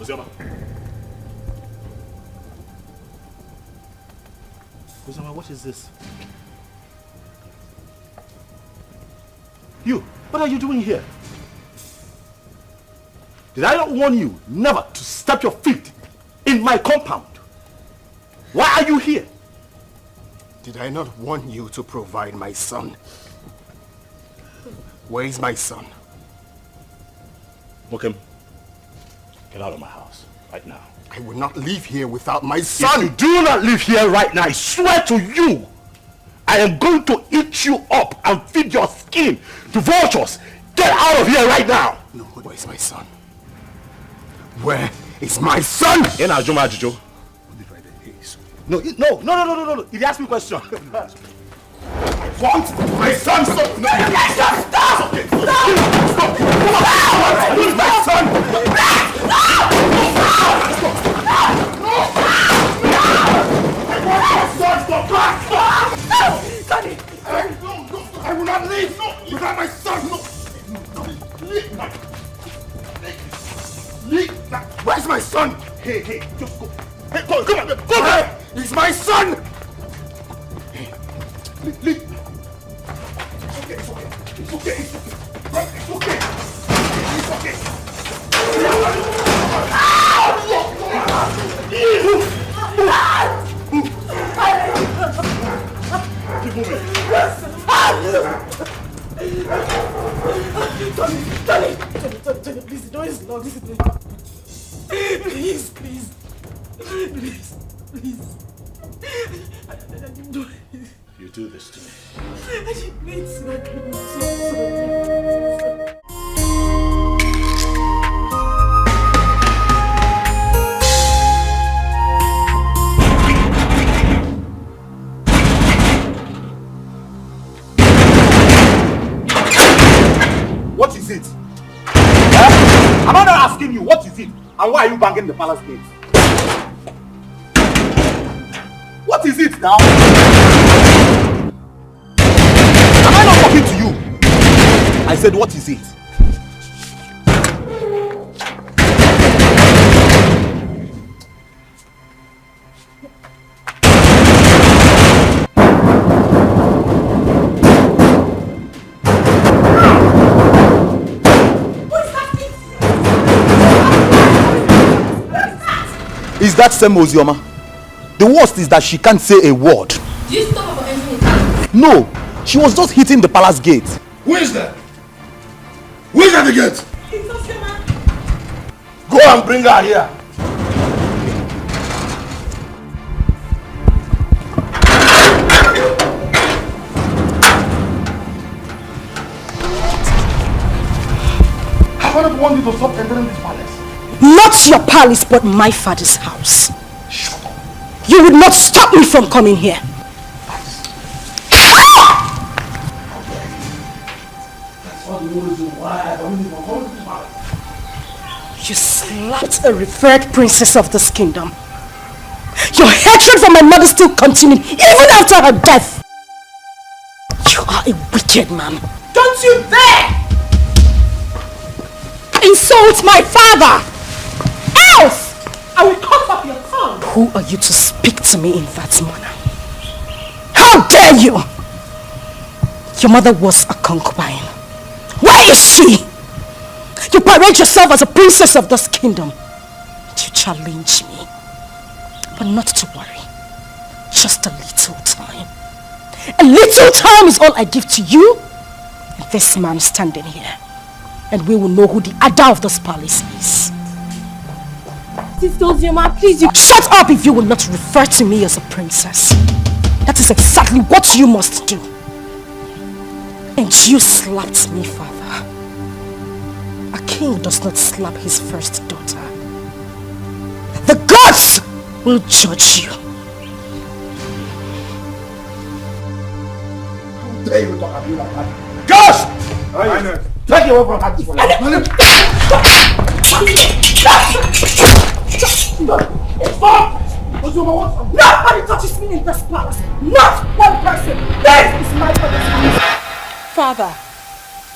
Ozioma. Ozioma, what is this? You, what are you doing here? Did I not warn you never to step your feet in my compound? Why are you here? Did I not warn you to provide my son? Where is my son? Mokem, get out of my house right now. I will not leave here without my son! If you do not leave here right now, I swear to you, I am going to eat you up and feed your skin to vultures. Get out of here right now! No, where is my son? Where is my son? In Ajuma Ajijo. No, no. If you ask me a question. I want my son! Stop! No, stop! Stop! Stop! I need my son! I will not leave without my son! Where's my son? Hey, just go. Hey, come on! He's my son! Leave. It's okay. Keep moving. Tony, please, the door is locked. Please. You do this to me. I didn't mean to. I'm so sorry. What is it? Huh? Am I not asking you what is it? And why are you banging the palace gate? What is it now? Am I not talking to you? I said, what is it? Is that same Ozioma? The worst is that she can't say a word. Do you stop about anything? No, she was just hitting the palace gate. Who is that? Who is at the gate? It's Ozioma. Go and bring her here. Have I not warned you to stop entering this palace? Not your palace, but my father's house. Shut up. You would not stop me from coming here. That's all the reason why I don't even come to this palace. You slapped a revered princess of this kingdom. Your hatred for my mother still continued even after her death. You are a wicked man. Don't you dare insult my father! else! I will cut off your tongue. Who are you to speak to me in that manner? How dare you! Your mother was a concubine. Where is she? You parade yourself as a princess of this kingdom. You challenge me. But not to worry. Just a little time. A little time is all I give to you and this man standing here. And we will know who the Ada of this palace is. Sister Ozioma, please, shut up if you will not refer to me as a princess. That is exactly what you must do. And you slapped me, father. A king does not slap his first daughter. The gods will judge you. How dare you talk about like that? Gosh! Take your away from that for Stop! Nobody touches me in this palace. Not one person. This is my father's house. Father,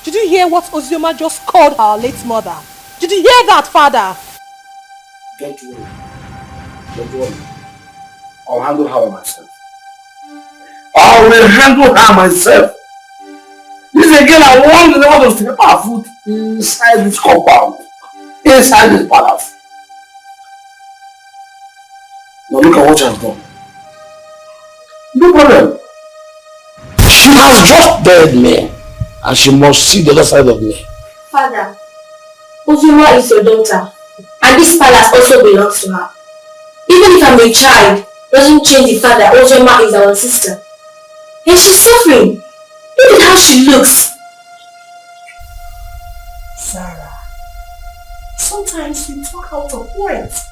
did you hear what Ozioma just called our late mother? Did you hear that, father? Don't worry. Don't worry. I'll handle her myself. I will handle her myself. This again, I want to know to step our foot inside this compound. Inside this palace. Now look at what she has done. No problem. She has just dared me. And she must see the other side of me. Father, Ozuma is your daughter. And this palace also belongs to her. Even if I'm a child, doesn't change the fact that Ozoma is our sister. And she's suffering. Look at how she looks. Sarah, sometimes you talk out of words.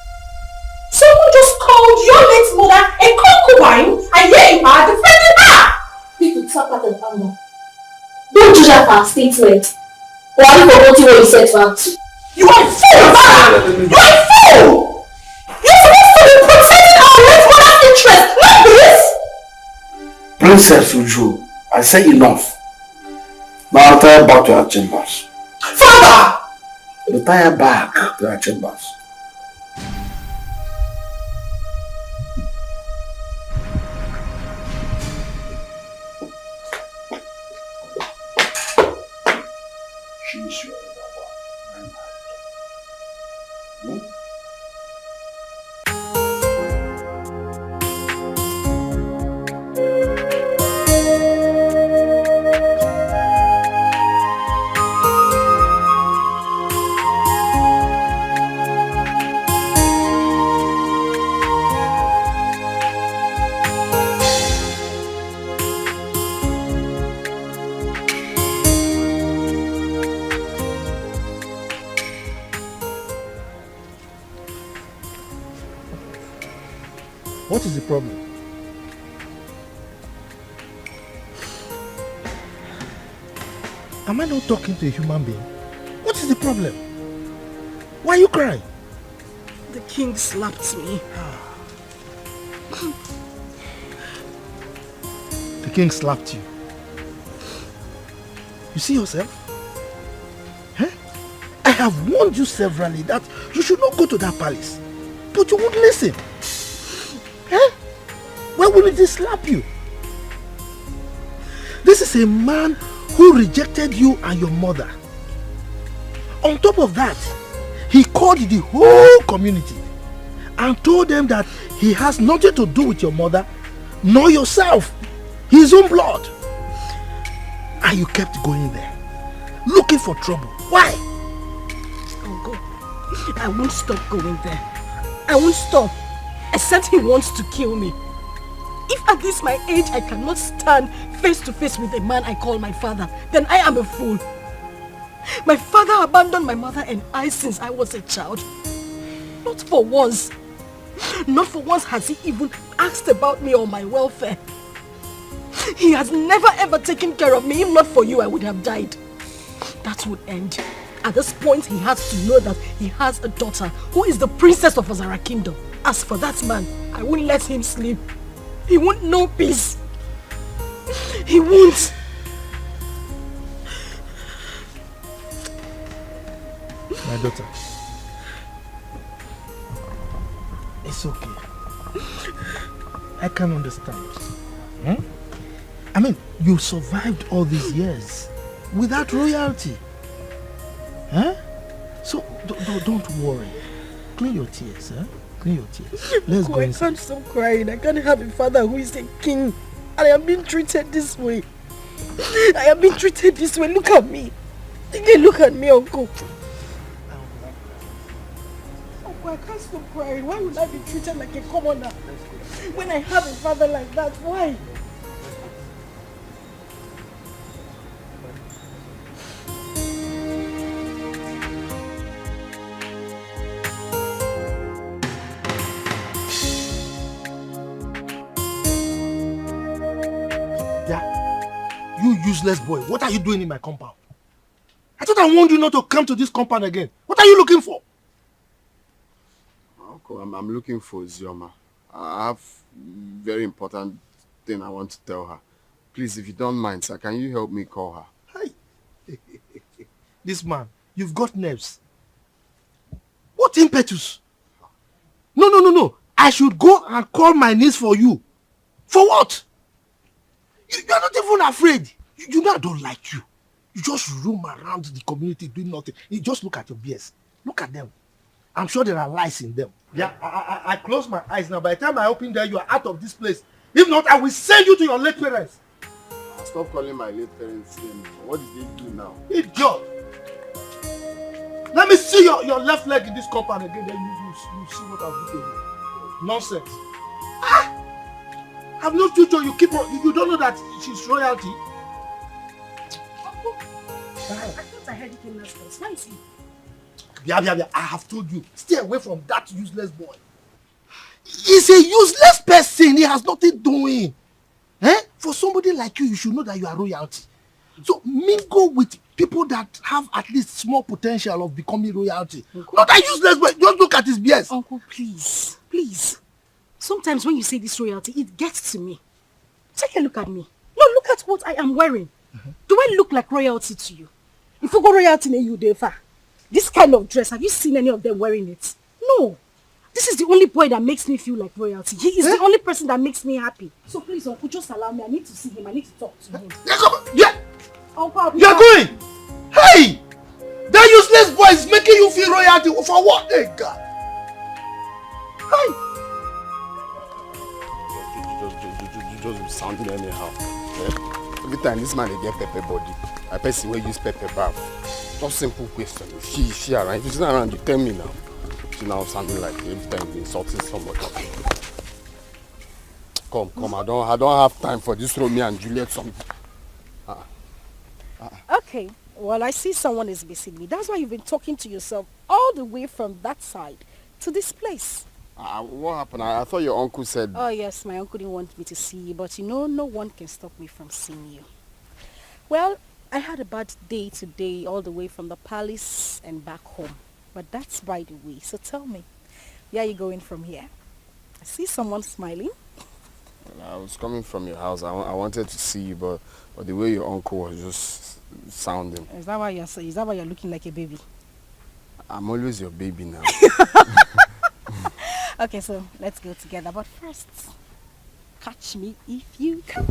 Someone just called your late mother a concubine, and here you are defending her! People talk out of anger. Don't judge her for her statement. Or are you forgetting what you said to her? You are a fool, Sarah! You are a fool! You're supposed to be protecting our late mother's interest, not this! Princess Uju, I say enough. Now retire back to our chambers. Father! Retire back to our chambers. She is your other one. What is the problem? Am I not talking to a human being? What is the problem? Why are you crying? The king slapped me. The king slapped you. You see yourself? Huh? I have warned you severally that you should not go to that palace. But you won't listen. Huh? Why wouldn't he slap you? This is a man who rejected you and your mother. On top of that, he called the whole community and told them that he has nothing to do with your mother nor yourself, his own blood. And you kept going there, looking for trouble. Why? I'll go. I won't stop going there. I won't stop. Except he wants to kill me. If at this my age I cannot stand face to face with a man I call my father, then I am a fool. My father abandoned my mother and I since I was a child. Not for once. Not for once has he even asked about me or my welfare. He has never ever taken care of me. If not for you, I would have died. That would end. At this point, he has to know that he has a daughter who is the princess of Ozara Kingdom. As for that man, I won't let him sleep. He won't know peace. He won't. My daughter, it's okay. I can understand. Hmm? I mean, you survived all these years without royalty. Huh? So don't worry. Clean your tears, huh? Clean your tears. Let's go inside. I can't stop crying. I can't have a father who is a king. And I am being treated this way. I am being treated this way. Look at me. Again, look at me, uncle. Uncle, I can't stop crying. Why would I be treated like a commoner? When I have a father like that, why? You useless boy, what are you doing in my compound? I thought I warned you not to come to this compound again. What are you looking for? Uncle, I'm looking for Zioma. I have very important thing I want to tell her. Please, if you don't mind, sir, can you help me call her? Hey. This man, you've got nerves. What impetus? No. I should go and call my niece for you. For what? You are not even afraid. You know I don't like you. You just roam around the community doing nothing. You just look at your BS. Look at them. I'm sure there are lies in them. Yeah, I close my eyes now. By the time I open there, you are out of this place. If not, I will send you to your late parents. Stop calling my late parents name. What did they do now? Idiot! Let me see your left leg in this compound again. Then you see what I'll do to you. Nonsense. Have no future. You don't know that she's royalty. I thought I heard it came last place. Where is he? Yeah. I have told you. Stay away from that useless boy. He's a useless person. He has nothing doing. For somebody like you should know that you are royalty. So mingle with people that have at least small potential of becoming royalty. Uncle. Not that useless boy. Just look at his BS. Uncle, please. Sometimes when you say this royalty, it gets to me. Take a look at me. No, look at what I am wearing. Do I look like royalty to you? If you go royalty in you, this kind of dress, have you seen any of them wearing it? No. This is the only boy that makes me feel like royalty. He is the only person that makes me happy. So please, Uncle, just allow me. I need to see him. I need to talk to him. Yeah. Uncle, you're going. Hey! That useless boy is making you feel royalty. For what, God? Hey! Just sounding anyhow. Every time this man get pepper body, I person will use pepper bath. Just simple question. She around. If she's not around, you tell me now. She now sounding like every time insulting somebody. Come. I don't have time for this Romeo and Juliet song. Okay. Well, I see someone is missing me. That's why you've been talking to yourself all the way from that side to this place. What happened? I thought your uncle said... Oh, yes, my uncle didn't want me to see you, but no one can stop me from seeing you. Well, I had a bad day today, all the way from the palace and back home. But that's by the way. So tell me, where are you going from here? I see someone smiling. Well, I was coming from your house. I wanted to see you, but the way your uncle was just sounding. Is that why you're looking like a baby? I'm always your baby now. Okay, so let's go together. But first, catch me if you can.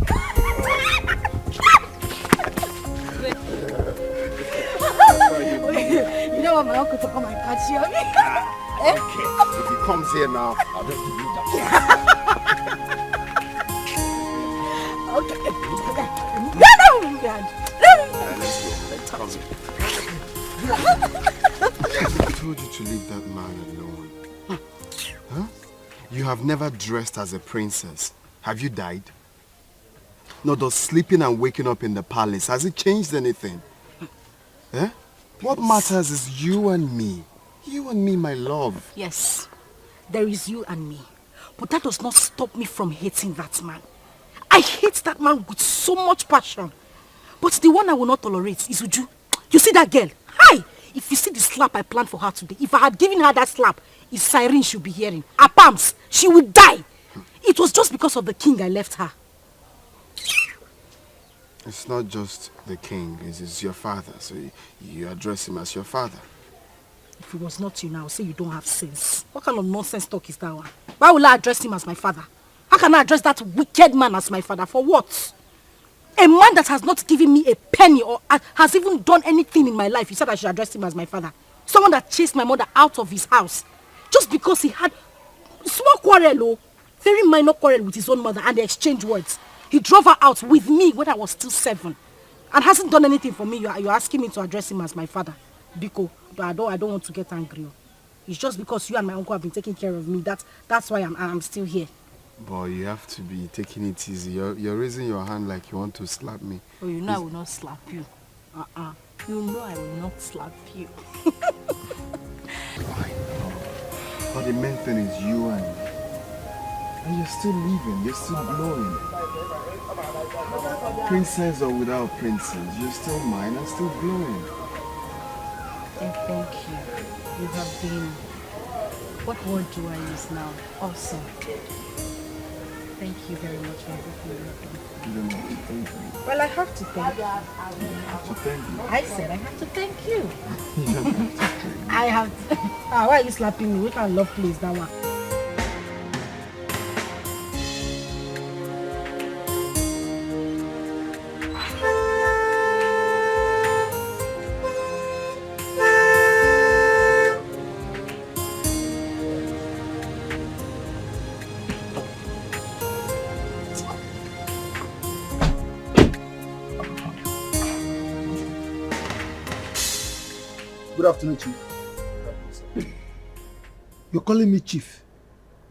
You know what, my uncle to come and catch you. Okay. If he comes here now, I'll just give you that. Okay. I told you to leave that man alone. Huh? You have never dressed as a princess. Have you died? No, does sleeping and waking up in the palace, has it changed anything? Eh? What matters is you and me. You and me, my love. Yes, there is you and me. But that does not stop me from hating that man. I hate that man with so much passion. But the one I will not tolerate is Uju. You see that girl? Hi! If you see the slap I planned for her today, if I had given her that slap, it's siren she'll be hearing. Her palms, she would die. It was just because of the king I left her. It's not just the king, it's your father, so you address him as your father. If it was not you now, say you don't have sense. What kind of nonsense talk is that one? Why will I address him as my father? How can I address that wicked man as my father? For what? A man that has not given me a penny or has even done anything in my life, you said I should address him as my father. Someone that chased my mother out of his house just because he had small quarrel, very minor quarrel with his own mother, and they exchanged words. He drove her out with me when I was still 7 and hasn't done anything for me. You're asking me to address him as my father. Biko, I don't want to get angry. It's just because you and my uncle have been taking care of me. That's why I'm still here. Boy, you have to be taking it easy. You're raising your hand like you want to slap me. Oh, you know I will not slap you. You know I will not slap you. I know. But the main thing is you and me. And you're still living, you're still glowing. Princess or without princess, you're still mine and still glowing. And thank you. You have been, what word do I use now? Awesome. Thank you very much for everything you've done. You don't have to thank me. Well, I have to thank you. You have to thank you. I said I have to thank you. You don't have to thank me. I have to. Why are you slapping me? We can't love please that one. Good afternoon, Chief. You're calling me Chief.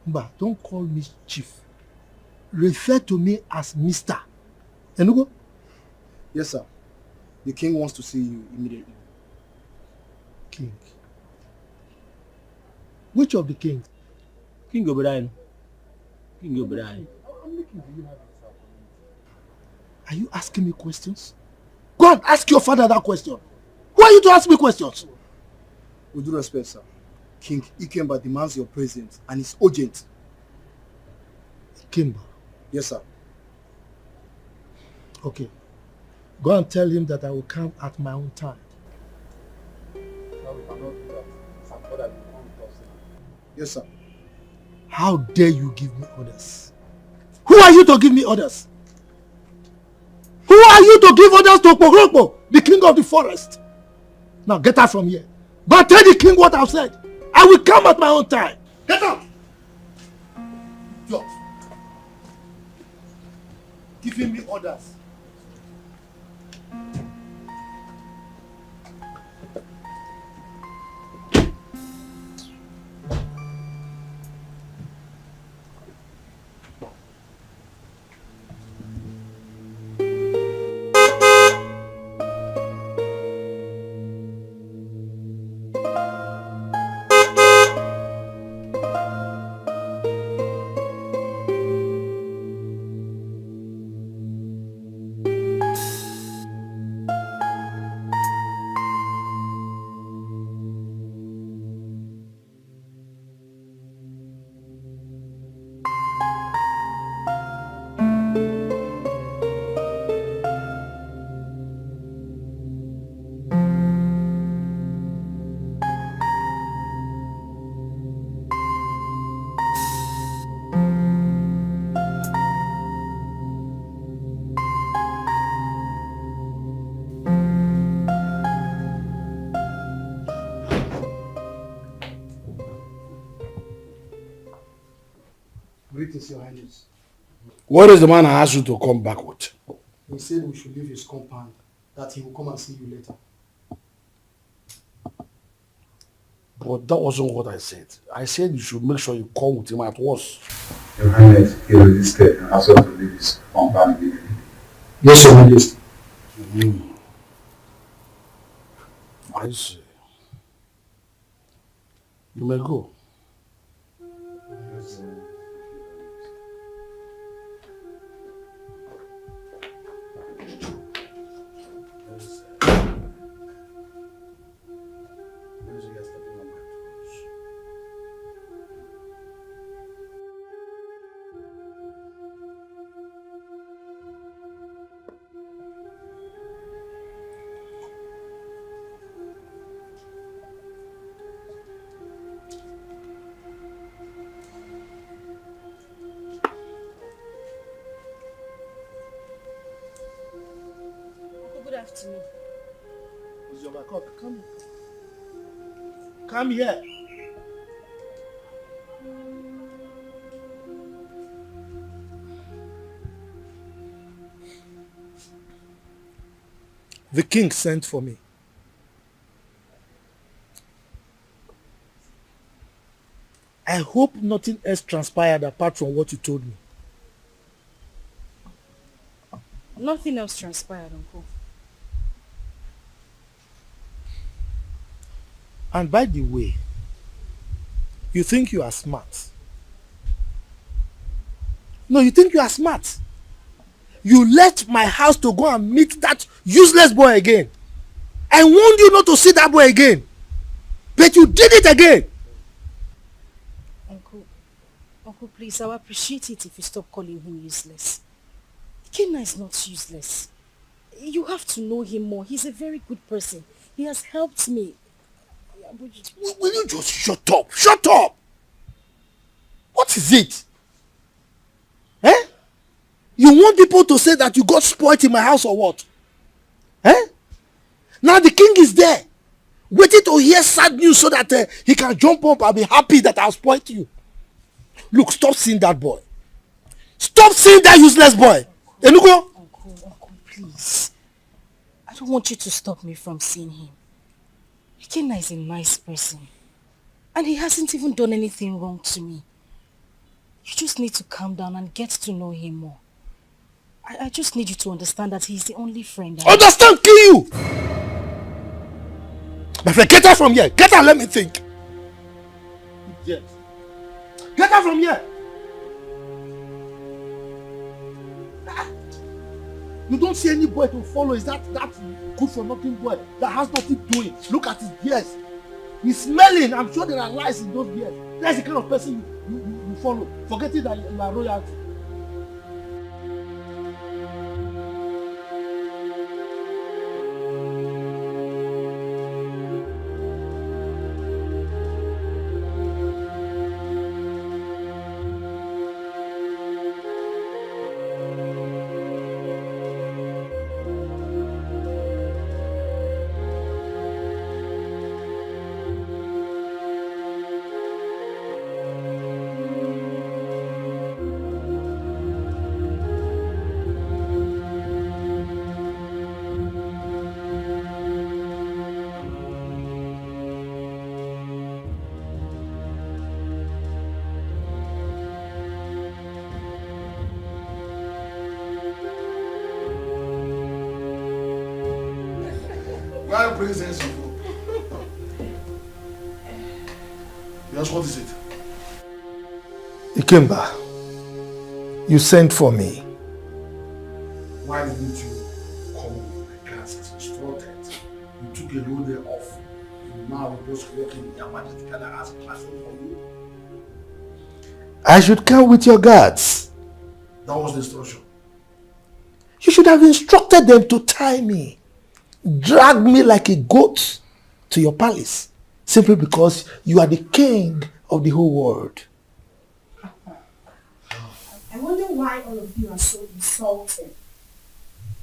Mba, don't call me Chief. Refer to me as Mr. Enugo? Yes, sir. The king wants to see you immediately. King? Which of the kings? King O'Brien. King O'Brien. Are you asking me questions? Go and ask your father that question. Who are you to ask me questions? With due respect, sir. King Ikemba demands your presence and it's urgent. Ikemba? Yes, sir. Okay. Go and tell him that I will come at my own time. Yes, sir. How dare you give me orders? Who are you to give me orders? Who are you to give orders to Pogrokpo, the king of the forest? Now get out from here. But tell the king what I've said. I will come at my own time. Get out! George. Giving me orders. Greetings, Your Highness. What is the man I asked you to come back with? He said we should leave his compound, that he will come and see you later. But that wasn't what I said. I said you should make sure you come with him at once. Your Highness, he resisted and asked us to leave his compound immediately. Yes, Your Majesty. I see. You may go. Good afternoon. Come here. The king sent for me. I hope nothing else transpired apart from what you told me. Nothing else transpired, Uncle. And by the way, you think you are smart. No, you think you are smart. You left my house to go and meet that useless boy again. I warned you not to see that boy again. But you did it again. Uncle, please, I would appreciate it if you stop calling him useless. Kenna is not useless. You have to know him more. He's a very good person. He has helped me. Will you just shut up? Shut up! What is it? Eh? You want people to say that you got spoiled in my house or what? Eh? Now the king is there, waiting to hear sad news so that he can jump up and be happy that I spoiled you. Look, stop seeing that boy. Stop seeing that useless boy. Enugo? Uncle, please. I don't want you to stop me from seeing him. Ikenna is a nice person. And he hasn't even done anything wrong to me. You just need to calm down and get to know him more. I just need you to understand that he's the only friend I have. Understand, kill you! My friend, get out from here. Get out, let me think. Yes. Get out from here. You don't see any boy to follow. Is that good for nothing boy that has nothing doing? Look at his beards. He's smelling. I'm sure there are lies in those beards. That's the kind of person you follow, forgetting that you are royalty. Yes, what is it? Ikemba, you sent for me. Why didn't you come with my class as instructed? You took a whole day off. And now we're just working in your majesty and I ask classroom for you. I should come with your guards. That was the instruction. You should have instructed them to tie me, drag me like a goat to your palace, simply because you are the king of the whole world. I wonder why all of you are so insulting.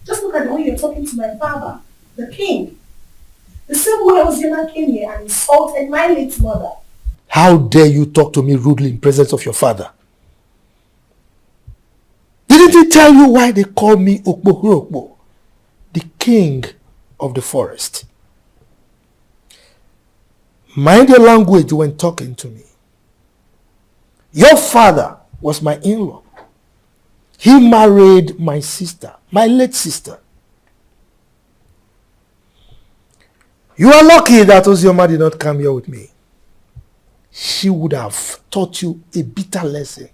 Just look at the way you're talking to my father, the king. The same way Ozioma came here and insulted my late mother. How dare you talk to me rudely in presence of your father? Didn't he tell you why they call me Okpohurokpo, the king of the forest? Mind your language when talking to me. Your father was my in-law. He married my sister, my late sister. You are lucky that Ozioma did not come here with me. She would have taught you a bitter lesson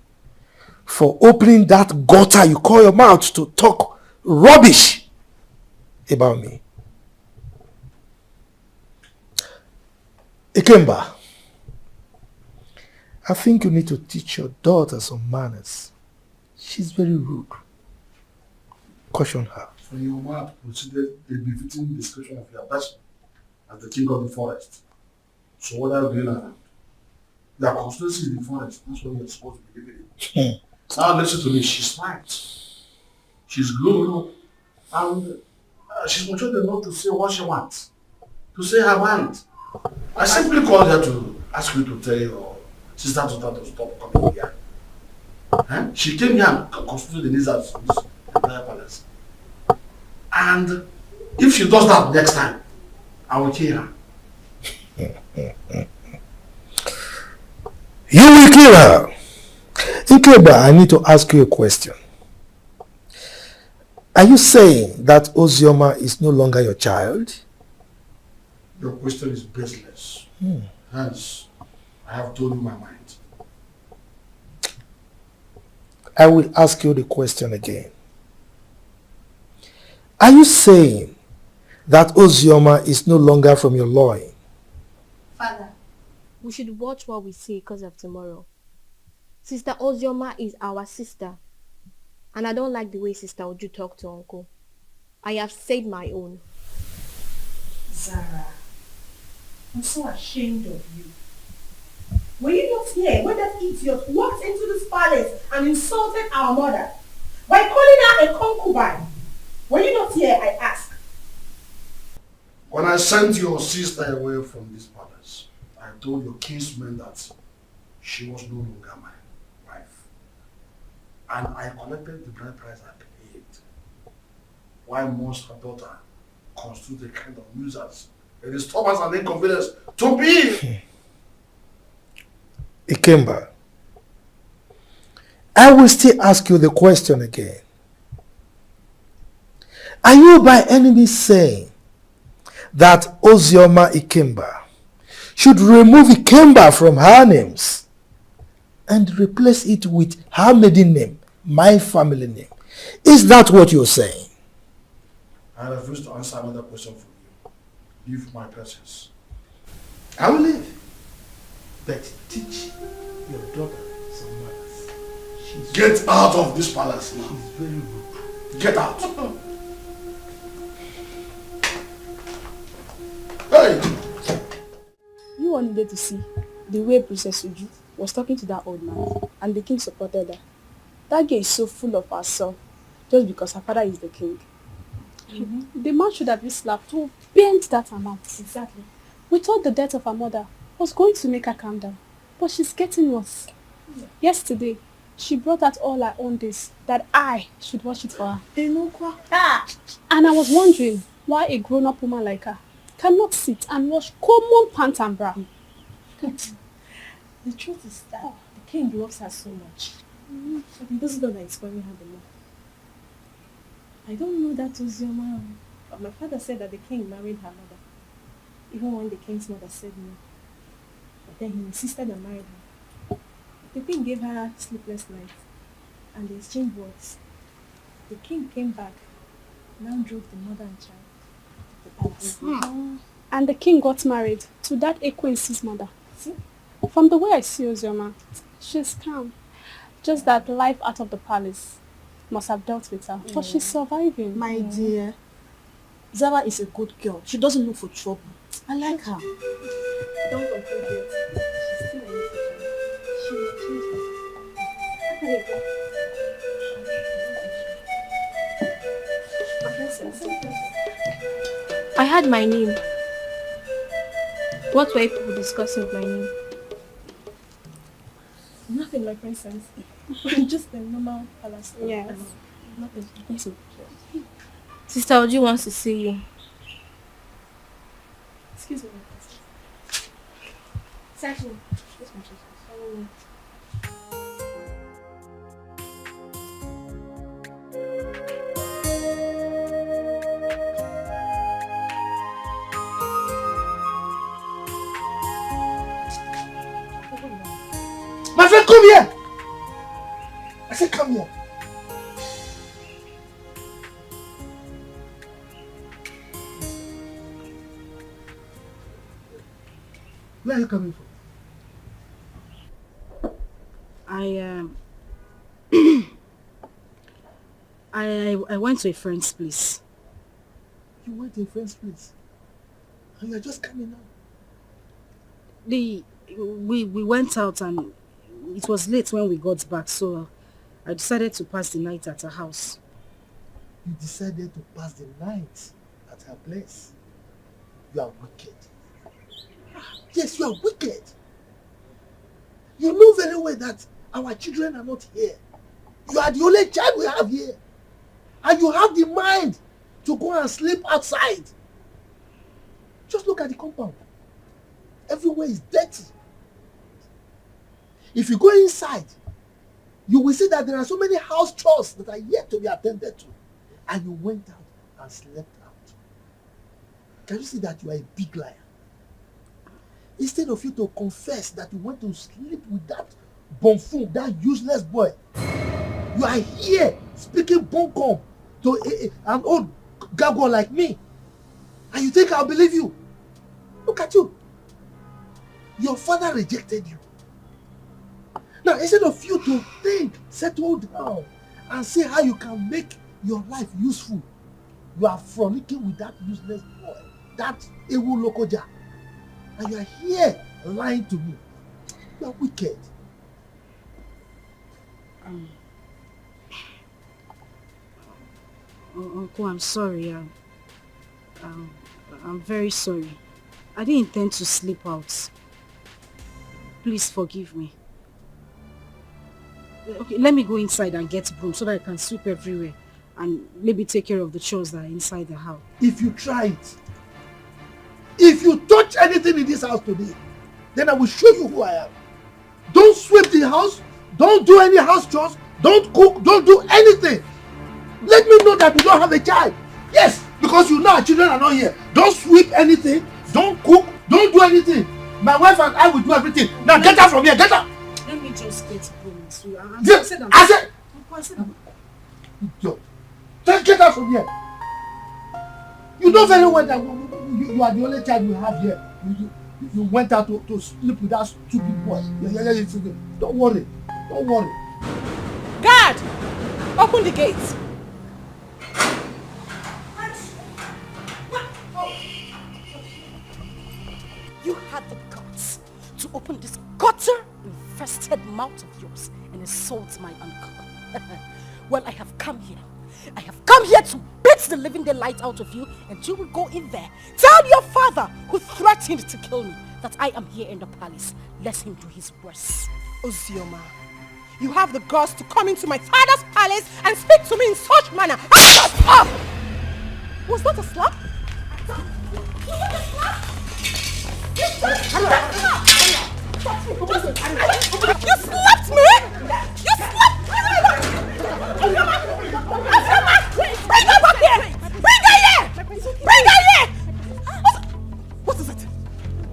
for opening that gutter you call your mouth to talk rubbish about me. Ikemba, I think you need to teach your daughter some manners. She's very rude. Caution her. So your mouth considered a befitting description of your person as the king of the forest. So what are you doing around? Your constituency in the forest, that's what you're supposed to be living in. Now listen to me, she's smart. She's good. And she's mature enough to say what she wants. To say her mind. I simply called her to ask you to tell your sister to stop coming here. Huh? She came here and constituted the needs of this entire palace. And if she does that next time, I will kill her. You will kill her. Ikemba, I need to ask you a question. Are you saying that Ozioma is no longer your child? Your question is baseless. Hence, I have told you my mind. I will ask you the question again. Are you saying that Ozioma is no longer from your loin? Father, we should watch what we say because of tomorrow. Sister Ozioma is our sister. And I don't like the way Sister Oju talk to Uncle. I have said my own. Zara, I'm so ashamed of you. Were you not here when that idiot walked into this palace and insulted our mother by calling her a concubine? Were you not here, I ask? When I sent your sister away from this palace, I told your kinsman that she was no longer my wife. And I collected the bride price I paid. Why must her daughter constitute a kind of nuisance a disturbance and inconvenience to me. Ikemba, I will still ask you the question again. Are you by any means saying that Ozioma Ikemba should remove Ikemba from her names and replace it with her maiden name, my family name? Is that what you're saying? I refuse to answer another question from you. Leave my presence. I will leave. But teach your daughter some manners. Get out of this palace now. She's very rude. Get out. Hey! You all needed to see the way Princess Uju was talking to that old man, and the king supported her. That girl is so full of herself just because her father is the king. The man should have been slapped to bend that amount. Exactly. We thought the death of her mother was going to make her calm down, but she's getting worse. Yesterday, she brought out all her own days that I should wash it for her. And I was wondering why a grown-up woman like her cannot sit and wash common pant and bra. The truth is that the king loves her so much. But he doesn't know that he's spoiling her the more. I don't know that was your mom. But my father said that the king married her mother. Even when the king's mother said no. But then he insisted and married her. The king gave her sleepless nights. And they exchanged words. The king came back. Now drove the mother and child to the palace. And the king got married to that Ekwensi's mother. See? From the way I see Ozioma, she's calm. Just that life out of the palace must have dealt with her. But she's surviving. My dear, Zara is a good girl. She doesn't look for trouble. I like her. Don't complain yet. She's still a little child. She will change her. I had my name. What were people discussing with my name? Nothing, my princess. Just a normal palace. Yes. Nothing. Sister Oji wants to see you. Excuse me, my princess. Exactly. Yes, my princess. My friend, come here! I said come here. Where are you coming from? I went to a friend's place. You went to a friend's place? And you're just coming now? We went out and it was late when we got back, so I decided to pass the night at her house. You decided to pass the night at her place? You are wicked. Yes, you are wicked. You know very well that our children are not here. You are the only child we have here. And you have the mind to go and sleep outside. Just look at the compound. Everywhere is dirty. If you go inside, you will see that there are so many house chores that are yet to be attended to. And you went out and slept out. Can you see that you are a big liar? Instead of you to confess that you went to sleep with that buffoon, that useless boy, you are here speaking bunkum to an old gargoyle like me. And you think I'll believe you? Look at you. Your father rejected you. Now, instead of you to think, settle down, and see how you can make your life useful, you are frolicking with that useless boy, that Ewu Lokoja. And you are here lying to me. You are wicked. Uncle, I'm sorry. I'm very sorry. I didn't intend to sleep out. Please forgive me. Okay, let me go inside and get broom so that I can sweep everywhere and maybe take care of the chores that are inside the house. If you try it, If you touch anything in this house today, then I will show you who I am. Don't sweep the house. Don't do any house chores. Don't cook. Don't do anything. Let me know that you don't have a child. Yes, because you know our children are not here. Don't sweep anything. Don't cook. Don't do anything. My wife and I will do everything. Now get out from here. Get out. Let me just get home. I said. Get out from here. You know very well that you are the only child we have here. You went out to sleep with that stupid boy. Don't worry. Don't worry. Guard! Open the gate. You had the guts to open this gutter-infested mouth of yours and insult my uncle. Well, I have come here. I have come here to beat the living daylight out of you, and you will go in there. Tell your father, who threatened to kill me, that I am here in the palace. Let him do his worst. Ozioma, you have the guts to come into my father's palace and speak to me in such manner. Shut up! Was that a slap? Was that a slap? You slapped me! You slapped me! Bring her back here! Bring her here! Bring her here! What is it?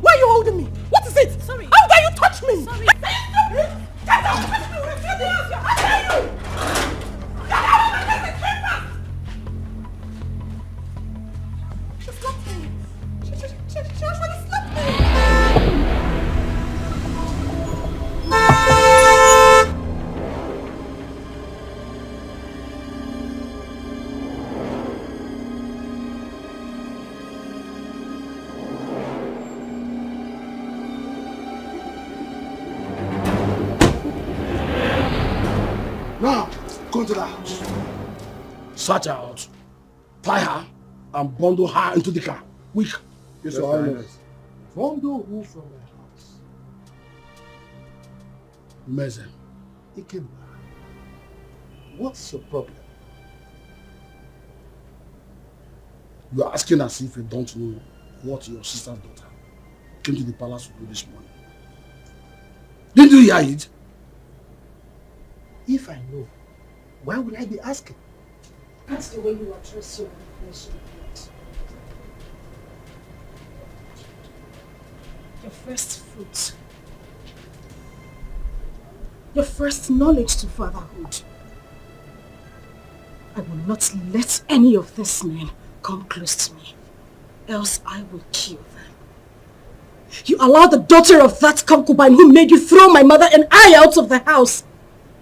Why are you holding me? What is it? Sorry. How dare you touch me? Sorry. Get out! How dare you? Get out of my paper! She slapped me. She actually slapped me. Now, go into the house. Search her out. Tie her and bundle her into the car. Quick. Yes, Your Highness. Bundle who from the house? Meze. Ikemba. What's your problem? You are asking as if you don't know what your sister's daughter came to the palace to do this morning. Didn't you hear it? If I know, why would I be asking? That's the way you address your flesh and blood. Your first fruit. Your first knowledge to fatherhood. I will not let any of these men come close to me, else I will kill them. You allowed the daughter of that concubine who made you throw my mother and I out of the house.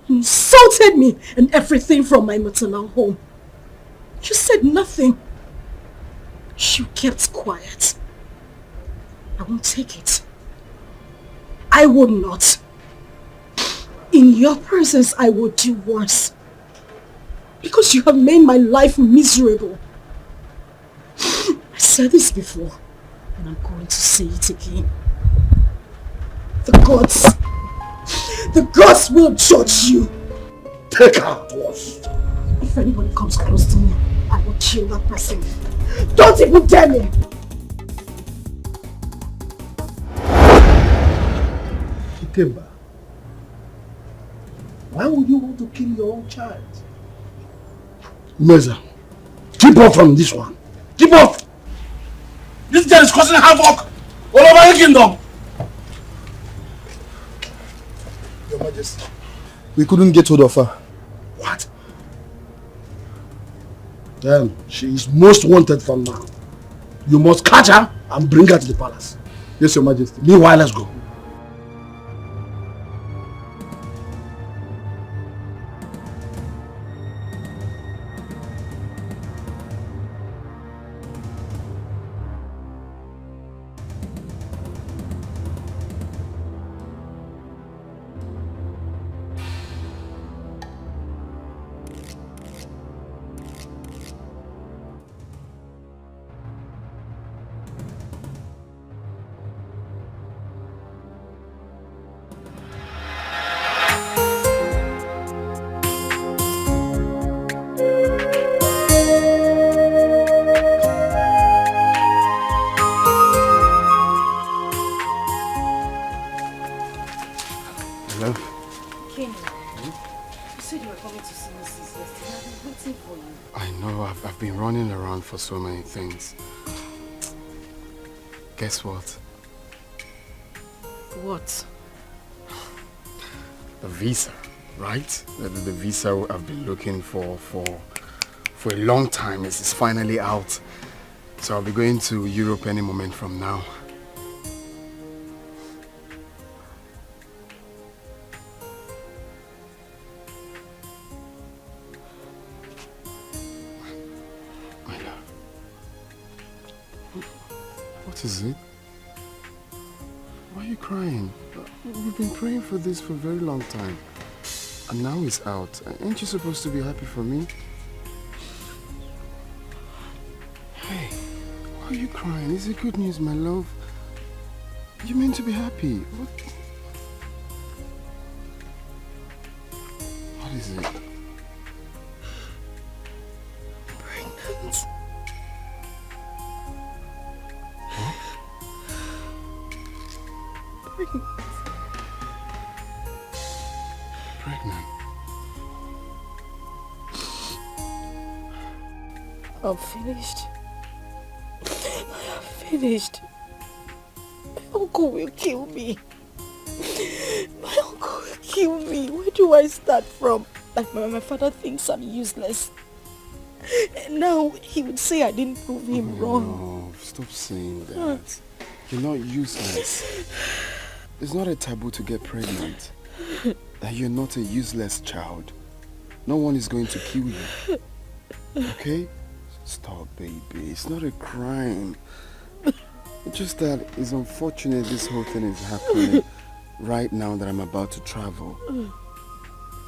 You insulted me and everything from my maternal home. You said nothing. You kept quiet. I won't take it. I would not. In your presence, I would do worse. Because you have made my life miserable. I said this before, and I'm going to say it again. The gods will judge you. Take her to us. If anybody comes close to me, I will kill that person. Don't even dare me! Ikemba, why would you want to kill your own child? Meza, keep off from this one. Keep off! This girl is causing havoc all over the kingdom. Your Majesty, we couldn't get hold of her. What? Then she is most wanted from now. You must catch her and bring her to the palace. Yes, Your Majesty. Meanwhile, let's go. account for so many things. Guess what? What? The visa, right? The visa I've been looking for a long time is finally out. So I'll be going to Europe any moment from now. My love. What is it? Why are you crying? We've been praying for this for a very long time. And now it's out. Aren't you supposed to be happy for me? Hey, why are you crying? Is it good news, my love? You meant to be happy. What is it? Pregnant. Huh? Pregnant. I'm finished. I am finished. My uncle will kill me. My uncle will kill me. Where do I start from? Like my father thinks I'm useless. And now he would say I didn't prove him wrong. No, stop saying that. You're not useless. It's not a taboo to get pregnant. That you're not a useless child. No one is going to kill you. Okay? Stop, baby. It's not a crime. It's just that it's unfortunate this whole thing is happening right now that I'm about to travel.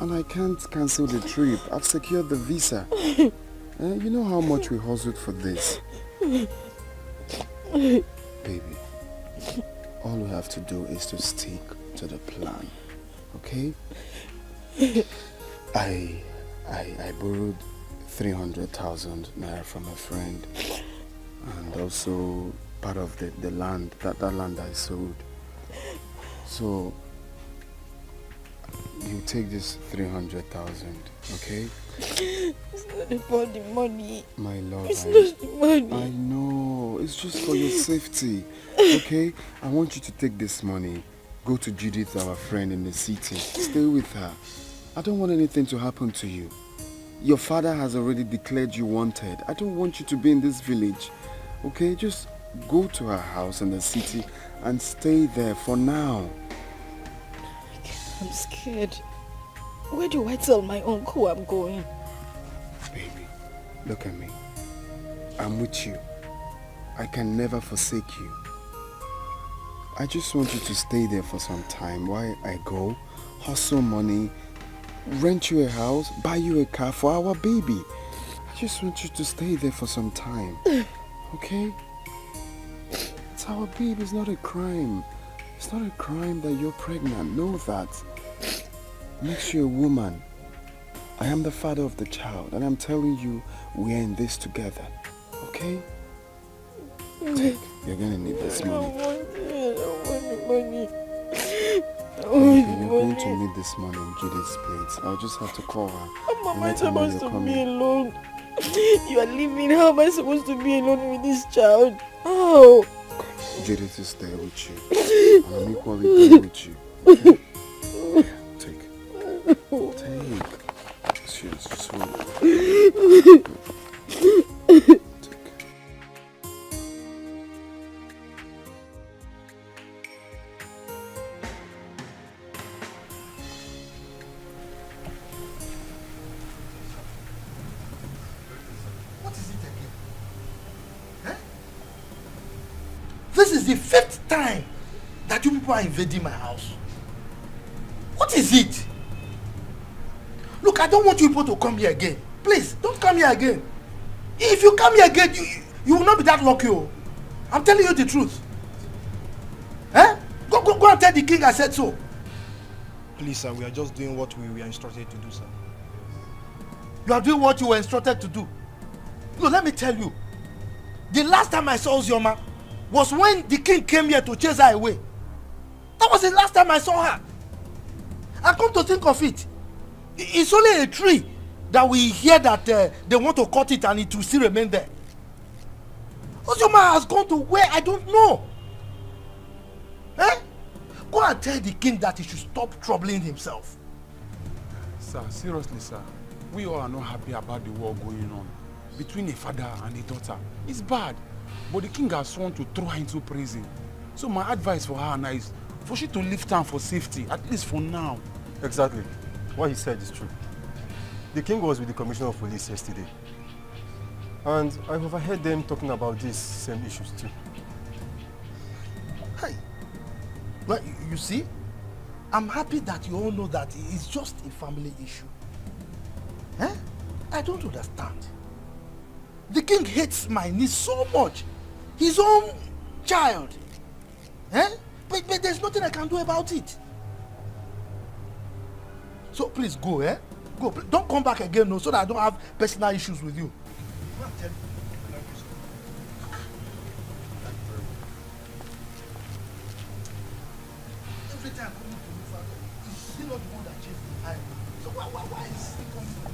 And I can't cancel the trip. I've secured the visa. You know how much we hustled for this. Baby, all we have to do is to stick to the plan. Okay? I borrowed 300,000 naira from a friend, and also part of the land, that land I sold. So you take this 300,000, okay? It's not about the money. My love, it's not the money. I know, it's just for your safety, okay? I want you to take this money, go to Judith, our friend in the city, stay with her. I don't want anything to happen to you. Your father has already declared you wanted. I don't want you to be in this village, okay? Just go to her house in the city and stay there for now. I'm scared. Where do I tell my uncle I'm going? Baby, look at me. I'm with you. I can never forsake you. I just want you to stay there for some time while I go, hustle money, rent you a house, buy you a car for our baby. I just want you to stay there for some time. Okay? It's our baby, it's not a crime. It's not a crime that you're pregnant. Know that. Makes you a woman. I am the father of the child, and I'm telling you, we are in this together. Okay? Take. You're gonna need this money. I don't want the money. You're going to need this money in Judith's place. I'll just have to call her. How am I supposed to be alone? You are leaving. How am I supposed to be alone with this child? How? Judith is there with you. And I'm equally there with you. Okay? Take. It's yours. Just hold it. Take. This is the 5th time that you people are invading my house. What is it? Look, I don't want you people to come here again. Please, don't come here again. If you come here again, you will not be that lucky. Oh. I'm telling you the truth. Eh? Go and tell the king I said so. Please, sir, we are just doing what we were instructed to do, sir. You are doing what you were instructed to do. No, let me tell you. The last time I saw Uzioma was when the king came here to chase her away. That was the last time I saw her. And come to think of it, it's only a tree that we hear that they want to cut it and it will still remain there. Ozoma has gone to where I don't know. Eh? Go and tell the king that he should stop troubling himself. Sir, seriously, sir. We all are not happy about the war going on between a father and a daughter. It's bad. But the king has sworn to throw her into prison. So my advice for her now is for she to leave town for safety, at least for now. Exactly. What he said is true. The king was with the commissioner of police yesterday. And I overheard them talking about these same issues too. Hey, but you see, I'm happy that you all know that it's just a family issue. Eh? I don't understand. The king hates my niece so much. His own child. Eh? But there's nothing I can do about it. So please go, eh? Go. Don't come back again, no, so that I don't have personal issues with you. Every time coming to me, father, is still not the one that chased behind me. So why is he coming to me?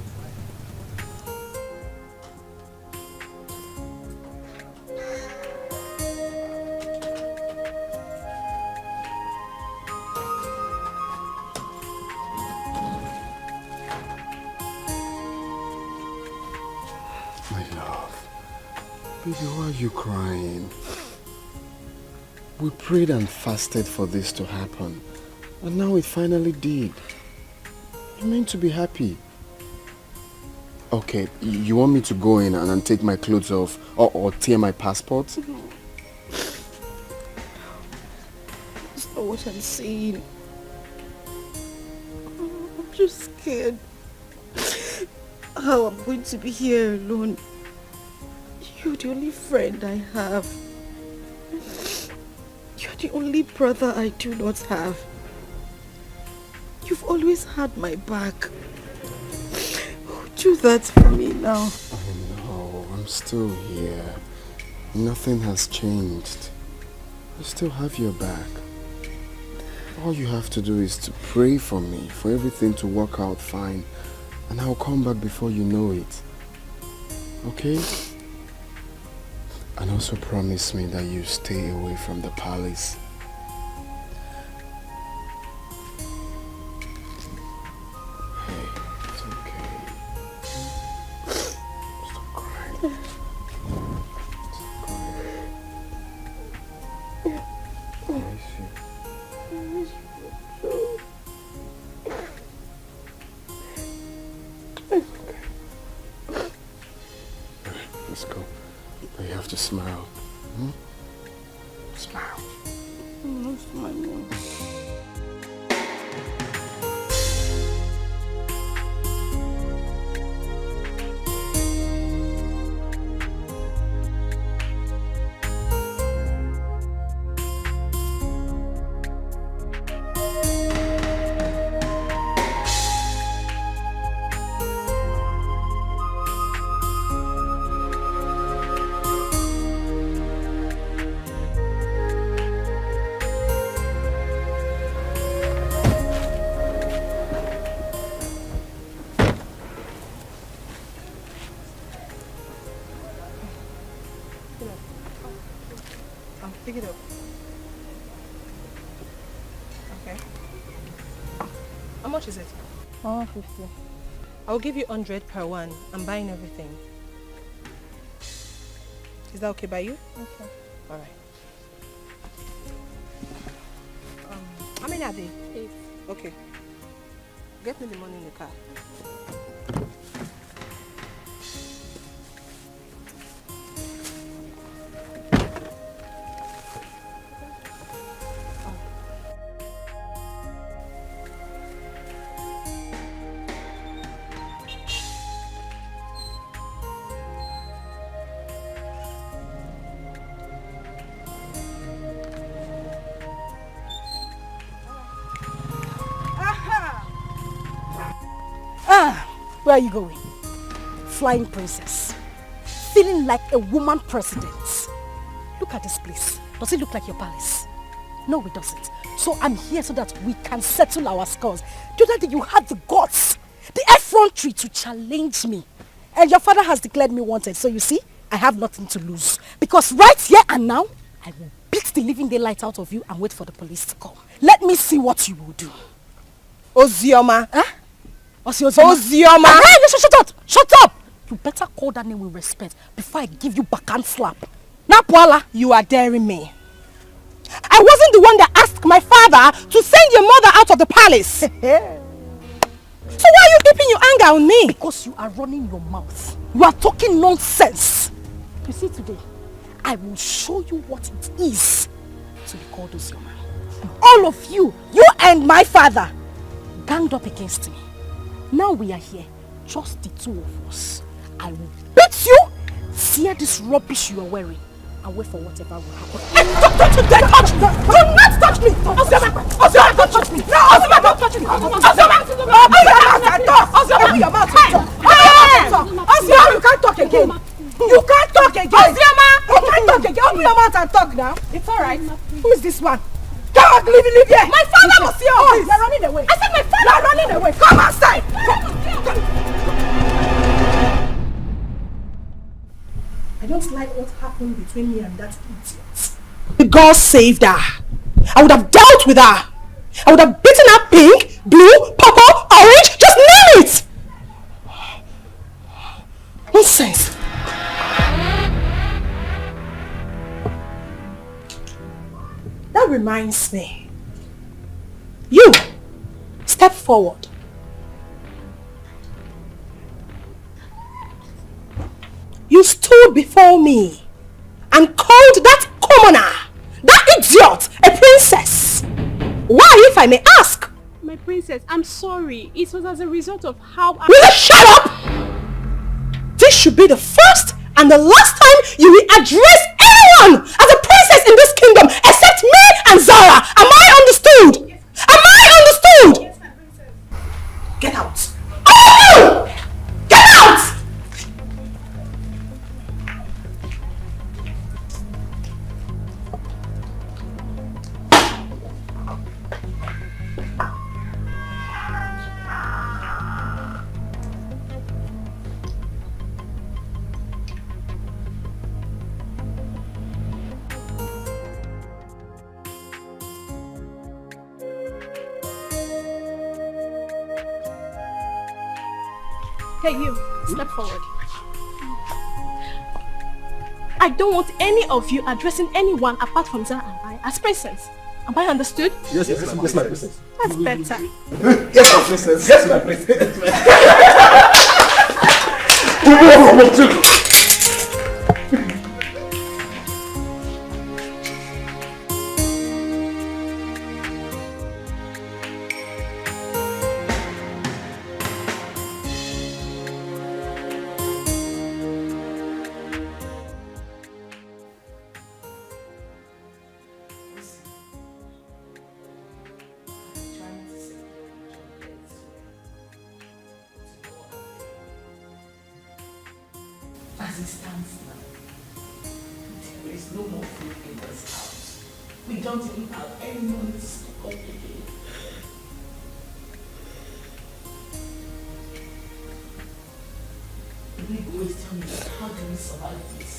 Baby, why are you crying? We prayed and fasted for this to happen. And now it finally did. You're meant to be happy. Okay, you want me to go in and take my clothes off or tear my passport? That's not what I'm saying. I'm just scared how I'm going to be here alone. You're the only friend I have. You're the only brother I do not have. You've always had my back. Do that for me now. I know, I'm still here. Nothing has changed. I still have your back. All you have to do is to pray for me, for everything to work out fine, and I'll come back before you know it. Okay? And also promise me that you stay away from the palace. Hey, it's okay. Stop crying. Stop crying. I miss you. It's okay. Let's go. You have to smile. Hmm? Smile. I'm not smiling. Pick it up. Okay. How much is it? 150. I'll give you 100 per one. I'm buying everything. Is that okay by you? Okay. Alright. How many are they? 8. Okay. Get me the money in the car. Where are you going? Flying princess. Feeling like a woman president. Look at this place. Does it look like your palace? No, it doesn't. So I'm here so that we can settle our scores. The other day you had the guts, the effrontery to challenge me. And your father has declared me wanted. So you see, I have nothing to lose. Because right here and now, I will beat the living daylight out of you and wait for the police to come. Let me see what you will do. Ozioma. Huh? Ozioma. Hey, shut up! Shut up! You better call that name with respect before I give you backhand slap. Now, Paula, you are daring me. I wasn't the one that asked my father to send your mother out of the palace. So why are you keeping your anger on me? Because you are running your mouth. You are talking nonsense. You see, today, I will show you what it is to be called Ozioma. All of you, you and my father, ganged up against me. Now we are here, just the two of us. I will beat you, tear this rubbish you are wearing, and wait for whatever will happen. Don't you dare touch me! Do not touch me! Ozioma, don't touch me! No, Ozioma, don't touch me! Ozioma, open your mouth and talk! Ozioma, open your mouth and talk! Ozioma, you can't talk again! You can't talk again! Ozioma, you can't talk again! Open your mouth and talk now! It's alright. Who is this one? Come on, leave here! My father was here! Oh, you're running away! I said my father! You're running away! Come outside! I don't like what happened between me and that idiot. God saved her. I would have dealt with her. I would have beaten her pink, blue, purple, orange, just name it! Nonsense. That reminds me. You, step forward. You stood before me and called that commoner, that idiot, a princess. Why, if I may ask? My princess, I'm sorry. It was as a result of how I... Will you shut up? This should be the first and the last time you will address anyone as a princess in this kingdom except me and Zara. Am I understood? Yes. Am I understood? Yes, my princess. Get out. Oh! Get out! Hey, you, step forward. I don't want any of you addressing anyone apart from Zara and I as princess. Am I understood? Yes, my princess. That's better. Yes, my princess. Yes, my princess. As it stands now, there is no more food in this house. We don't even have any money to stock up again. Please tell me, how do we survive this?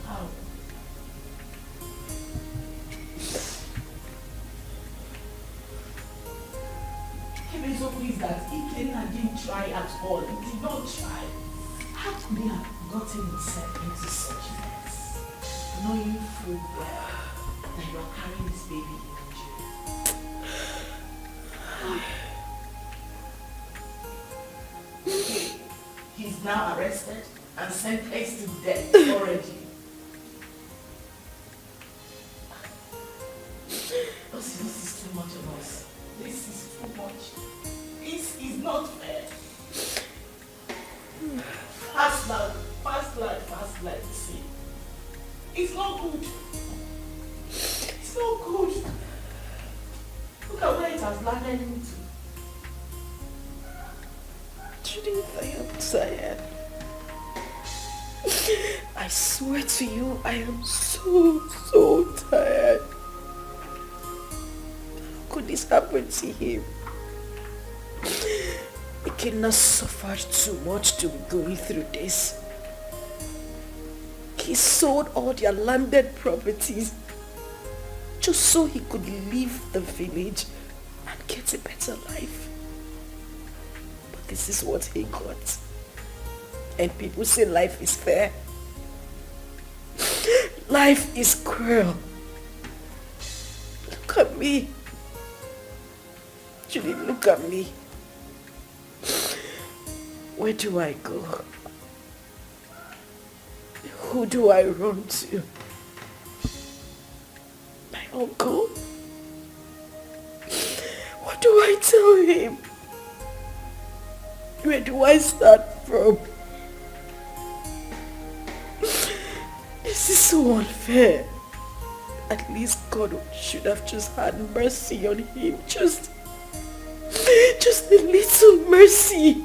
How? Kebezo is that Ikenna didn't try at all. He did not try. How could he have gotten himself into such a mess, knowing full well that you are carrying this baby in Nigeria? He's now arrested and sentenced to death already. This is too much of us. This is too much. This is not fair. Fast life, see. It's not good. It's not good. Look at where it has landed into. Judith, I am tired. I swear to you, I am so tired. How could this happen to him? I cannot suffer too much to be going through this. he sold all their landed properties just so he could leave the village and get a better life. But this is what he got. And people say life is fair. Life is cruel. Look at me. Julie, look at me. Where do I go? Who do I run to? My uncle? What do I tell him? Where do I start from? This is so unfair. At least God should have just had mercy on him. Just a little mercy.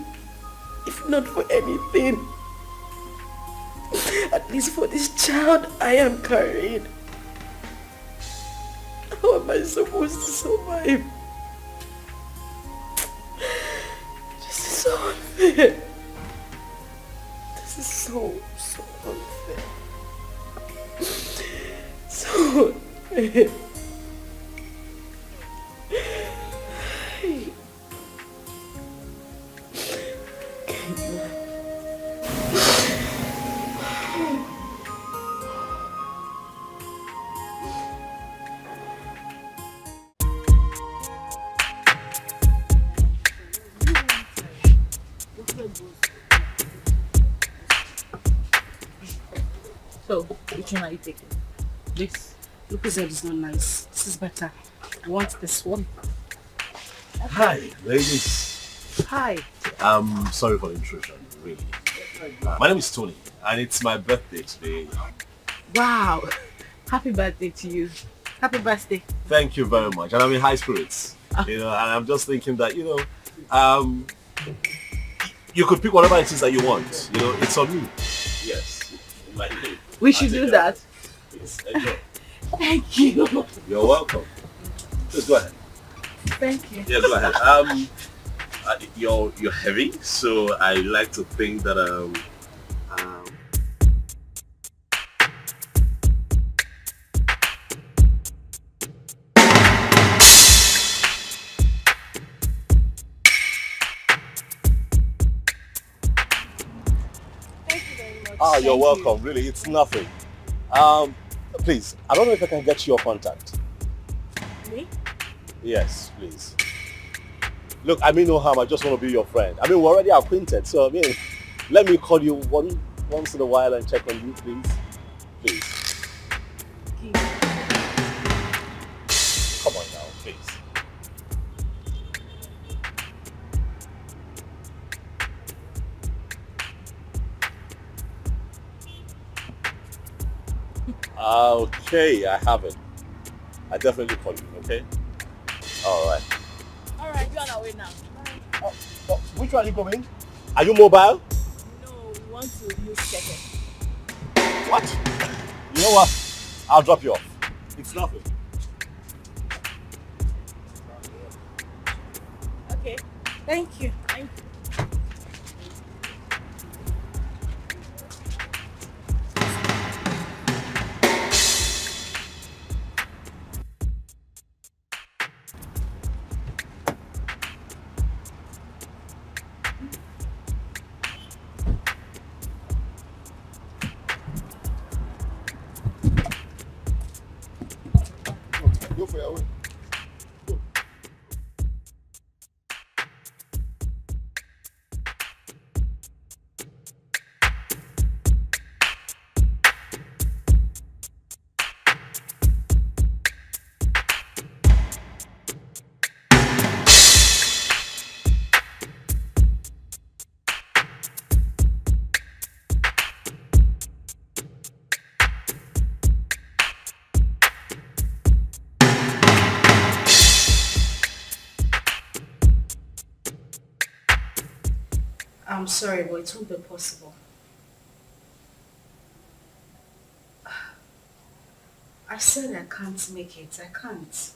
If not for anything. At least for this child I am carrying. How am I supposed to survive? This is so unfair. This is so unfair. So unfair. So, which one are you taking? This. Lucozade is not nice. This is better. I want this one. Hi, ladies. Hi. I'm sorry for the intrusion, really. My name is Tony, and it's my birthday today. Wow. Happy birthday to you. Happy birthday. Thank you very much, and I'm in high spirits. You know, and I'm just thinking that, you know, you could pick whatever it is that you want. You know, it's on me. Yes. We should do that. Please, enjoy. Thank you. You're welcome. Just go ahead. Thank you. Yeah, go ahead. You're heavy, so I like to think that you're welcome. Really, it's nothing. Please, I don't know if I can get your contact. Me? Yes, please. Look, I mean no harm. I just want to be your friend. I mean, we're already acquainted, so I mean, let me call you once in a while and check on you, please. Please. Come on now, please. Okay, I have it. I definitely call you, okay? Alright. Alright, we're on our way now. Which one are you coming? Are you mobile? No, we want to use second. What? You know what? I'll drop you off. It's nothing. Okay. Thank you. Thank you. Go for your way. Go. I'm sorry, but it won't be possible. I said I can't make it. I can't.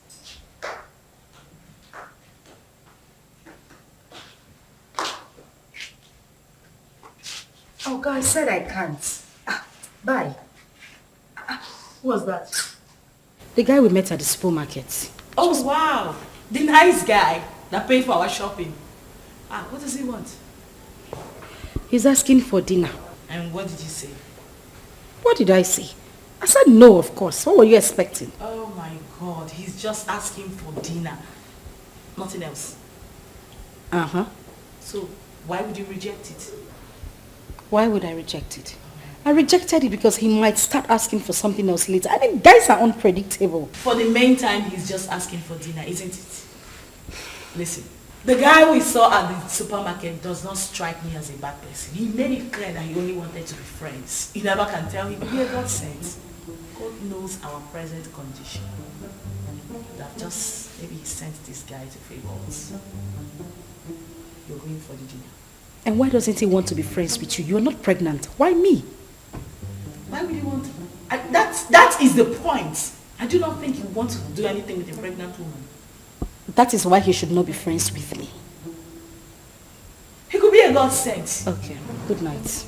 Oh God, I said I can't. Bye. Who was that? The guy we met at the supermarket. Oh, wow. The nice guy that paid for our shopping. What does he want? He's asking for dinner. And what did you say? What did I say? I said no, of course. What were you expecting? Oh my God, he's just asking for dinner. Nothing else. Uh-huh. So, why would you reject it? Why would I reject it? I rejected it because he might start asking for something else later. I mean, guys are unpredictable. For the main time, he's just asking for dinner, isn't it? Listen, the guy we saw at the supermarket does not strike me as a bad person. He made it clear that he only wanted to be friends. You never can tell him, yeah, God sends. God knows our present condition. That just, maybe he sent this guy to favor us. You're going for the dinner. And why doesn't he want to be friends with you? You're not pregnant. Why me? Why would he want to? That is the point. I do not think you want to do anything with a pregnant woman. That is why he should not be friends with me. He could be a God sent. Okay, good night.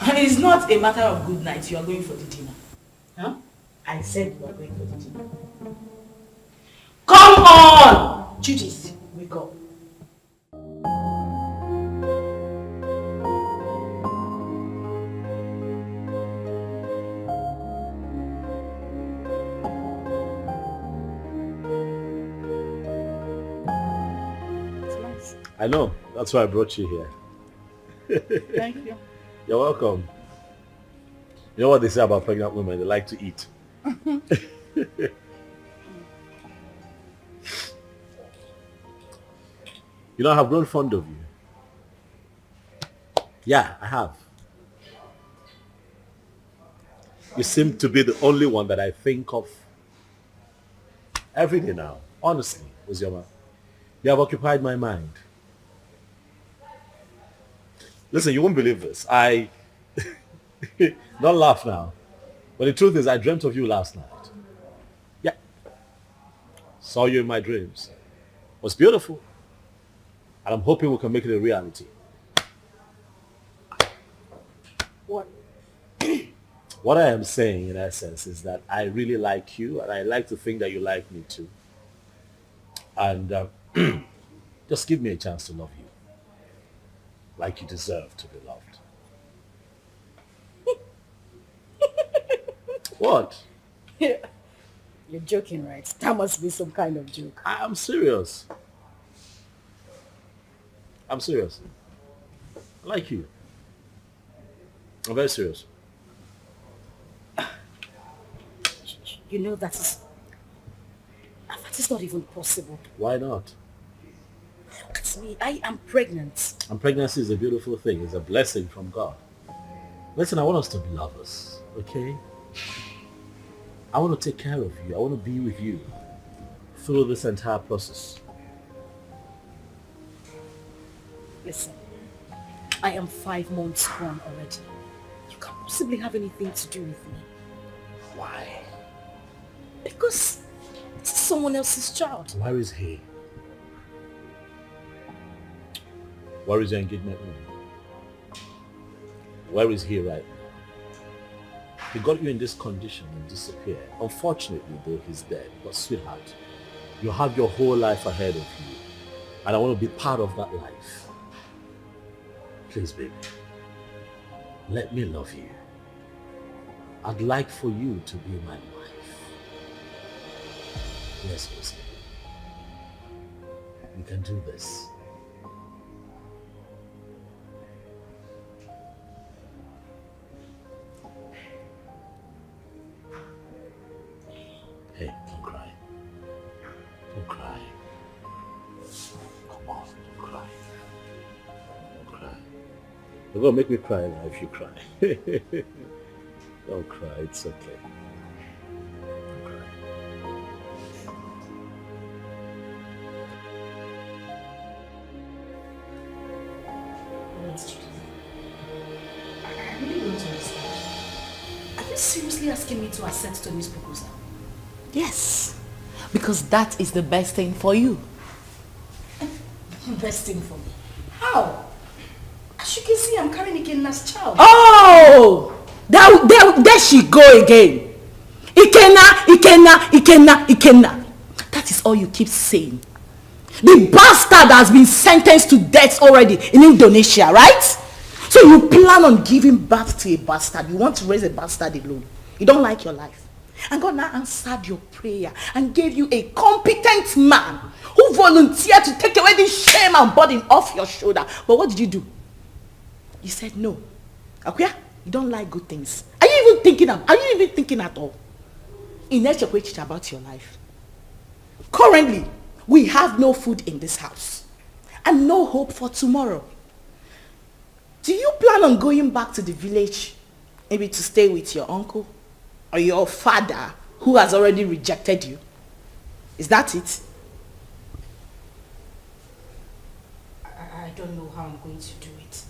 And it's not a matter of good night. You are going for the dinner. Huh? I said you are going for the dinner. Come on! Judith, wake up. I know. That's why I brought you here. Thank you. You're welcome. You know what they say about pregnant women? They like to eat. You know, I have grown fond of you. Yeah, I have. You seem to be the only one that I think of every day now. Honestly, Uzioma. You have occupied my mind. Listen, you won't believe this. Don't laugh now. But the truth is, I dreamt of you last night. Yeah. Saw you in my dreams. It was beautiful. And I'm hoping we can make it a reality. What? What I am saying, in essence, is that I really like you, and I like to think that you like me too. And just give me a chance to love you. Like you deserve to be loved. What? You're joking, right? That must be some kind of joke. I'm serious. I'm serious. I like you. I'm very serious. You know that is not even possible. Why not? Look at me. I am pregnant. And pregnancy is a beautiful thing. It's a blessing from God. Listen, I want us to be lovers, okay? I want to take care of you. I want to be with you through this entire process. Listen, I am 5 months gone already. You can't possibly have anything to do with me. Why? Because it's someone else's child. Where is he? Where is your engagement ring? Where is he right now? He got you in this condition and disappeared. Unfortunately, though, he's dead. But sweetheart, you have your whole life ahead of you. And I want to be part of that life. Please, baby, let me love you. I'd like for you to be my wife. Yes, Lucy. We can do this. Hey, don't cry. Don't cry. Come on, don't cry. Don't cry. You're gonna make me cry now if you cry. Don't cry, it's okay. Don't cry. I really don't understand. Are you seriously asking me to accept Tony's proposal? Yes, because that is the best thing for you. Best thing for me. How? As you can see, I'm carrying Ikenna's child. Oh! There she go again. Ikenna. That is all you keep saying. The bastard has been sentenced to death already in Indonesia, right? So you plan on giving birth to a bastard. You want to raise a bastard alone. You don't like your life. And God now answered your prayer and gave you a competent man who volunteered to take away this shame and burden off your shoulder. But what did you do? You said no. Akuya, you don't like good things. Are you even thinking at all? About your life. Currently, we have no food in this house and no hope for tomorrow. Do you plan on going back to the village, maybe to stay with your uncle or your father who has already rejected you? Is that it? I don't know how I'm going to do it,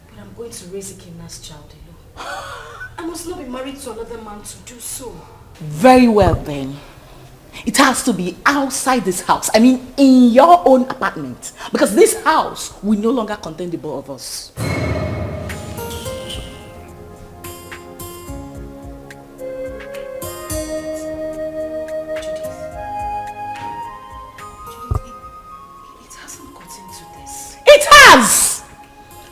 but I'm going to raise Ikenna's child alone. I must not be married to another man to do so. Very well then. It has to be outside this house. I mean, in your own apartment. Because this house will no longer contain the both of us. It hasn't gotten to this. It has!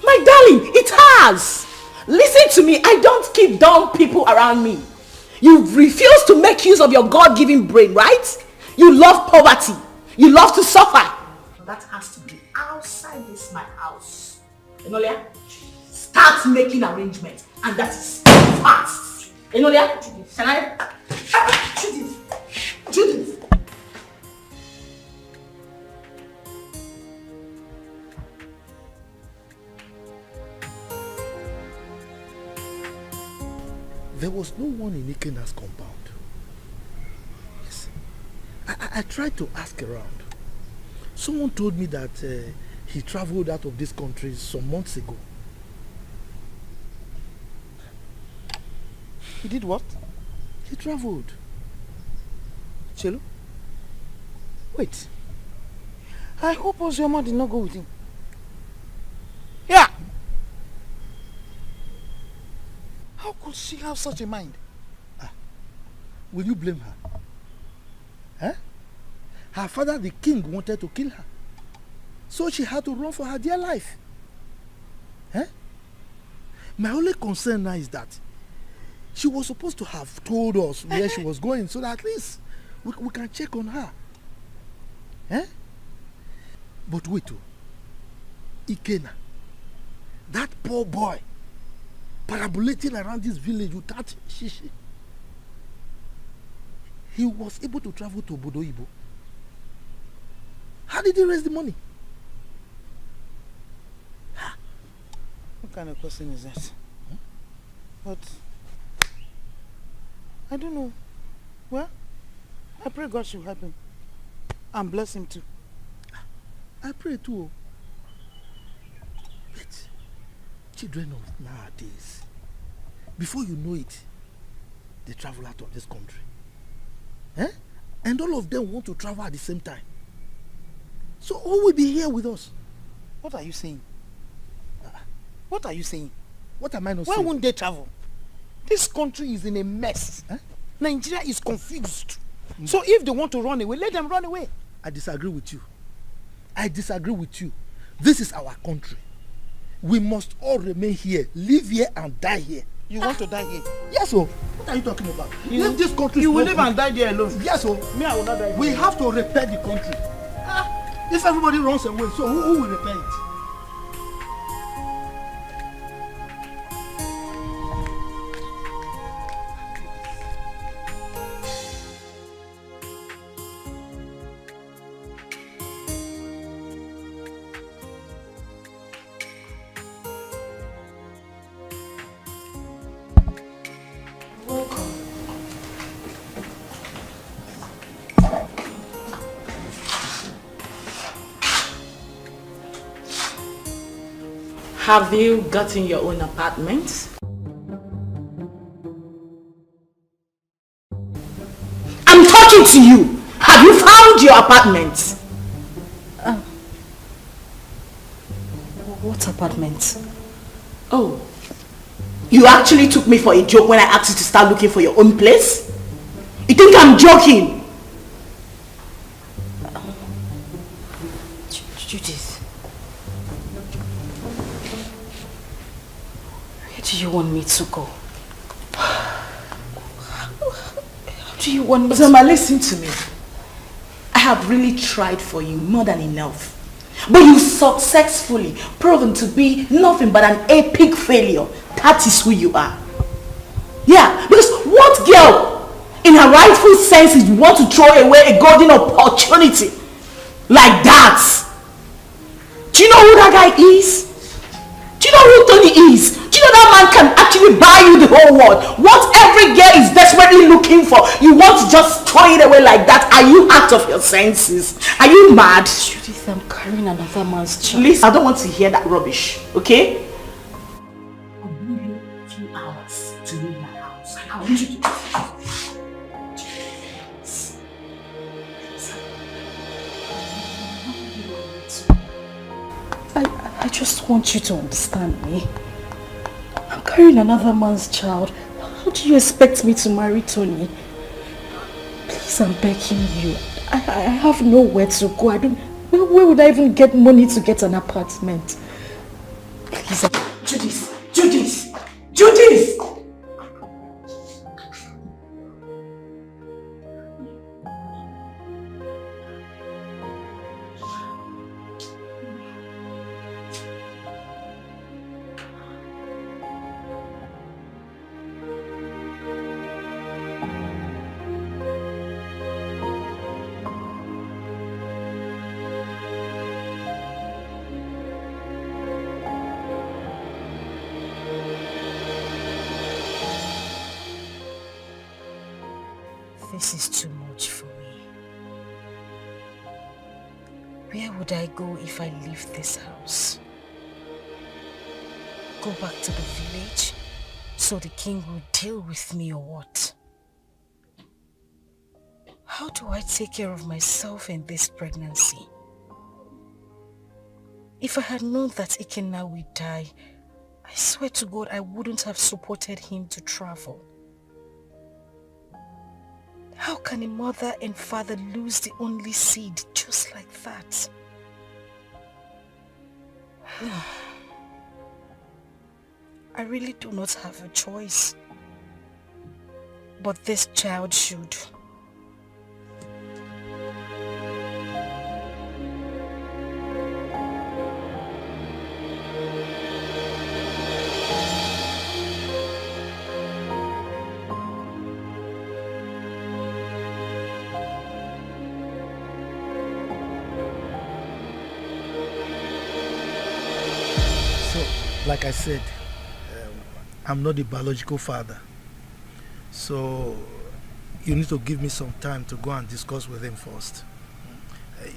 My darling, it has! Listen to me, I don't keep dumb people around me. You refuse to make use of your God-given brain, right? You love poverty. You love to suffer. That has to be outside this my house. Enolia, start making arrangements. And that is fast. Enolia, can I? Judith. There was no one in Ikenna's compound. Yes. I tried to ask around. Someone told me that he traveled out of this country some months ago. He did what? He traveled. Chelo? Wait. I hope Ozioma did not go with him. Yeah! How could she have such a mind? Will you blame her? Eh? Her father, the king, wanted to kill her. So she had to run for her dear life. Eh? My only concern now is that she was supposed to have told us where she was going so that at least we can check on her. Eh? But wait, Ikenna, that poor boy, parabolating around this village without shishi. He was able to travel to Obodo Ibo. How did he raise the money? What kind of question is that? But I don't know. Well, I pray God should help him and bless him too. I pray too. But children of nowadays, before you know it, they travel out of this country. Eh? And all of them want to travel at the same time. So who will be here with us? What are you saying? What are you saying? What am I not Why saying? won't they travel? This country is in a mess. Eh? Nigeria is confused. So if they want to run away, let them run away. I disagree with you. I disagree with you. This is our country. We must all remain here, live here and die here. You want to die here? Yes, sir. What are you talking about? If this country you will live and die there alone. Yes, sir. Me, I will not die here. We have to repair the country. If everybody runs away, so who will repair it? Have you gotten your own apartment? I'm talking to you. Have you found your apartment? What apartment? Oh, you actually took me for a joke when I asked you to start looking for your own place? You think I'm joking? Judith, where do you want me to go? How do you want me Zoma, listen to me. I have really tried for you more than enough. But you successfully proven to be nothing but an epic failure. That is who you are. Yeah, because what girl in her rightful senses want to throw away a golden opportunity like that? Do you know who that guy is? Do you know who Tony is? Do you know that man can actually buy you the whole world? What every girl is desperately looking for, you want to just throw it away like that? Are you out of your senses? Are you mad? Judith, I'm carrying another man's child. Please, I don't want to hear that rubbish, okay? I'll give you a few hours to leave my house. I want you to... I just want you to understand me. I'm carrying another man's child. How do you expect me to marry Tony? Please, I'm begging you. I have nowhere to go. Where would I even get money to get an apartment? Please. Judith! This is too much for me. Where would I go if I leave this house? Go back to the village so the king will deal with me or what? How do I take care of myself in this pregnancy? If I had known that Ikenna will die, I swear to God I wouldn't have supported him to travel. How can a mother and father lose the only seed just like that? I really do not have a choice. But this child should. Like I said, I'm not the biological father. So you need to give me some time to go and discuss with him first.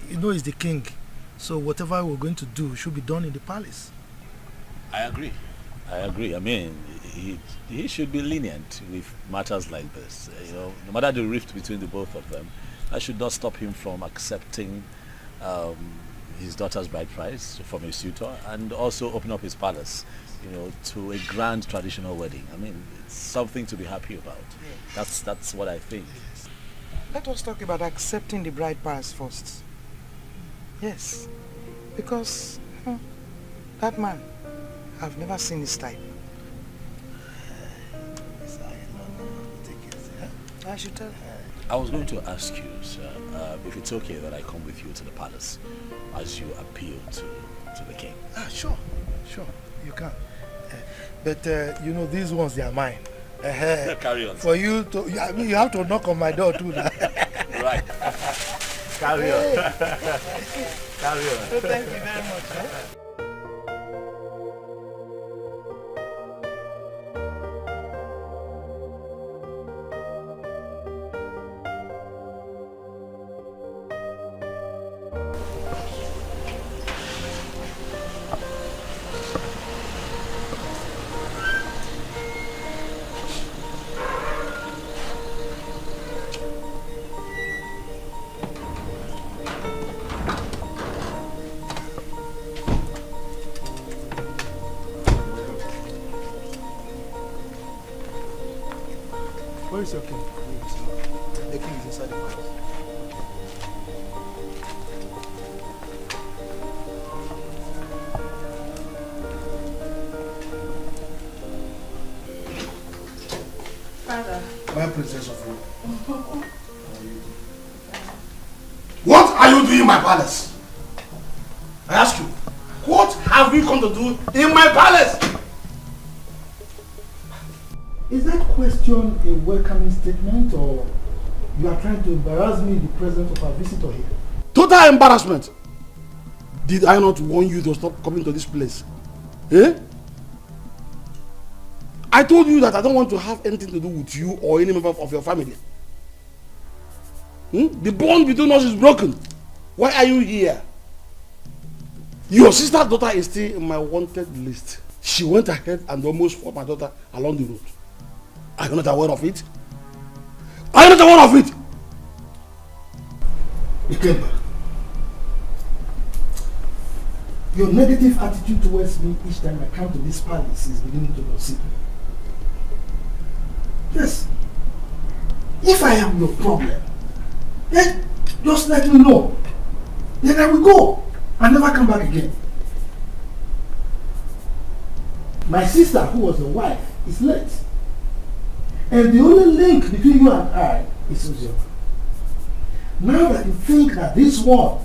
You know he's the king, so whatever we're going to do should be done in the palace. I agree. I mean, he should be lenient with matters like this. You know, no matter the rift between the both of them, that should not stop him from accepting his daughter's bride price from a suitor and also open up his palace, you know, to a grand traditional wedding. I mean, it's something to be happy about. That's what I think. Let us talk about accepting the bride price first. Yes, because that man, I've never seen his type. I should tell her. I was going to ask you, sir, if it's okay that I come with you to the palace as you appeal to the king. Sure, you can. But you know, these ones, they are mine. Carry on. For you to, I mean, you have to knock on my door too now. Right. Carry on. Carry on. So thank you very much. Where is your king? The king is inside the palace. Father. My princess of Rome. What are you doing in my palace? I ask you, what have you come to do in my palace? Is that question a welcoming statement, or you are trying to embarrass me in the presence of our visitor here? Total embarrassment. Did I not warn you to stop coming to this place? Eh? I told you that I don't want to have anything to do with you or any member of your family. The bond between us is broken. Why are you here? Your sister's daughter is still in my wanted list. She went ahead and almost fought my daughter along the road. Are you not aware of it? Are you not aware of it? Ikemba, your negative attitude towards me each time I come to this palace is beginning to unseat me. Yes. If I am your problem, then just let me know. Then I will go and never come back again. My sister, who was your wife, is late. And the only link between you and I is Uzio. Now that you think that this one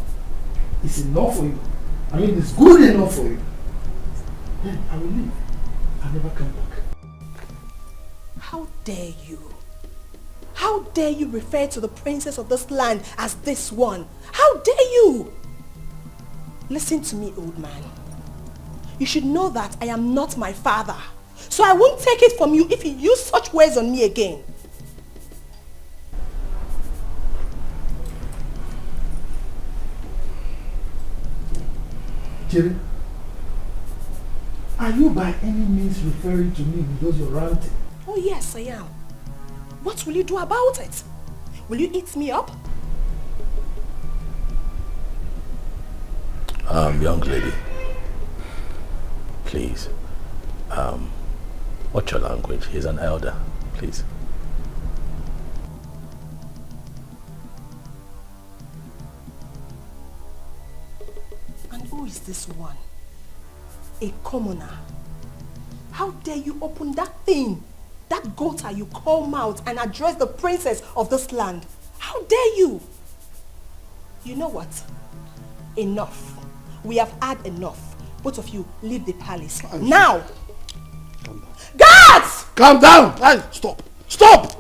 is enough for you, I mean it's good enough for you, then I will leave. I'll never come back. How dare you? How dare you refer to the princess of this land as this one? How dare you? Listen to me, old man. You should know that I am not my father. So I won't take it from you if you use such words on me again. Jerry, are you by any means referring to me because you're ranting? Oh yes, I am. What will you do about it? Will you eat me up? Young lady, please, watch your language. He's an elder, please. And who is this one? A commoner. How dare you open that thing, that gutter you call mouth, and address the princess of this land? How dare you? You know what? Enough. We have had enough. Both of you, leave the palace. Now! Calm down. Guards! Calm down! Hey, stop! Stop!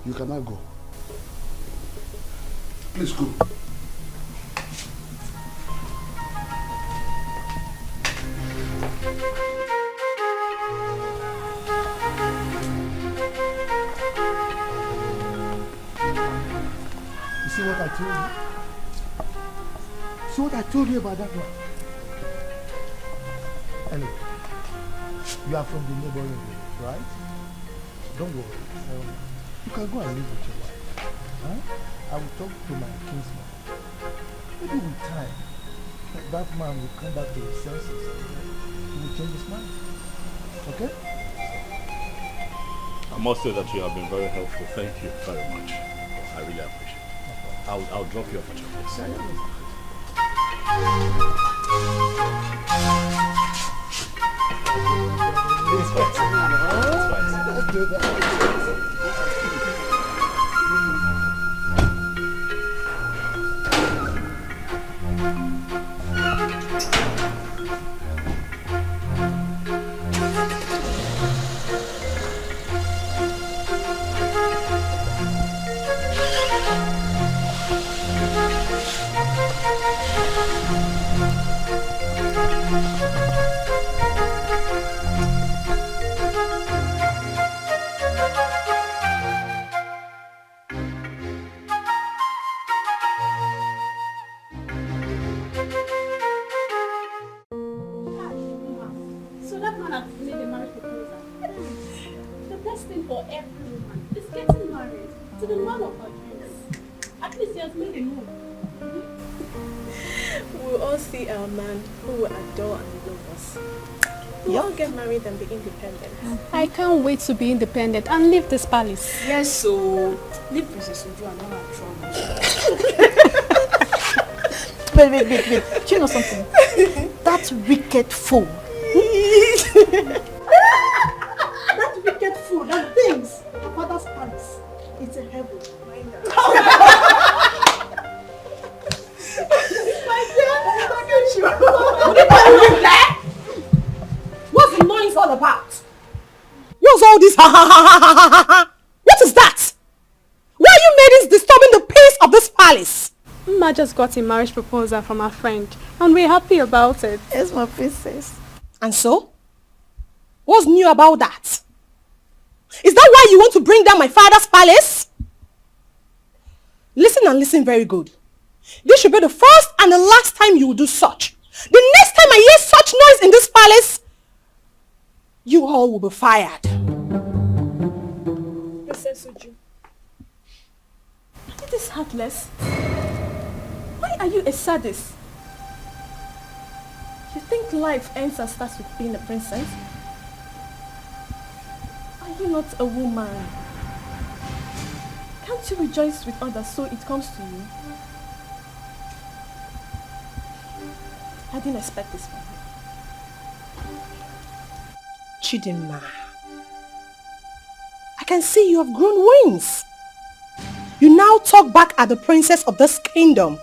You cannot go. Please go. You see what I told you? See what I told you about that one? Anyway, you are from the neighboring village, right? Don't worry. You can go and live with your wife. Huh? I will talk to my kinsman. Maybe with time, that man will come back to his senses. He will change his mind. Okay? I must say that you have been very helpful. Thank you very much. I really appreciate it. I'll drop you off at your place. It's fine. Let's do that. So that man has made a marriage proposal. The best thing for every woman is getting married to the man of her dreams. At least he has made a move. We'll all see our man who will adore and love us. We'll all get married and be independent. I can't wait to be independent and leave this palace. Yes, so leave Princess Uju and all her troubles. Wait. Do you know something? That wicked fool. That wicked fool that thinks her father's palace is a heaven. What's the noise all about? What's all this? What is that? Why are you ladies disturbing the peace of this palace? Ma just got a marriage proposal from her friend and we're happy about it. Yes, my princess. And so? What's new about that? Is that why you want to bring down my father's palace? Listen and listen very good. This should be the first and the last time you will do such. The next time I hear such noise in this palace, you all will be fired. Princess Uju, It is heartless. Why are you a sadist? You think life ends and starts with being a princess? Are you not a woman? Can't you rejoice with others so it comes to you? I didn't expect this from you. Chidinma, I can see you have grown wings. You now talk back at the princess of this kingdom.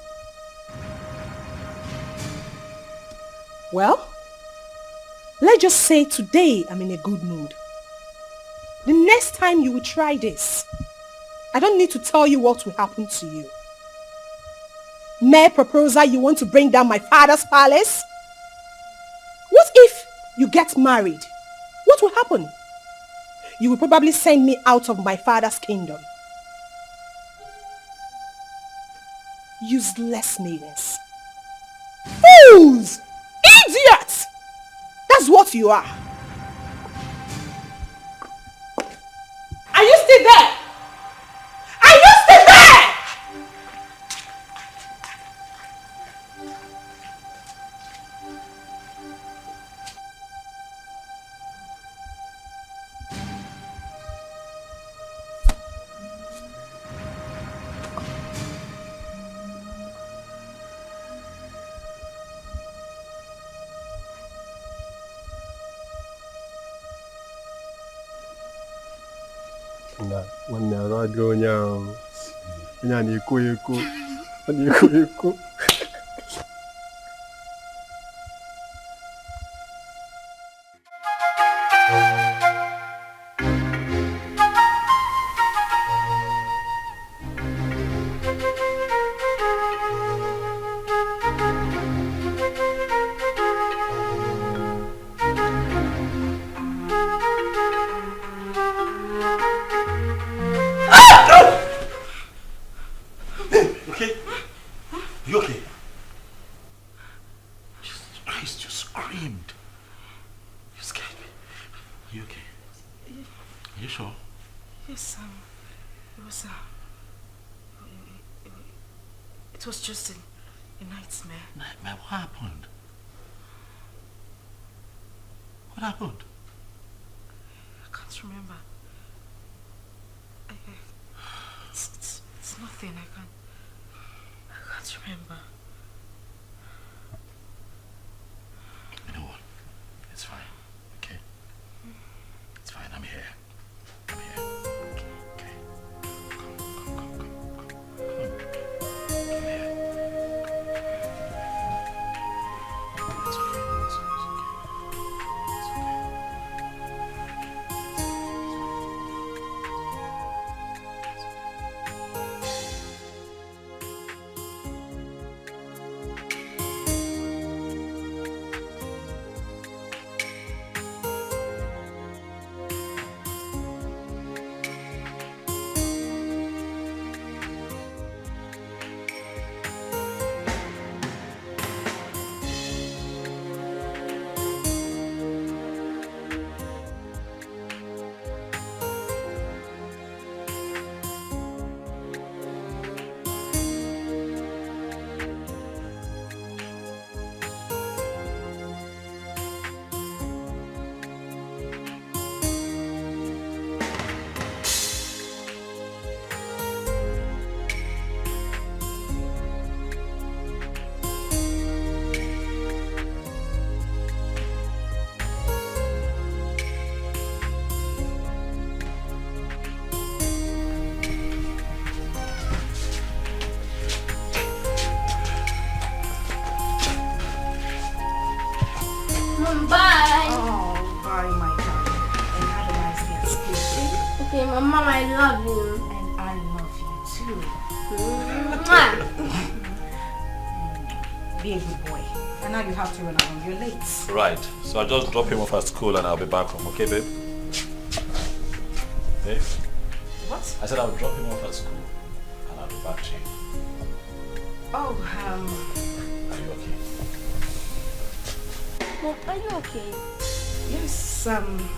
Well, let's just say today I'm in a good mood. The next time you will try this, I don't need to tell you what will happen to you. Mere proposal, you want to bring down my father's palace? What if you get married? What will happen? You will probably send me out of my father's kingdom. Useless maidens. Fools! Idiots! That's what you are. Are you still there? Are you still there? Nwanne arụ adịghị onye ahụ. Onye a na-eko eko. Ọ na-eko eko. It was just a nightmare. Nightmare? What happened? What happened? I can't remember. It's nothing. I can't remember. You know what? It's fine. Okay? It's fine. I'm here. I'm here. Okay. Come. Come here. It's okay. It's okay. love you. And I love you too. Be a good boy. And now you have to run around. You're late. Right. So I'll just drop him off at school and I'll be back home. Okay, babe? Babe? What? I said I'll drop him off at school and I'll be back to you. Oh, Are you okay? Mom, are you okay? yes, I'm fine.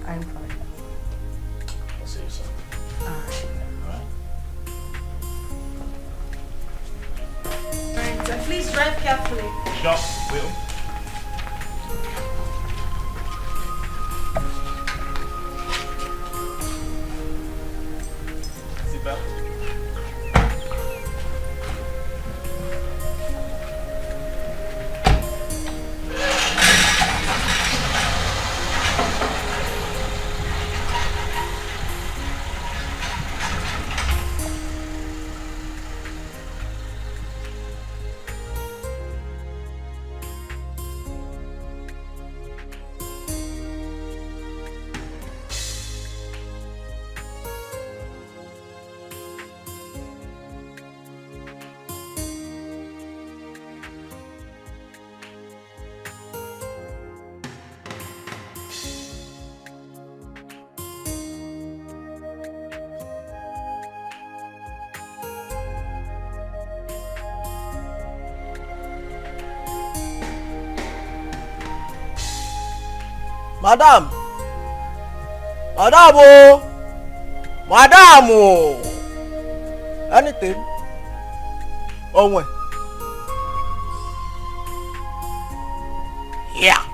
I'm fine. I'll see you soon. Alright. Alright? Alright, please drive carefully. Sure, will. Seatbelt. Madam! Madam! Oh! Madam! Oh! Anything? Oh, when? Yeah!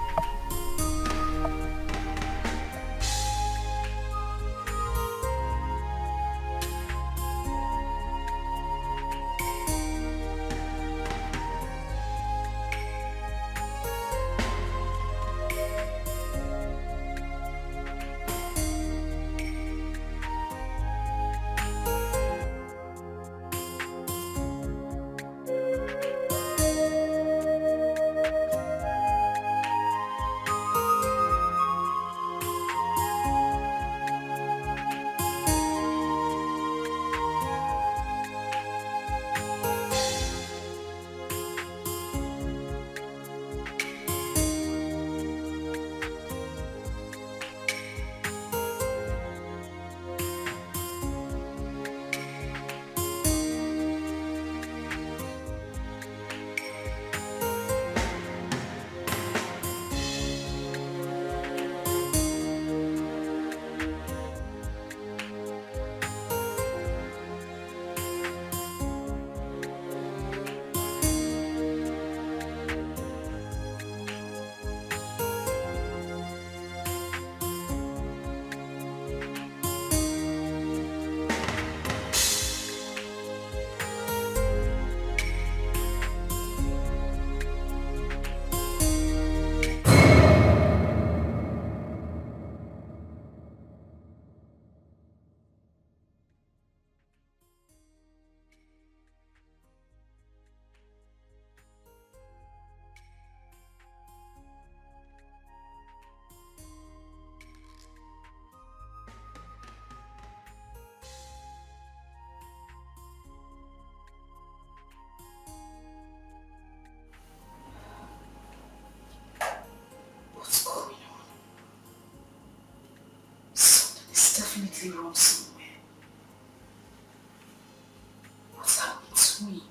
Definitely wrong somewhere. What's happened to me?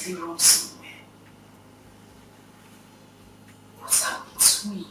getting wrong somewhere. What's happening to me?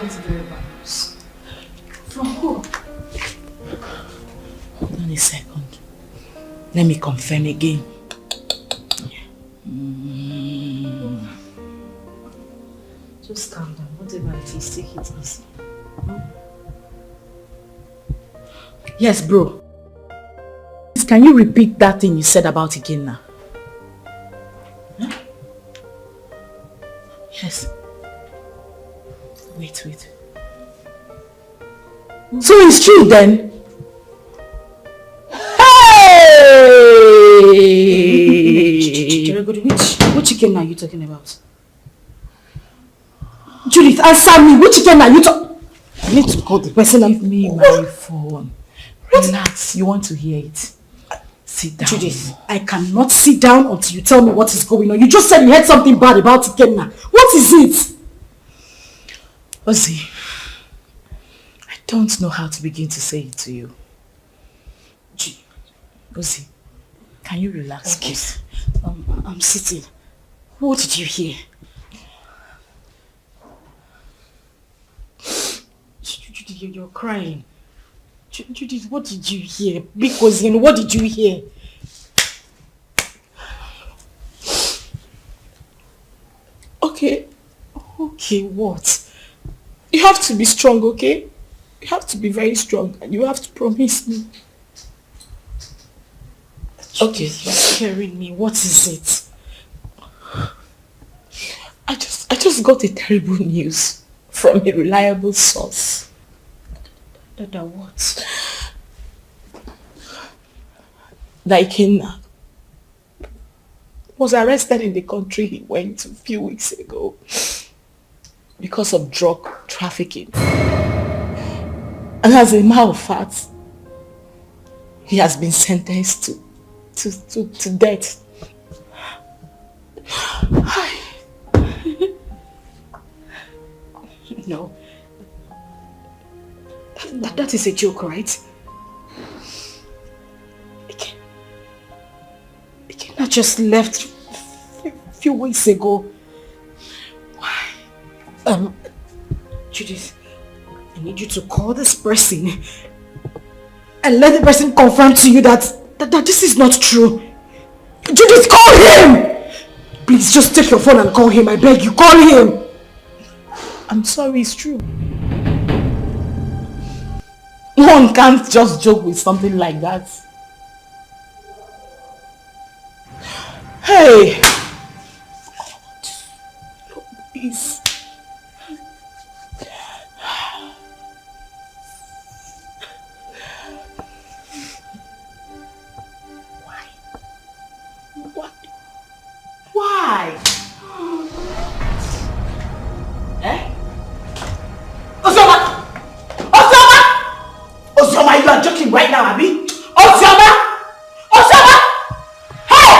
That's very bad news. From who? Hold on a second. Let me confirm again. Just calm down. Whatever it is, take it easy. Yes, bro. Can you repeat that thing you said about again now? Huh? Yes. Wait. So it's true then? Hey! Which chicken are you talking about? Judith, answer me. Which chicken are you talking? I need to call the person. Give me my phone. Relax. You want to hear it? Sit down. Judith, I cannot sit down until you tell me what is going on. You just said you heard something bad about Ikenna. What is it? Ozzy, I don't know how to begin to say it to you. Ozzy, can you relax, please? I'm sitting. What did you hear? You're crying. Judith, what did you hear? Because what did you hear? Okay, what? You have to be strong, okay? You have to be very strong and you have to promise me. Okay, you're scaring me. What is it? I just got a terrible news from a reliable source. That what? That Ikenna was arrested in the country he went a few weeks ago because of drug trafficking. And as a matter of fact, he has been sentenced to death. No. That is a joke, right? Ikenna just left a few weeks ago. Why? Judith, I need you to call this person and let the person confirm to you that this is not true. Judith, call him! Please, just take your phone and call him. I beg you, call him. I'm sorry, it's true. One can't just joke with something like that. Hey! God, please. Why? Eh? Ozoma, you are joking right now, Abi? Ozoma! Hey!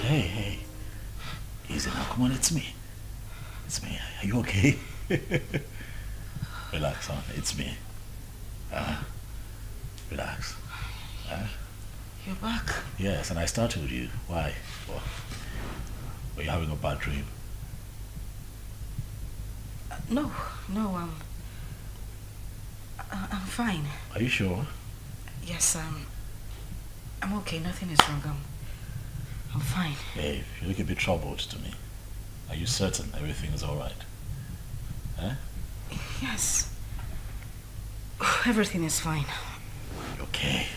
Hey. Easy now. Come on, it's me. It's me. Are you okay? Relax, son. It's me. Relax. You're back? Yes, and I started with you. Why? Well, were you having a bad dream? No, I'm fine. Are you sure? Yes, I'm okay. Nothing is wrong. I'm fine. Hey, you look a bit troubled to me. Are you certain everything is all right? Yes. Everything is fine. Okay.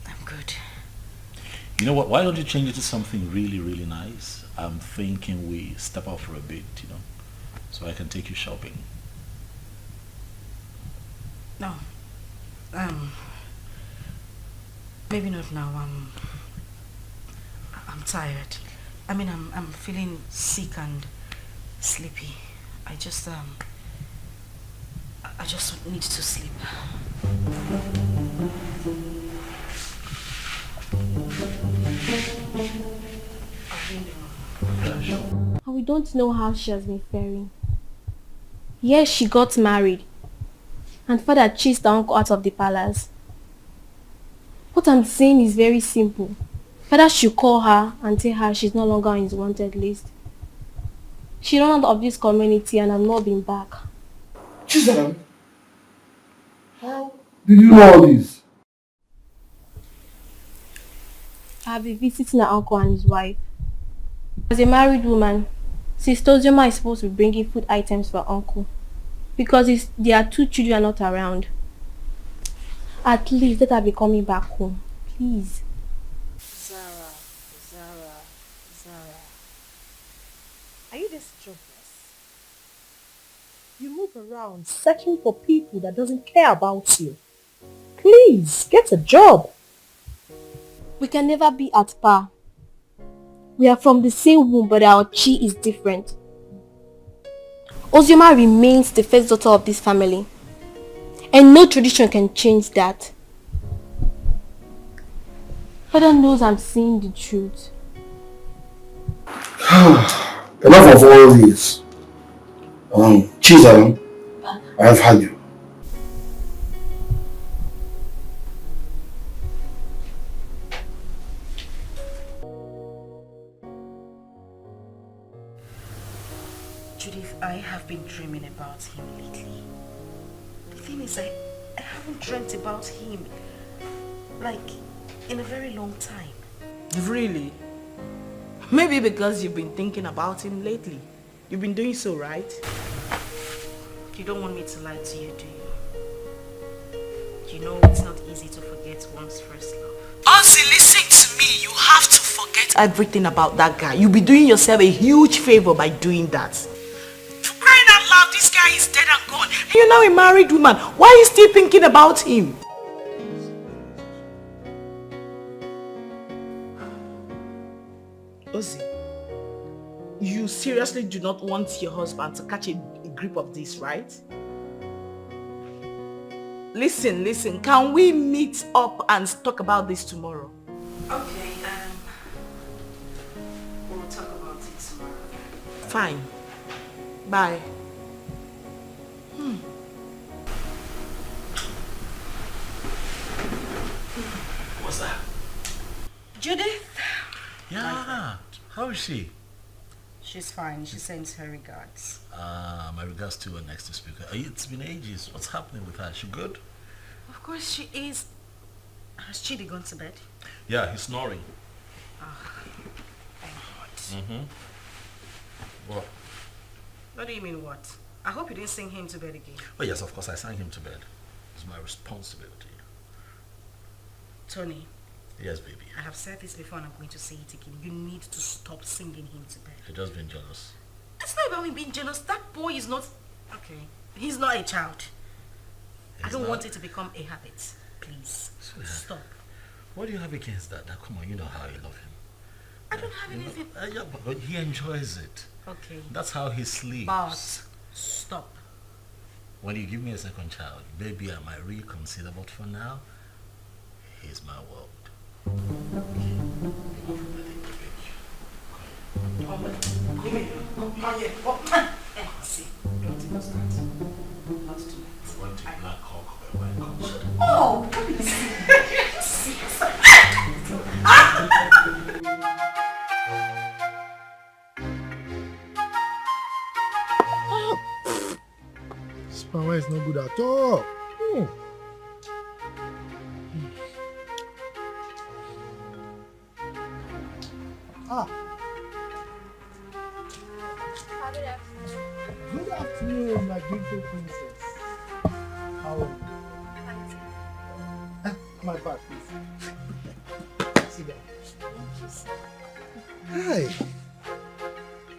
I'm good. You know what? Why don't you change it to something really, really nice? I'm thinking we step out for a bit, so I can take you shopping. No. Maybe not now. I'm tired. I mean, I'm feeling sick and sleepy. I just need to sleep. And we don't know how she has been faring. Yes, she got married. And father chased the uncle out of the palace. What I'm saying is very simple. Father should call her and tell her she's no longer on his wanted list. She ran out of this community and has not been back. Chizaram, how did you know all this? I have been visiting her uncle and his wife. As a married woman, Sister Ozoma is supposed to be bringing food items for her uncle. Because their 2 children are not around. At least let her be coming back home. Please. Zara. Are you this jobless? You move around searching for people that doesn't care about you. Please, get a job. We can never be at par. We are from the same womb, but our chi is different. Ozioma remains the first daughter of this family. And no tradition can change that. Father knows I'm saying the truth. Enough of all this. Chizaram, I have had you. Judith, I have been dreaming about him lately. The thing is, I haven't dreamt about him, like, in a very long time. Really? Maybe because you've been thinking about him lately. You've been doing so, right? You don't want me to lie to you, do you? You know it's not easy to forget one's first love. Ozzy, listen to me. You have to forget everything about that guy. You'll be doing yourself a huge favor by doing that. For crying out loud, this guy is dead and gone. And you're now a married woman. Why are you still thinking about him? Ozzy, you seriously do not want your husband to catch a grip of this, right? Listen, can we meet up and talk about this tomorrow? Okay, we'll talk about it tomorrow. Fine. Bye. What's that? Judith? Yeah. How is she? She's fine. She sends her regards. My regards to her next speaker. It's been ages. What's happening with her? Is she good? Of course she is. Has Chidi gone to bed? Yeah, he's snoring. Thank God. What? What do you mean what? I hope you didn't sing him to bed again. Oh yes, of course I sang him to bed. It's my responsibility. Tony. Yes, baby. I have said this before and I'm going to say it again. You need to stop singing him to bed. You're just being jealous. It's not about me being jealous. That boy is not... Okay. He's not a child. I don't want it to become a habit. Please. Stop. What do you have against that? Come on, you know how you love him. I don't have anything... Yeah, but he enjoys it. Okay. That's how he sleeps. But stop. When you give me a second child, maybe I might reconsider, but for now, he's my world. me. Not yet. See, don't even start. Not tonight. I want to black hawk when it comes. Oh, please. This power is not good at all. Good afternoon, my beautiful princess. How are you? My bag, please. Sit down. Hi.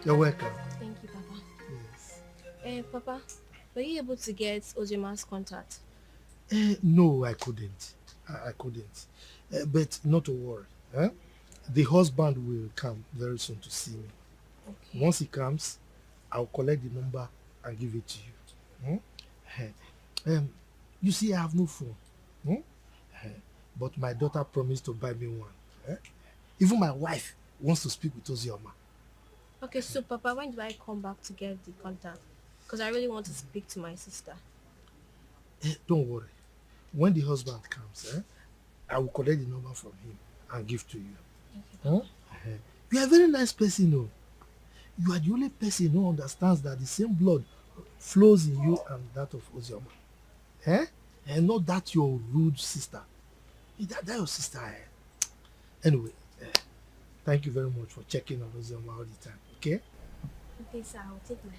You're welcome. Thank you, Papa. Yes. Papa, were you able to get Ojima's contact? No, I couldn't. I couldn't. But not to worry. The husband will come very soon to see me. Okay. Once he comes, I'll collect the number and give it to you. You see, I have no phone. But my daughter promised to buy me one. Even my wife wants to speak with Ozioma. Okay, so Papa, when do I come back to get the contact? Because I really want to speak to my sister. Don't worry. When the husband comes, I will collect the number from him and give to you. Okay. You are a very nice person, though. You are the only person who understands that the same blood flows in you and that of Ozioma. And not that your rude sister. That your sister. Anyway, thank you very much for checking on Ozioma all the time, okay? Okay, sir, I'll take my...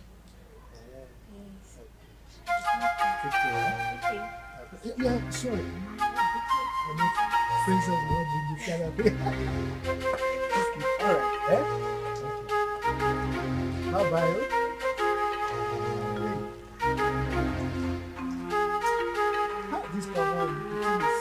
Okay. Yeah, sorry. Princess, what did you tell her? Alright, Bye-bye. This cover, please.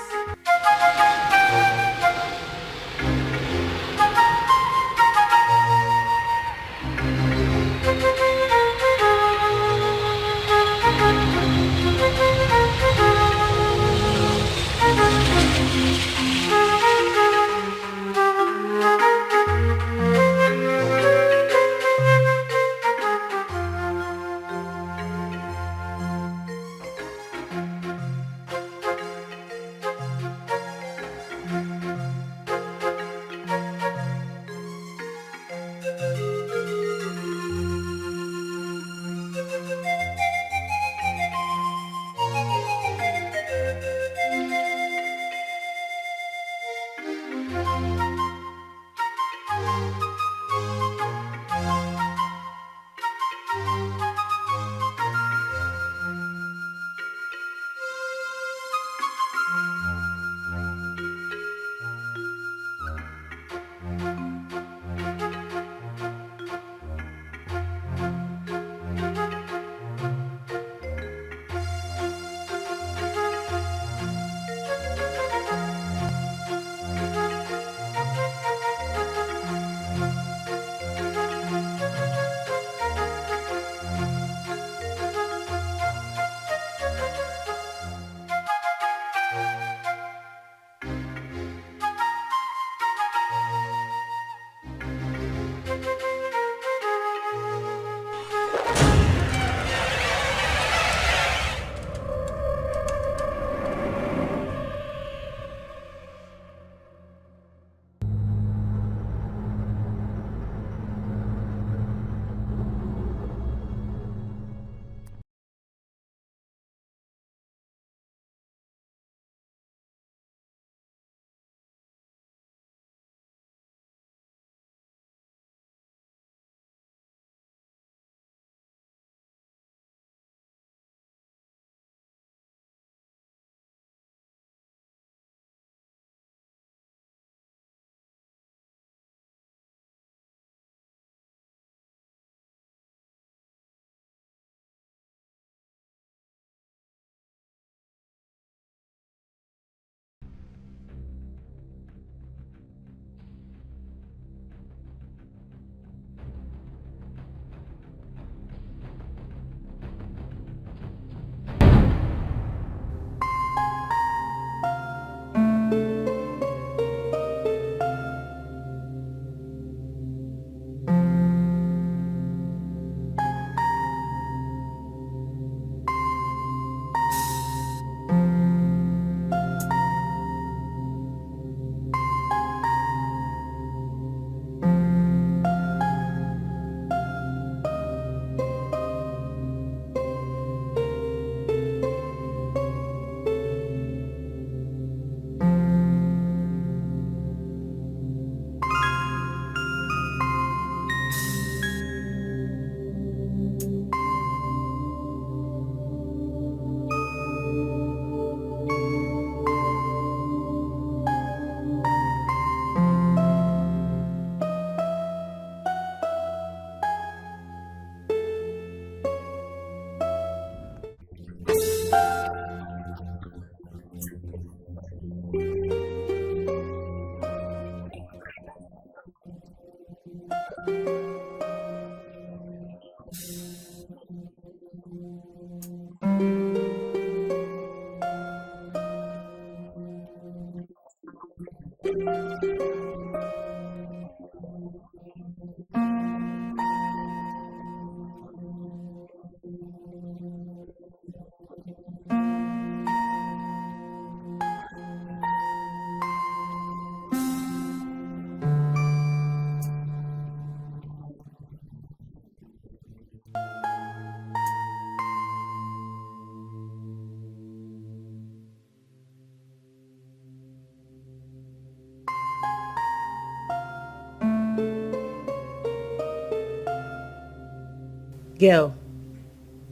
Girl,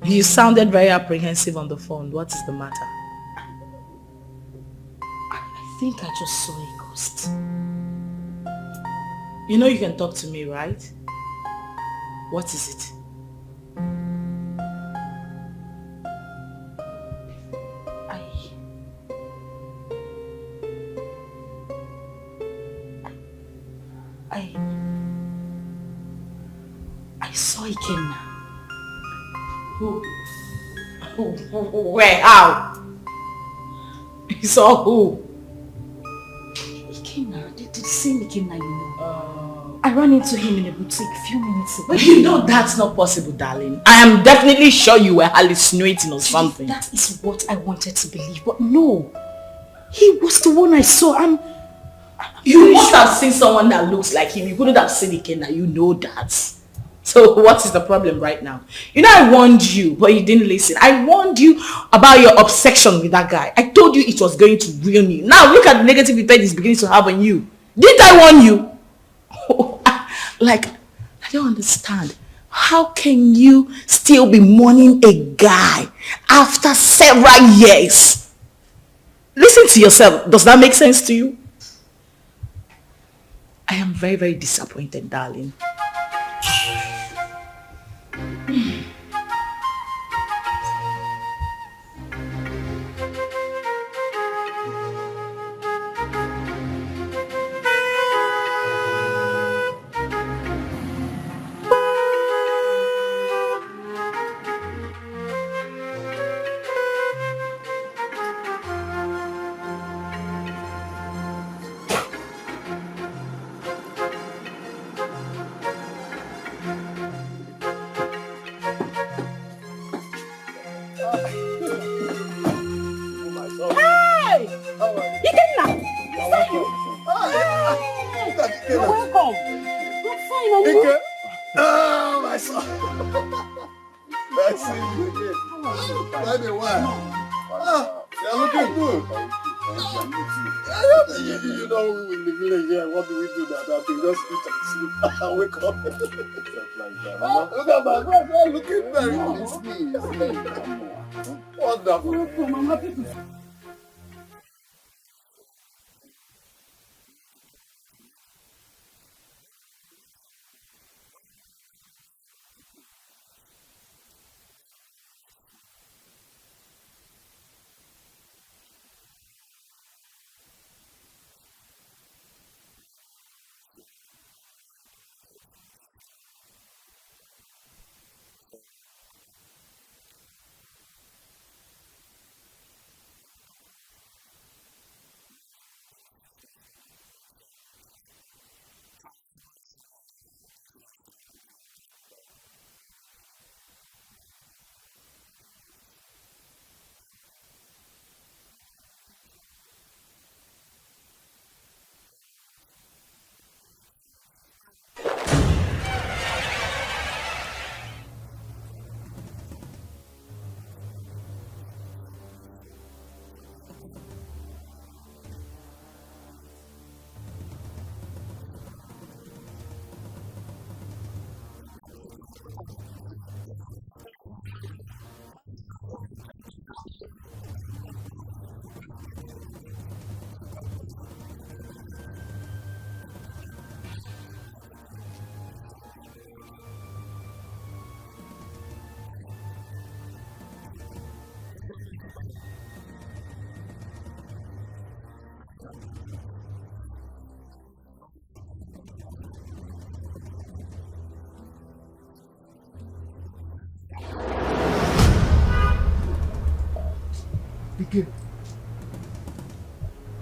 you sounded very apprehensive on the phone. What is the matter? I think I just saw a ghost. You know you can talk to me, right? What is it? I saw Ikenna. Who? Where? How? You saw who? Ikenna, the same Ikenna you know. I ran into him in a boutique a few minutes ago. But you know that's not possible, darling. I am definitely sure you were hallucinating or something. That is what I wanted to believe, but no. He was the one I saw. You must have seen someone that looks like him. You couldn't have seen Ikenna. You know that. So what is the problem right now? You know I warned you, but you didn't listen. I warned you about your obsession with that guy. I told you it was going to ruin you. Now look at the negative effect it's beginning to have on you. Didn't I warn you? Like, I don't understand. How can you still be mourning a guy after several years? Listen to yourself. Does that make sense to you? I am very, very disappointed, darling. Wake up. Look at my brother looking very wonderful. I'm happy to see.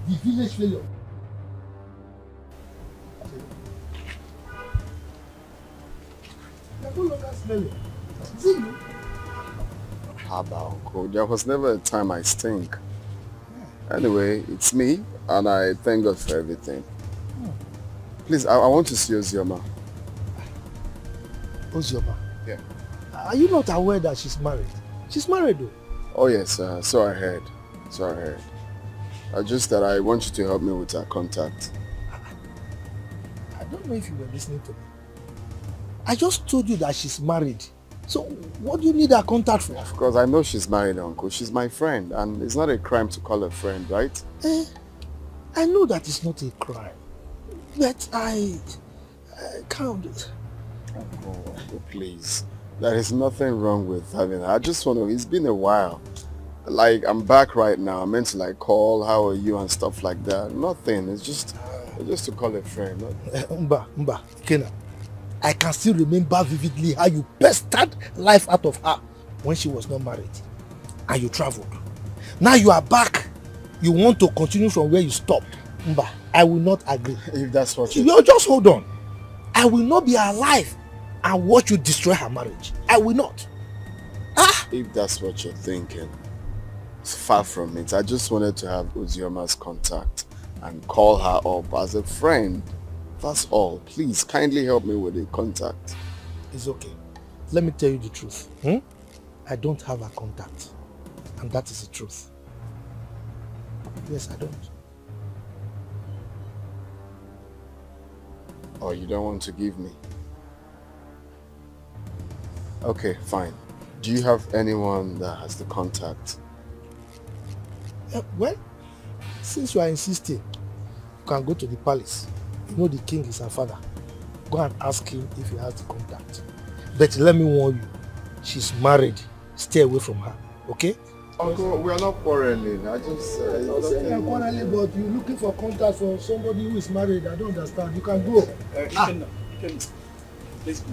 The village failure. smelling? Is it you? Haba, Uncle. There was never a time I stink. Anyway, it's me, and I thank God for everything. Please, I want to see Ozioma. Ozioma? Yeah. Are you not aware that she's married? She's married though. Oh yes, so I heard. Just that I want you to help me with her contact. I don't know if you were listening to me. I just told you that she's married. So what do you need her contact for? Of course, I know she's married, Uncle. She's my friend, and it's not a crime to call her friend, right? I know that it's not a crime, but I can't. Uncle, please. There is nothing wrong with having her. I just want to, it's been a while. Like, I'm back right now. I meant to like call, how are you and stuff like that. Nothing. It's just to call a friend. Mba, Kena. I can still remember vividly how you pestered life out of her when she was not married. And you traveled. Now you are back. You want to continue from where you stopped. Mba, I will not agree. If that's what you just hold on. I will not be alive and watch you destroy her marriage. I will not. If that's what you're thinking, it's far from it. I just wanted to have Ozioma's contact and call her up as a friend. That's all. Please, kindly help me with the contact. It's okay. Let me tell you the truth. I don't have her contact. And that is the truth. Yes, I don't. Oh, you don't want to give me? Okay, fine. Do you have anyone that has the contact? Well, since you are insisting, you can go to the palace. You know the king is her father. Go and ask him if he has the contact. But let me warn you, she's married. Stay away from her, okay? Uncle, we are not quarreling. I just... I'm saying quarreling, but you're looking for contact for somebody who is married. I don't understand. You can go. You can please go.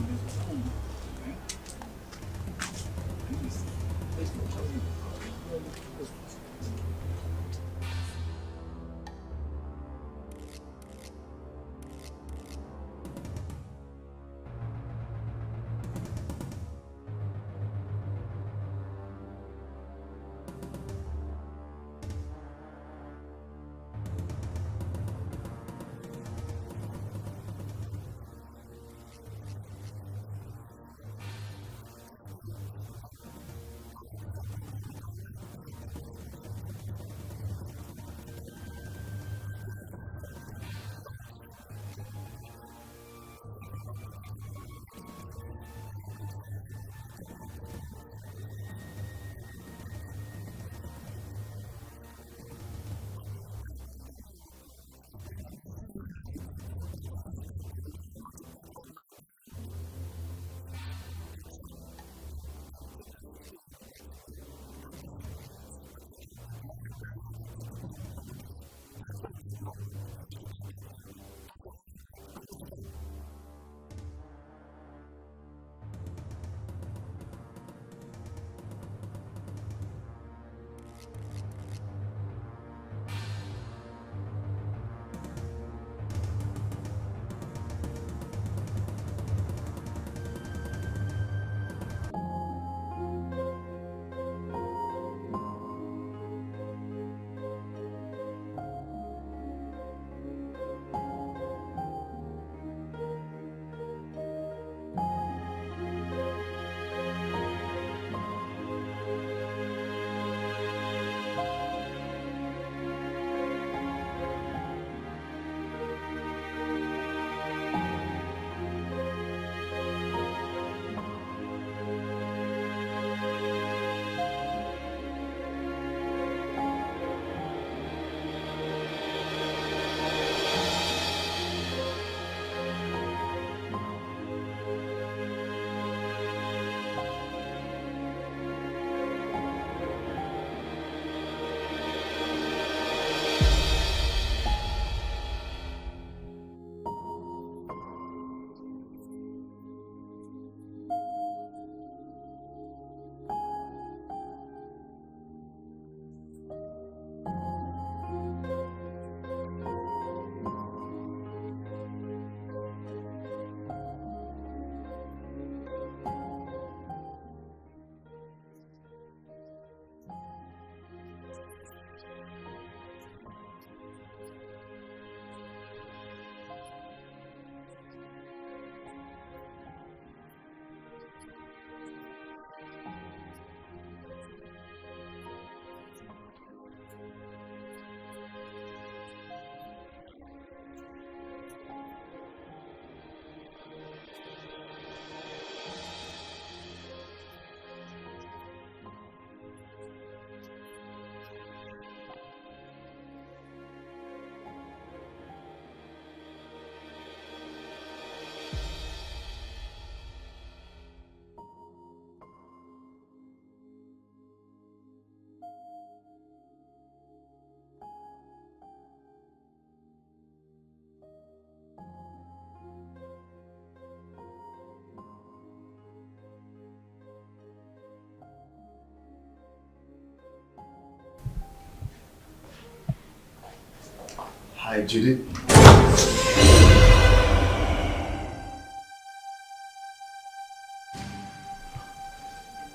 Hi, Judy.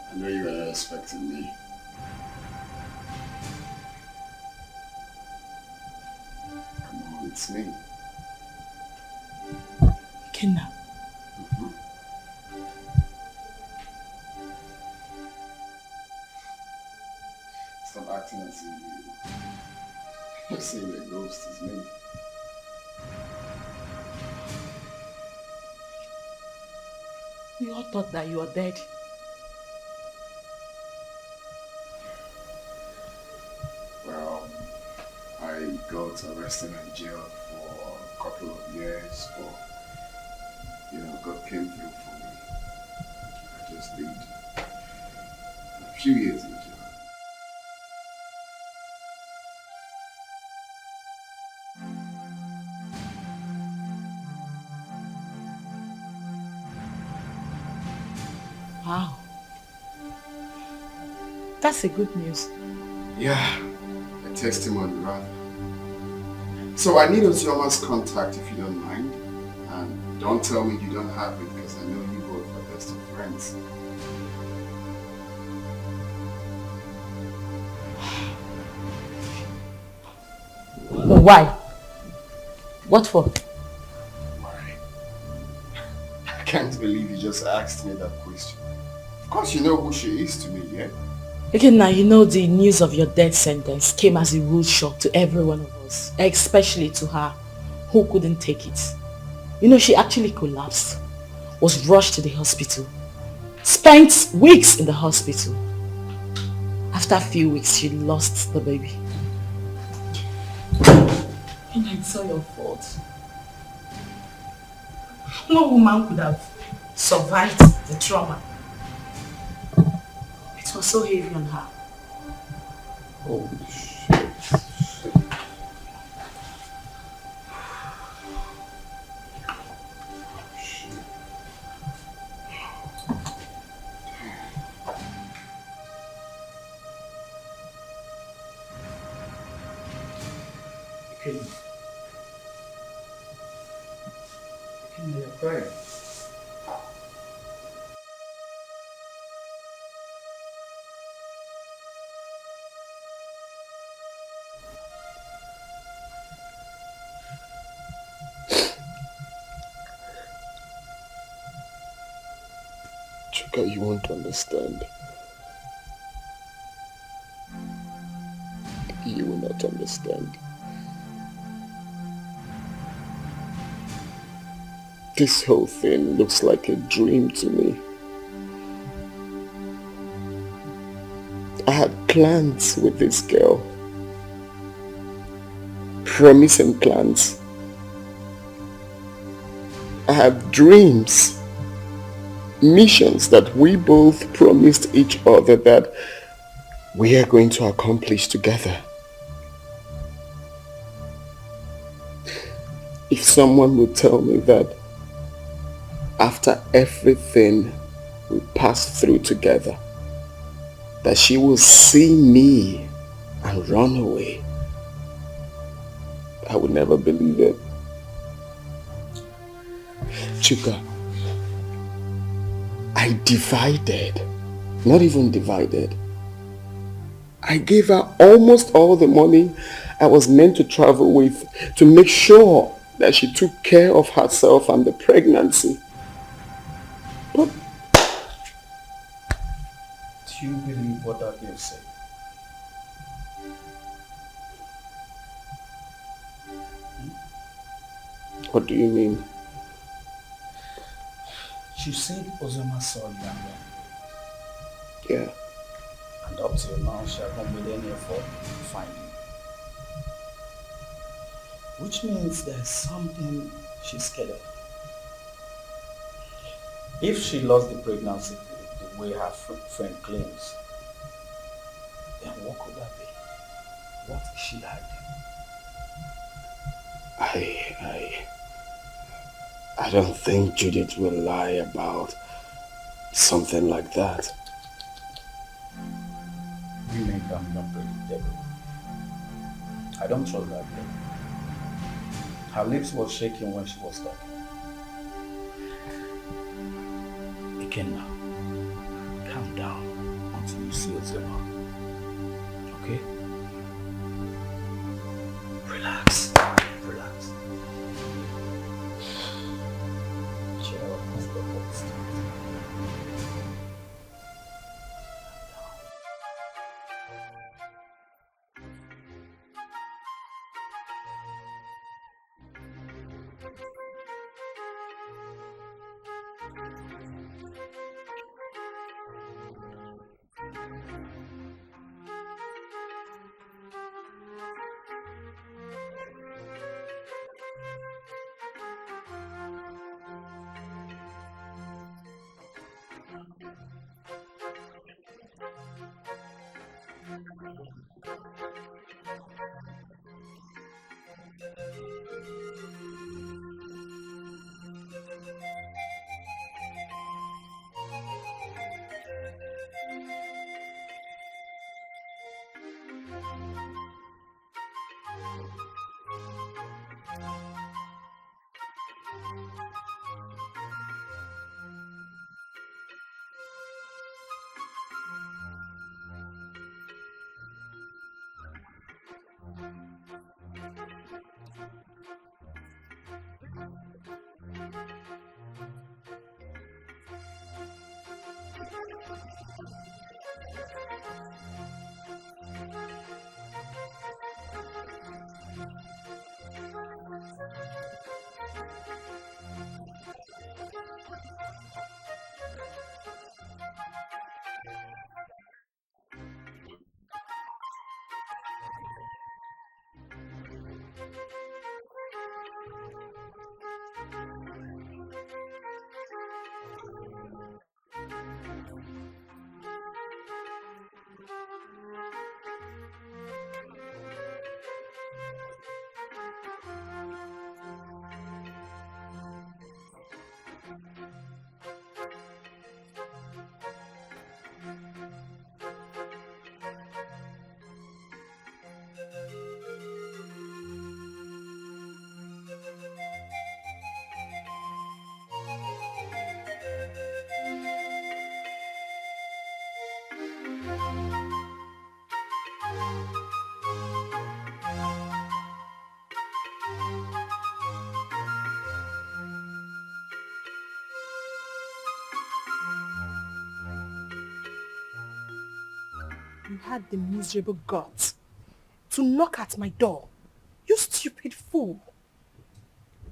I know you were expecting me. Come on, it's me. Kidnap. Stop acting as if you're seeing a ghost is me. We all thought that you were dead. Well, I got arrested and jailed for a couple of years, but God came through for me. I just did a few years in jail. Wow. That's a good news. Yeah, a testimony rather. So I need Ozioma's contact if you don't mind. And don't tell me you don't have it because I know you both are best of friends. Why? What for? Why? I can't believe you just asked me that question. Of course you know who she is to me, yeah? Okay, now you know the news of your death sentence came as a rude shock to every one of us, especially to her, who couldn't take it. You know, she actually collapsed, was rushed to the hospital, spent weeks in the hospital. After a few weeks, she lost the baby. And it's all your fault. No woman could have survived the trauma. It was so heavy on her. Holy shit. Okay, you're crying. Chuka, you won't understand. You will not understand. This whole thing looks like a dream to me. I had plans with this girl. Promising plans. I had dreams. Missions that we both promised each other that we are going to accomplish together. If someone would tell me that after everything we passed through together, that she will see me and run away, I would never believe it. Chuka, I divided, not even divided. I gave her almost all the money I was meant to travel with to make sure that she took care of herself and the pregnancy. But Do you believe what that girl said? what do you mean? She said Ozoma saw you and ran. Yeah. And up till now, she has not made any effort to find you. Which means there's something she's scared of. If she lost the pregnancy the way her friend claims, then what could that be? What is she hiding? I don't think Judith will lie about something like that. Women can be unpredictable. I don't trust that girl. Her lips were shaking when she was talking. Again now, calm down until you see what's going on. Okay? Relax. Relax. Cheer up, Mr. Fox. You had the miserable guts to knock at my door. You stupid fool.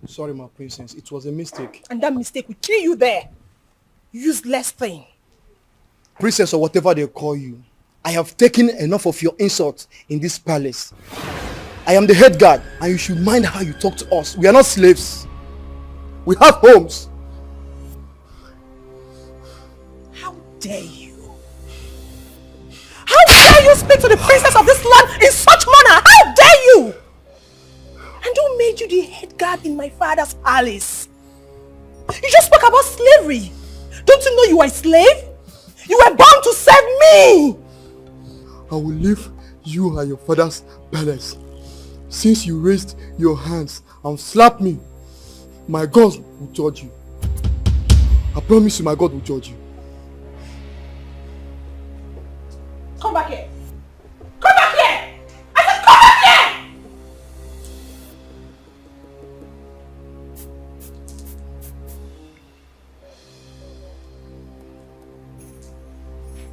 Sorry, my princess. It was a mistake. And that mistake will kill you there. Useless thing. Princess or whatever they call you, I have taken enough of your insults in this palace. I am the head guard and you should mind how you talk to us. We are not slaves. We have homes. How dare you? How dare you speak to the princess of this land in such manner? How dare you? And who made you the head guard in my father's palace? You just spoke about slavery. Don't you know you are a slave? You were born to serve me. I will leave you and your father's palace. Since you raised your hands and slapped me, my God will judge you. I promise you my God will judge you. Come back here. Come back here. I said come back here.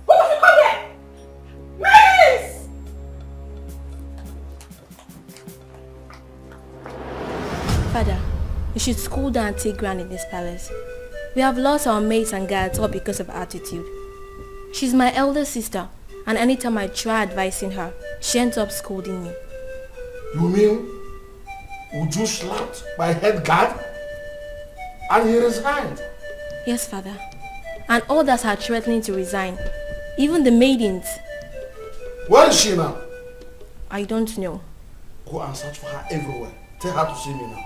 Who wants to come here? Please. Father, you should cool down and take ground in this palace. We have lost our maids and guards all because of her attitude. She's my elder sister, and anytime I try advising her, she ends up scolding me. You mean Uju slapped my head guard and he resigned? Yes, Father. And others are threatening to resign. Even the maidens. Where is she now? I don't know. Go and search for her everywhere. Tell her to see me now.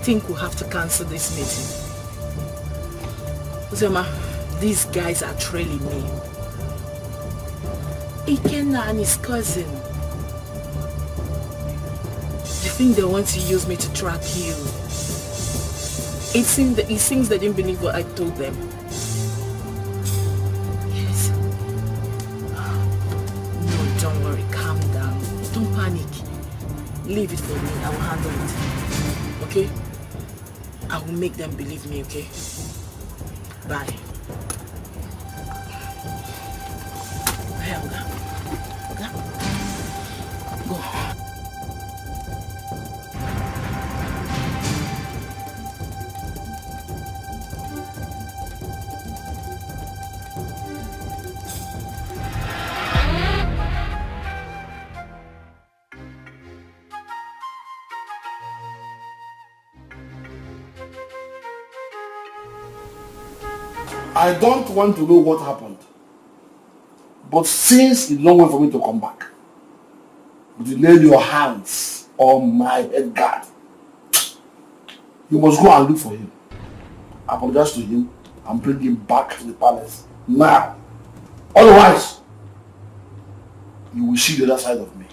think we'll have to cancel this meeting. Uzoma, these guys are trailing me. Ikenna and his cousin. You think they want to use me to track you? It seems they didn't believe what I told them. Yes. No, don't worry. Calm down. Don't panic. Leave it for me. I will handle it. Okay? I will make them believe me, okay? Bye. Hey, Oga. Oga? Go. I don't want to know what happened. But since it's not way for me to come back, but you lay your hands on my head guard, you must go and look for him. Apologize to him and bring him back to the palace now. Otherwise, you will see the other side of me.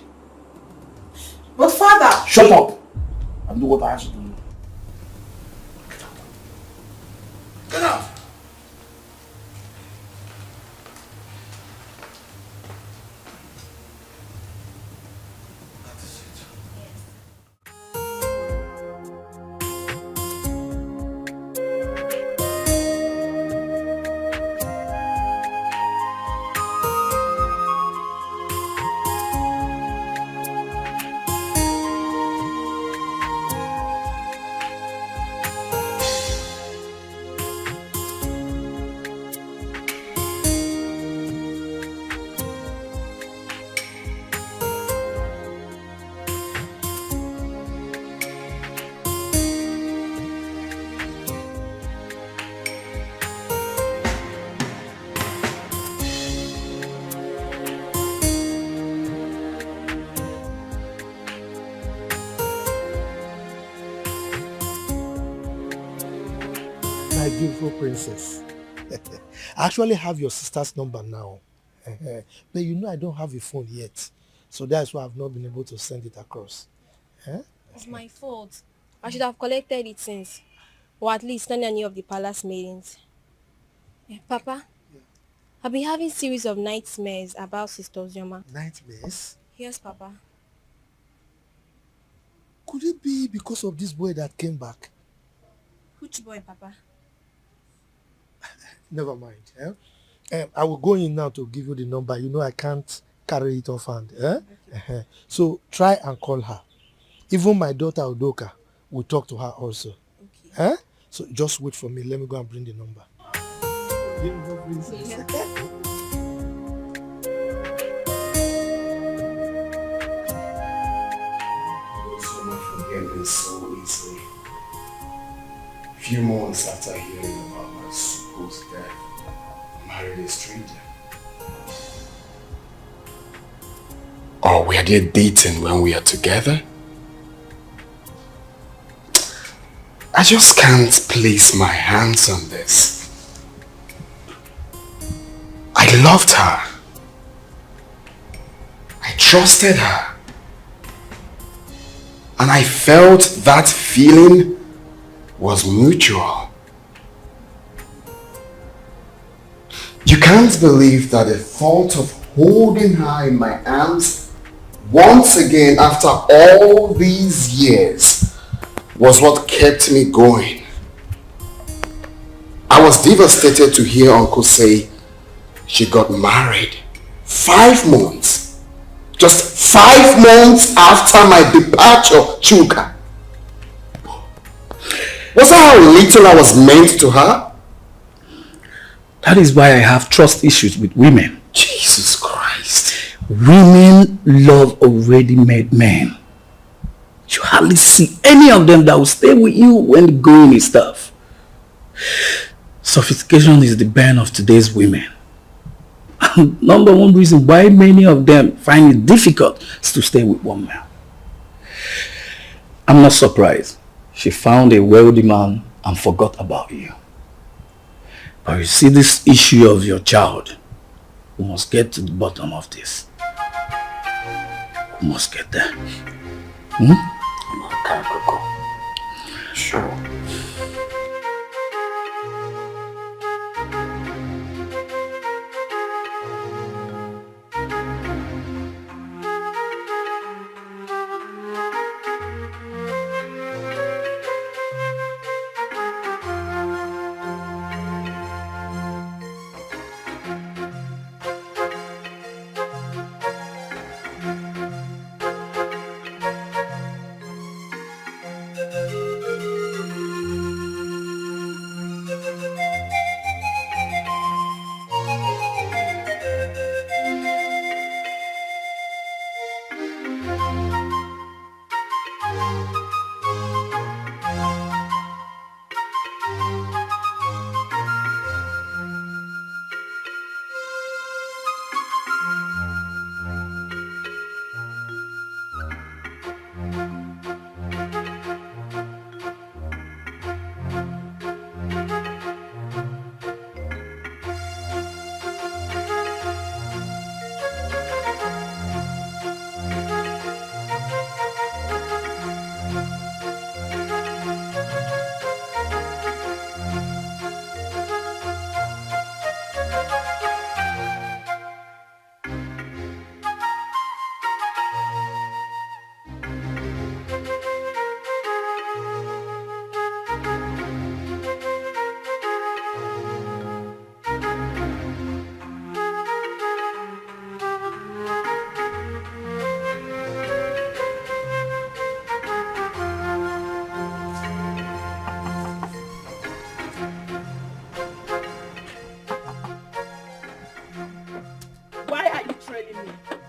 But father... Shut up and do what I ask you to do. Get out. Get out! My beautiful princess. I actually have your sister's number now. But you know I don't have a phone yet. So that's why I've not been able to send it across. It's my fault. I should have collected it since. Or at least not any of the palace meetings. Papa, I've been having series of nightmares about Sister Uzoma. Nightmares? Yes, Papa. Could it be because of this boy that came back? Which boy, Papa? Never mind. I will go in now to give you the number. You know I can't carry it off hand. Okay. So try and call her. Even my daughter Udoka will talk to her also. Okay. So just wait for me. Let me go and bring the number. Beautiful princess. Yeah. So much forgetting so easily. Few months after hearing about my supposed death, I married a stranger. Or were they dating when we are together? I just can't place my hands on this. I loved her. I trusted her. And I felt that feeling was mutual. You can't believe that the thought of holding her in my arms once again after all these years was what kept me going. I was devastated to hear Uncle say she got married 5 months. Just 5 months after my departure, Chuka. Was that how little I was meant to her? That is why I have trust issues with women. Jesus Christ. Women love already made men. You hardly see any of them that will stay with you when the going is tough. Sophistication is the bane of today's women. And number one reason why many of them find it difficult is to stay with one man. I'm not surprised. She found a wealthy man and forgot about you. But you see, this issue of your child, we must get to the bottom of this. We must get there. Okay, Coco. Sure.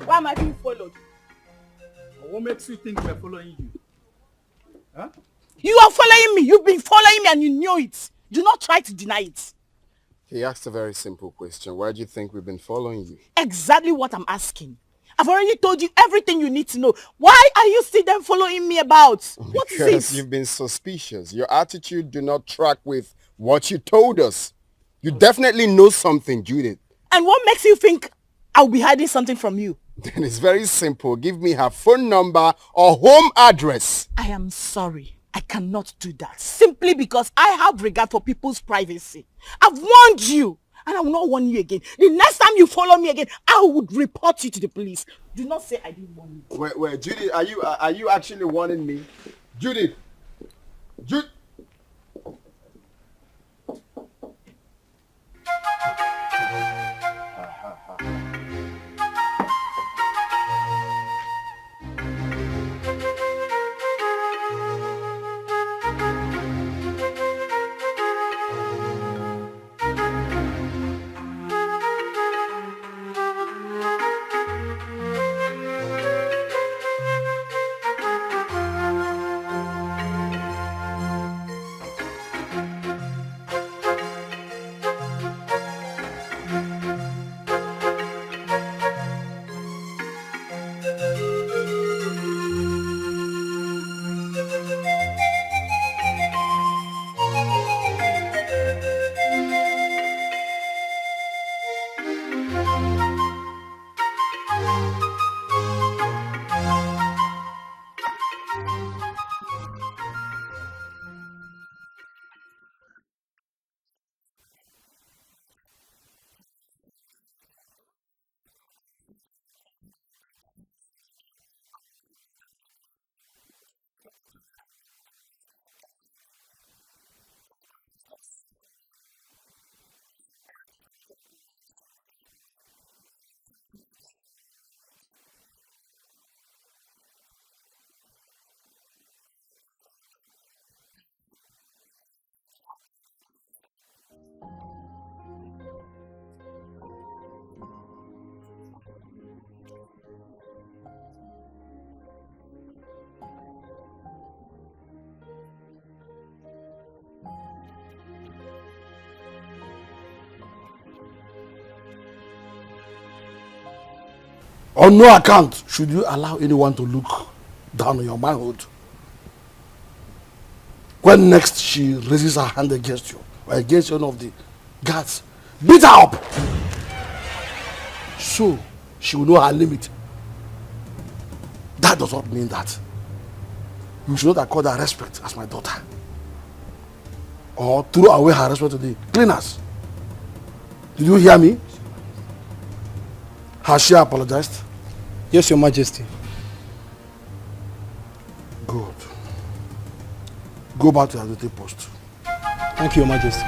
Why am I being followed? What makes you think we're following you? Huh? You are following me. You've been following me and you knew it. Do not try to deny it. He asked a very simple question. Why do you think we've been following you? Exactly what I'm asking. I've already told you everything you need to know. Why are you still then following me about? What is Because this? you've been suspicious. Your attitude do not track with what you told us. You definitely know something, Judith. And what makes you think I'll be hiding something from you? Then it's very simple. Give me her phone number or home address. I am sorry. I cannot do that. Simply because I have regard for people's privacy. I've warned you. And I will not warn you again. The next time you follow me again, I would report you to the police. Do not say I didn't warn you. Wait, Judith, are you actually warning me? Judith! On no account should you allow anyone to look down on your manhood. When next she raises her hand against you or against one of the guards, beat her up. So she will know her limit. That does not mean that you should not accord her respect as my daughter. Or throw away her respect to the cleaners. Did you hear me? Has she apologized? Yes, Your Majesty. Good. Go back to your duty post. Thank you, Your Majesty.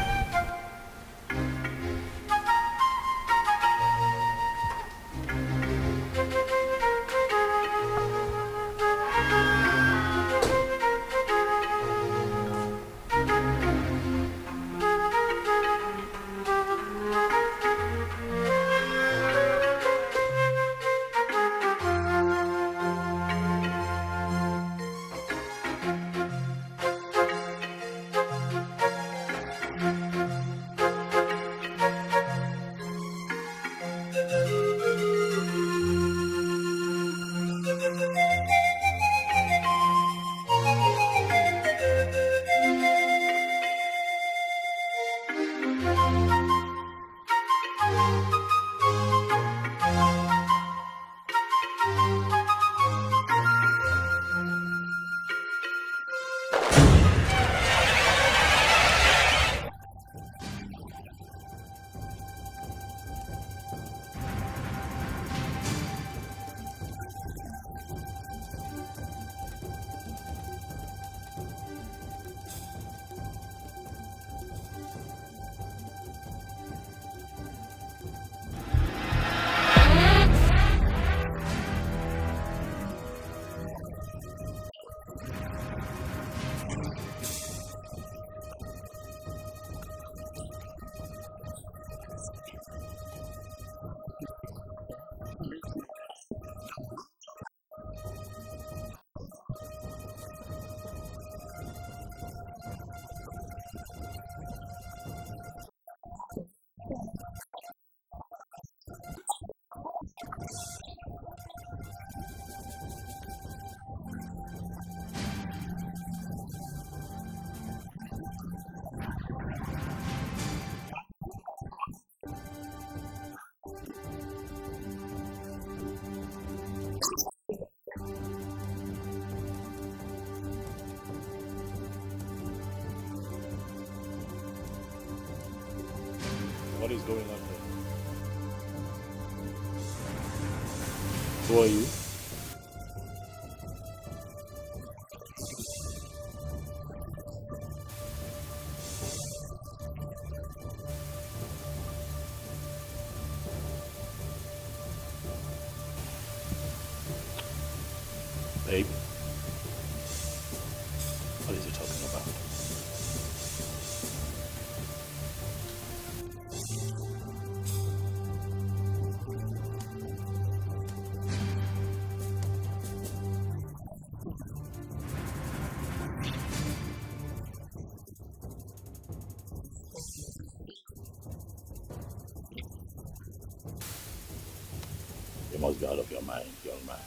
What is going on here? Who are you? Babe, what is he talking about? You must be out of your mind, young man.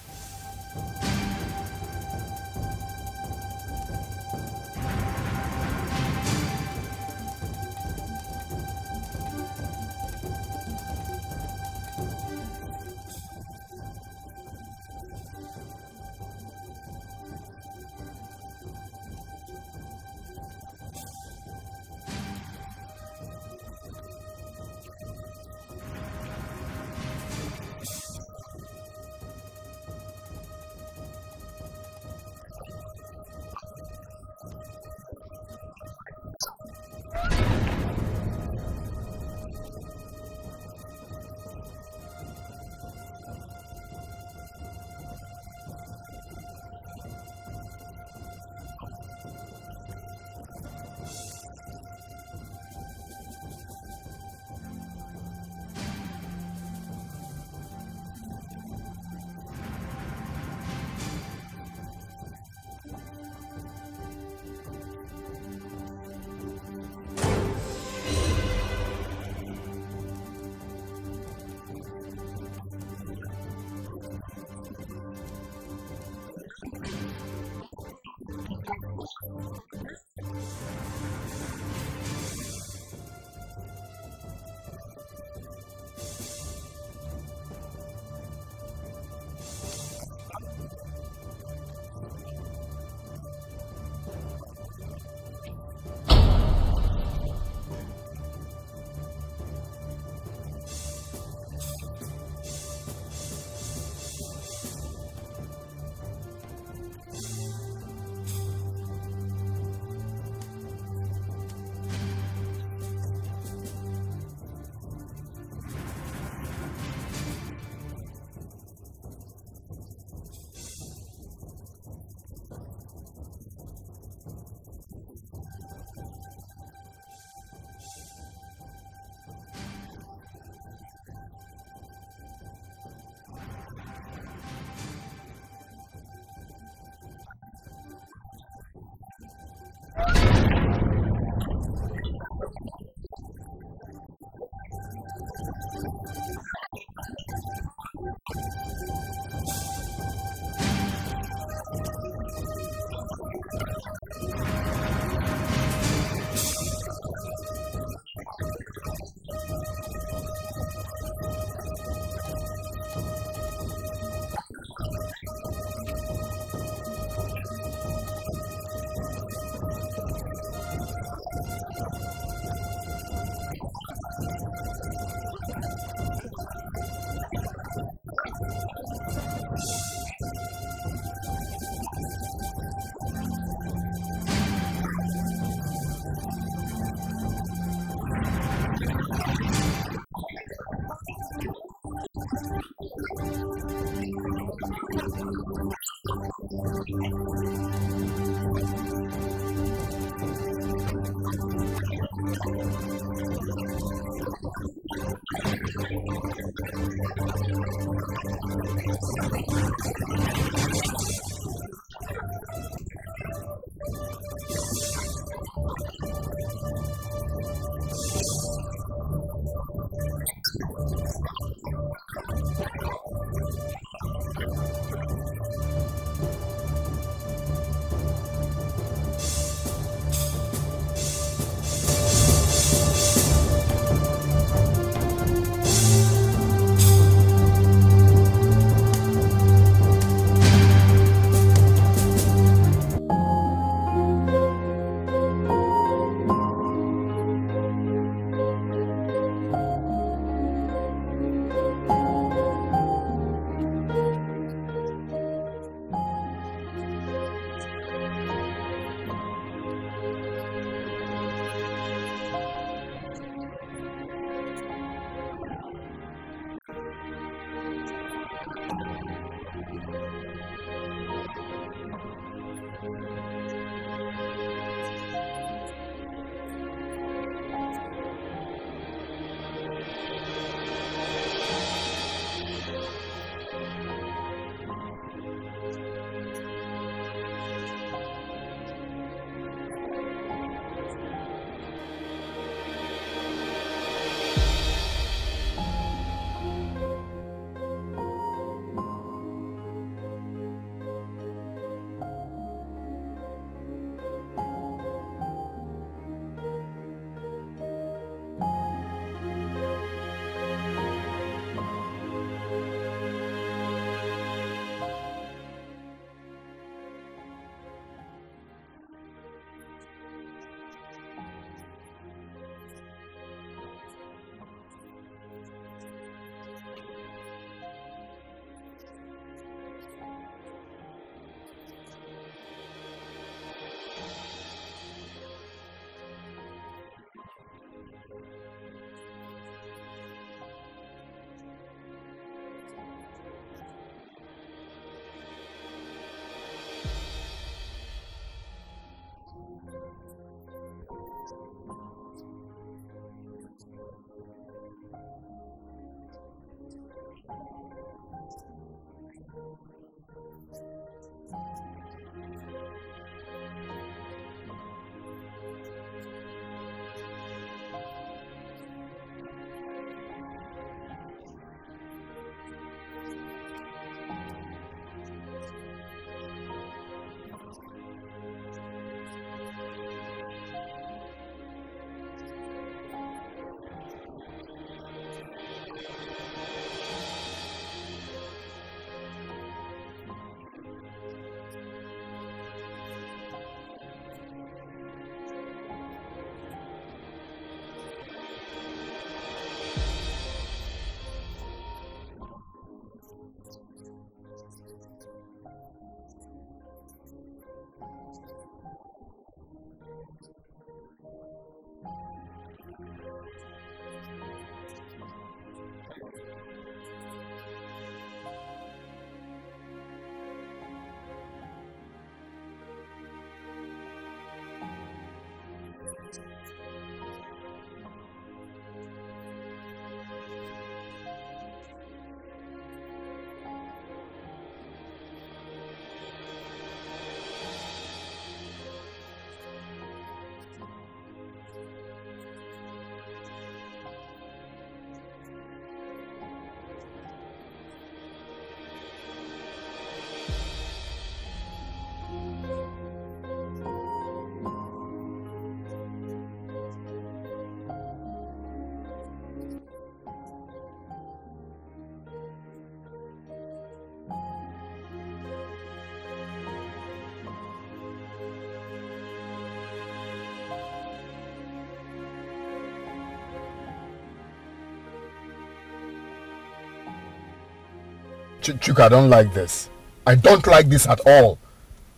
Chuka, I don't like this. I don't like this at all.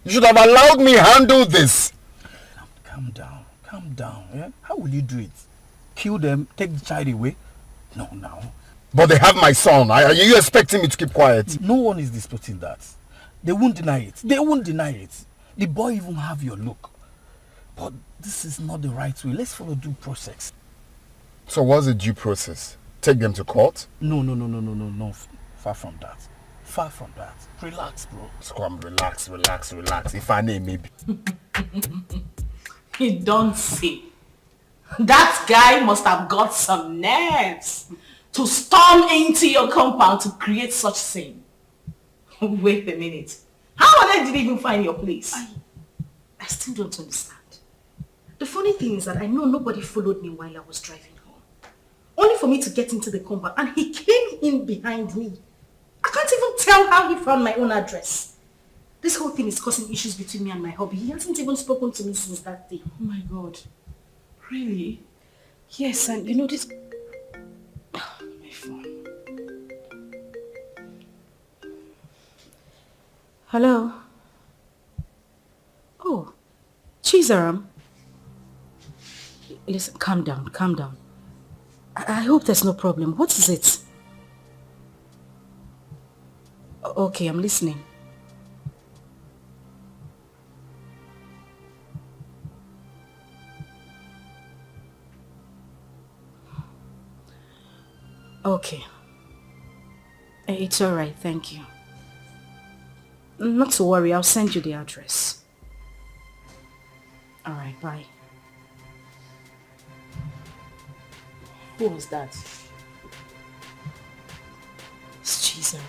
You should have allowed me handle this. Calm down. Yeah? How will you do it? Kill them, take the child away? No. But they have my son. Are you expecting me to keep quiet? No one is disputing that. They won't deny it. The boy even have your look. But this is not the right way. Let's follow due process. So what's the due process? Take them to court? No. Far from that. Relax, bro. So come, relax. If I name, maybe. You don't see. That guy must have got some nerves to storm into your compound to create such scene. Wait a minute. How on earth did he even find your place? I still don't understand. The funny thing is that I know nobody followed me while I was driving home. Only for me to get into the compound and he came in behind me. I can't even tell how he found my own address. This whole thing is causing issues between me and my hubby. He hasn't even spoken to me since that day. Oh my God. Really? Yes, and you know this... my phone. Hello? Oh, Chizaram. Listen, calm down. I hope there's no problem. What is it? Okay, I'm listening. Okay. It's alright, thank you. Not to worry, I'll send you the address. Alright, bye. Who was that? It's Chizara.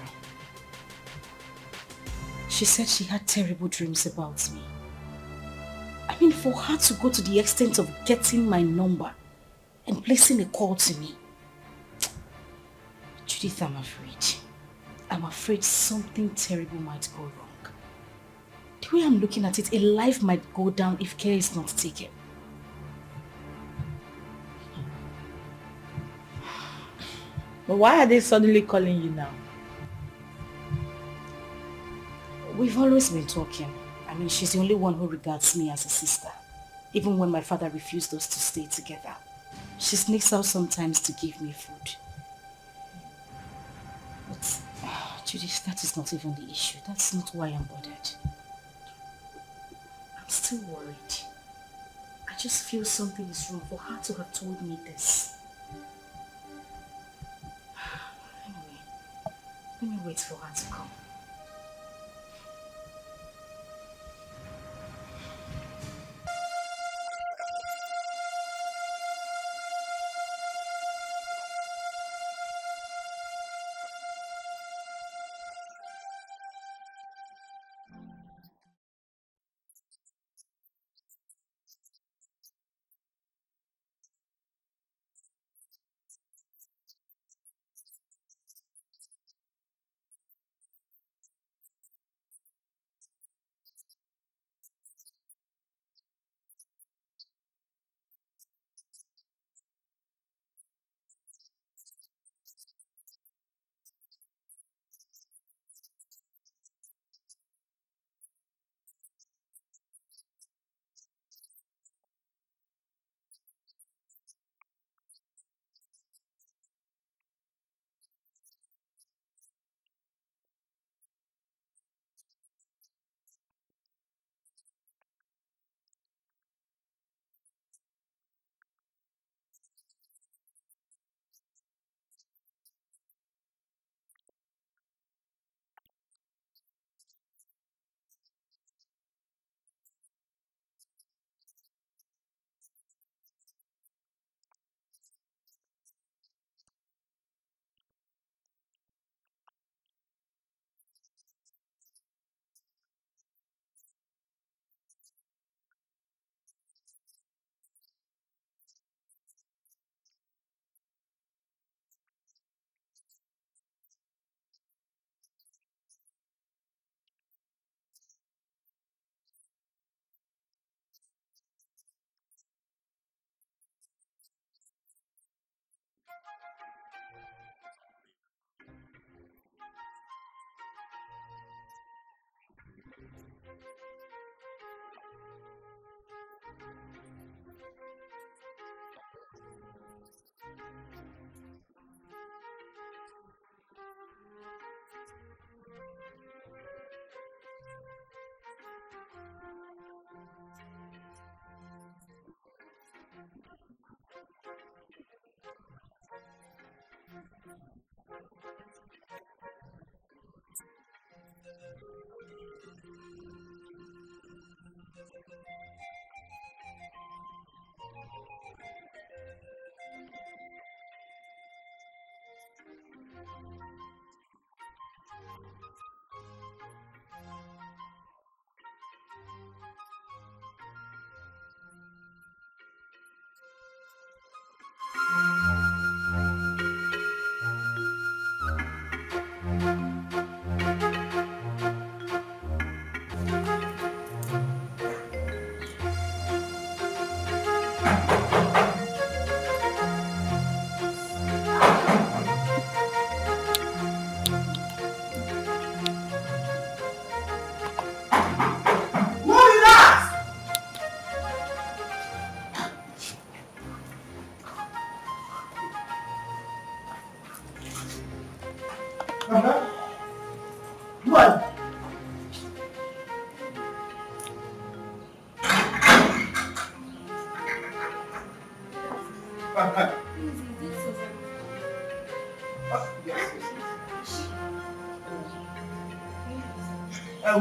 She said she had terrible dreams about me. I mean, for her to go to the extent of getting my number and placing a call to me. Judith, I'm afraid. I'm afraid something terrible might go wrong. The way I'm looking at it, a life might go down if care is not taken. But why are they suddenly calling you now? We've always been talking. I mean, she's the only one who regards me as a sister. Even when my father refused us to stay together. She sneaks out sometimes to give me food. But, Judith, that is not even the issue. That's not why I'm bothered. I'm still worried. I just feel something is wrong for her to have told me this. Anyway, let me wait for her to come.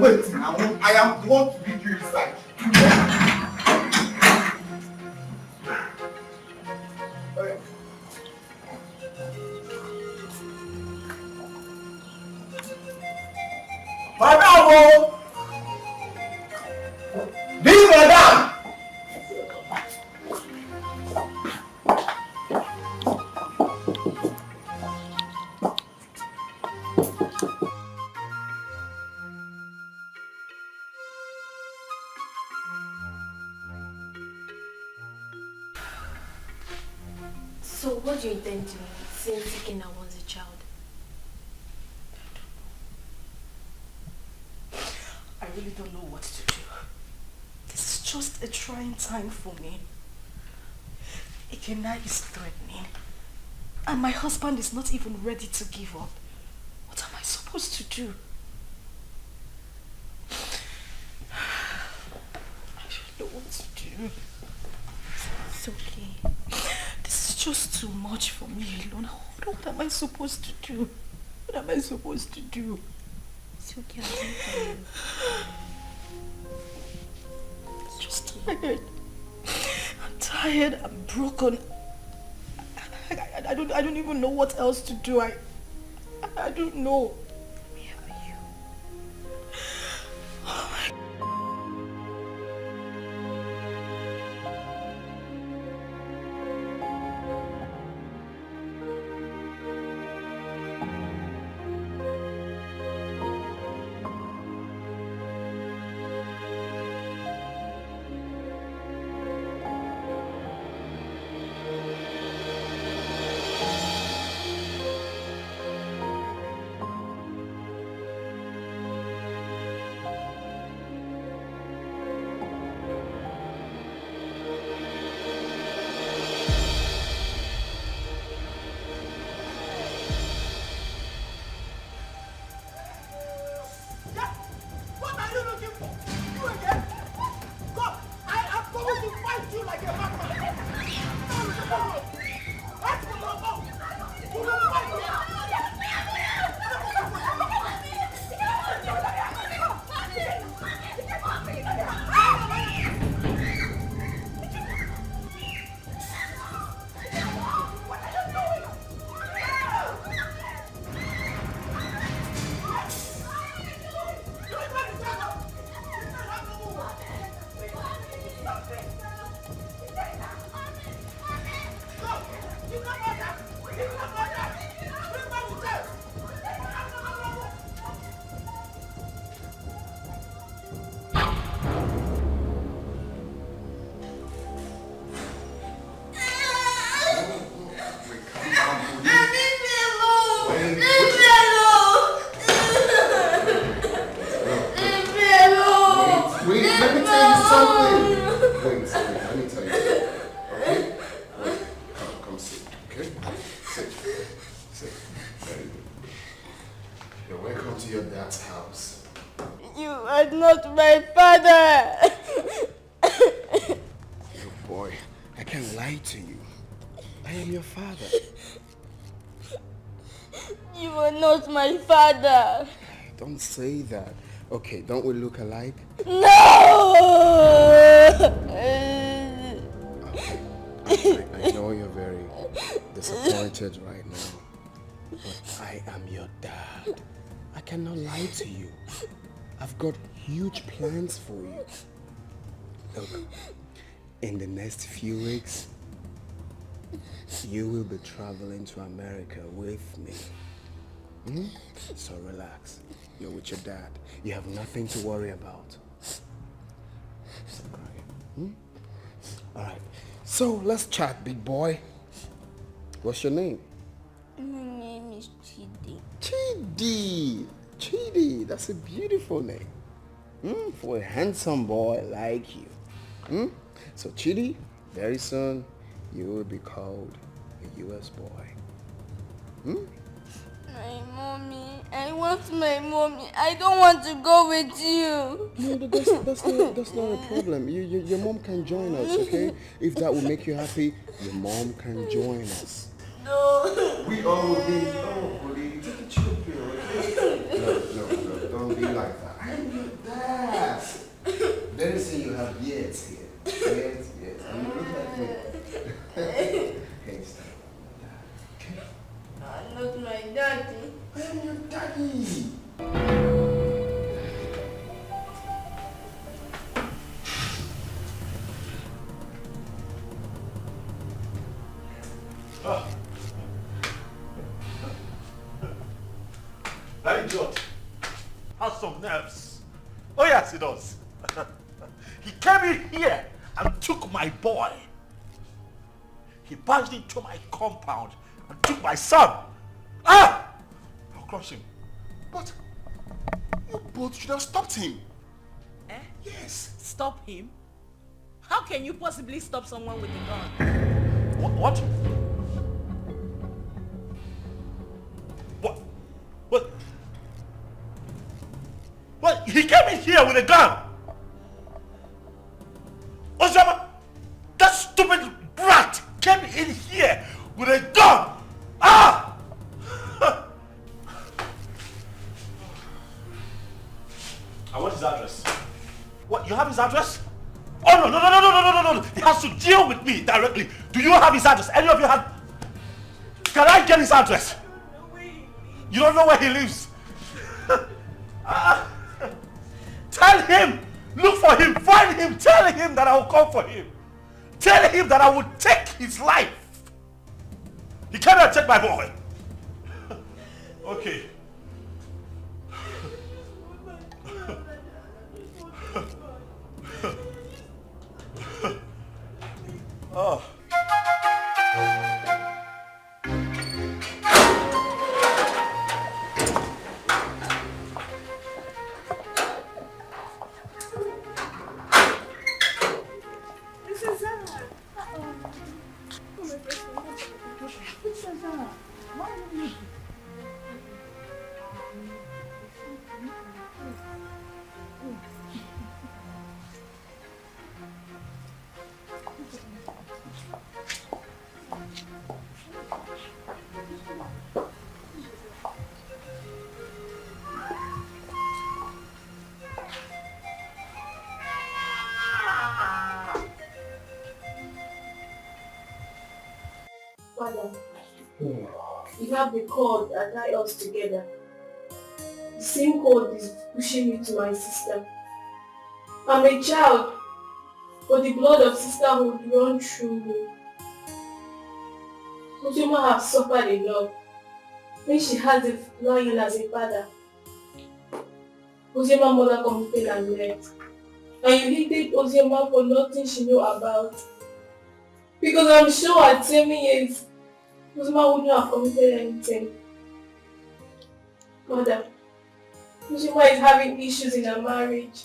Wait, I am the one to lead you inside. Madam! This madam! So what do you intend doing since Ikenna wants a child? I really don't know what to do. This is just a trying time for me. Ikenna is threatening. And my husband is not even ready to give up. What am I supposed to do? I don't know what to do. It's okay. This is just too much for me alone. What am I supposed to do? What am I supposed to do? It's okay, I'll do for you. I'm just tired. I'm tired. I'm broken. I don't even know what else to do. I don't know. Let me help you. Oh my You are not my father. Don't say that. Okay, don't we look alike? No! I know you're very disappointed right now, but I am your dad. I cannot lie to you. I've got huge plans for you. Look, in the next few weeks, you will be traveling to America with me. So relax. You're with your dad. You have nothing to worry about. Stop crying. Alright. So let's chat, big boy. What's your name? My name is Chidi. Chidi. Chidi. That's a beautiful name. For a handsome boy like you. So Chidi, very soon you will be called a US boy. My mommy. I want my mommy. I don't want to go with you. No, that's not a problem. Your mom can join us, okay? If that will make you happy, your mom can join us. No. We all will be. Oh, buddy, take a chill pill, okay? No, don't be like that. I'm your dad. Very soon you have years here. Years. And you look like me. Okay, stop. I'm not my daddy. I am your daddy. That idiot has some nerves. Oh yes, he does. He came in here and took my boy. He barged into my compound and took my son. I'll crush him. But you both should have stopped him. Eh? Yes. Stop him? How can you possibly stop someone with a gun? What? What? He came in here with a gun. Osama, that stupid brat came in here with a gun. I want his address. What? You have his address? Oh no! He has to deal with me directly. Do you have his address? Any of you have? Can I get his address? You don't know where he lives. Tell him, look for him, find him, tell him that I will come for him. Tell him that I will take his life. He cannot take my boy. Okay. Oh. Father, you have the cord that tie us together. The same cord is pushing me to my sister. I'm a child, but the blood of sisterhood runs through me. Ojima has suffered a lot when she has a lion as a father. Oziema's mother committed and left. And you hated Oziema for nothing she knew about. Because I'm sure at 7 years, Oziema wouldn't have committed anything. Mother, Oziema is having issues in her marriage.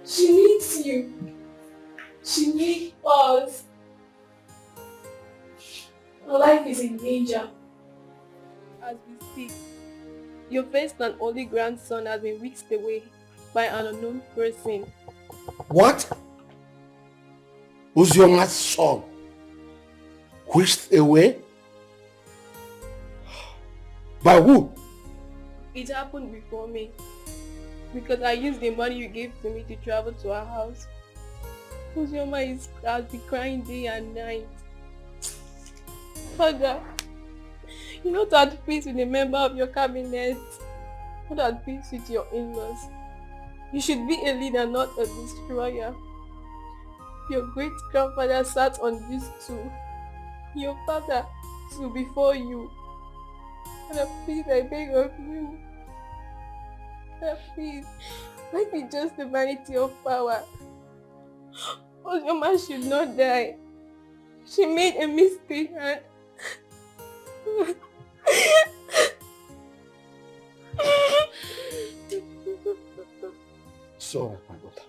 She needs you. She needs us. Her life is in danger. As we speak, your first and only grandson has been whisked away by an unknown person. What? Uziema's son whisked away? By who? It happened before me. because I used the money you gave to me to travel to our house. Ozioma has been crying day and night. Father, you're not at peace with a member of your cabinet. Not at peace with your in-laws. You should be a leader, not a destroyer. Your great-grandfather sat on this stool. Your father stood before you. Father, please, I beg of you. Father, please, let me just the vanity of power. Ozioma should not die. She made a mistake and... So, my daughter.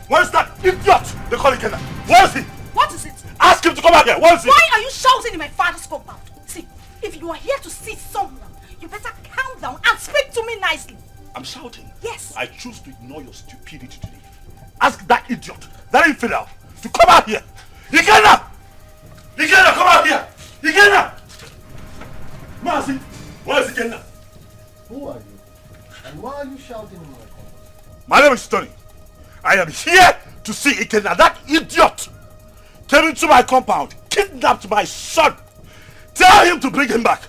Where's that idiot? They call it Kidnapper. Where is he? What is it? Ask him to come out here. Where is he? Why are you shouting in my father's compound? See, if you are here to see someone, you better calm down and speak to me nicely. I'm shouting. Yes. I choose to ignore your stupidity today. Ask that idiot, that infidel, to come out here. Ikenna! Ikenna, come out here! Ikenna! Mercy! Where is Ikenna? Who are you? And why are you shouting in my compound? My name is Tony. I am here to see Ikenna. That idiot came into my compound, kidnapped my son. Tell him to bring him back.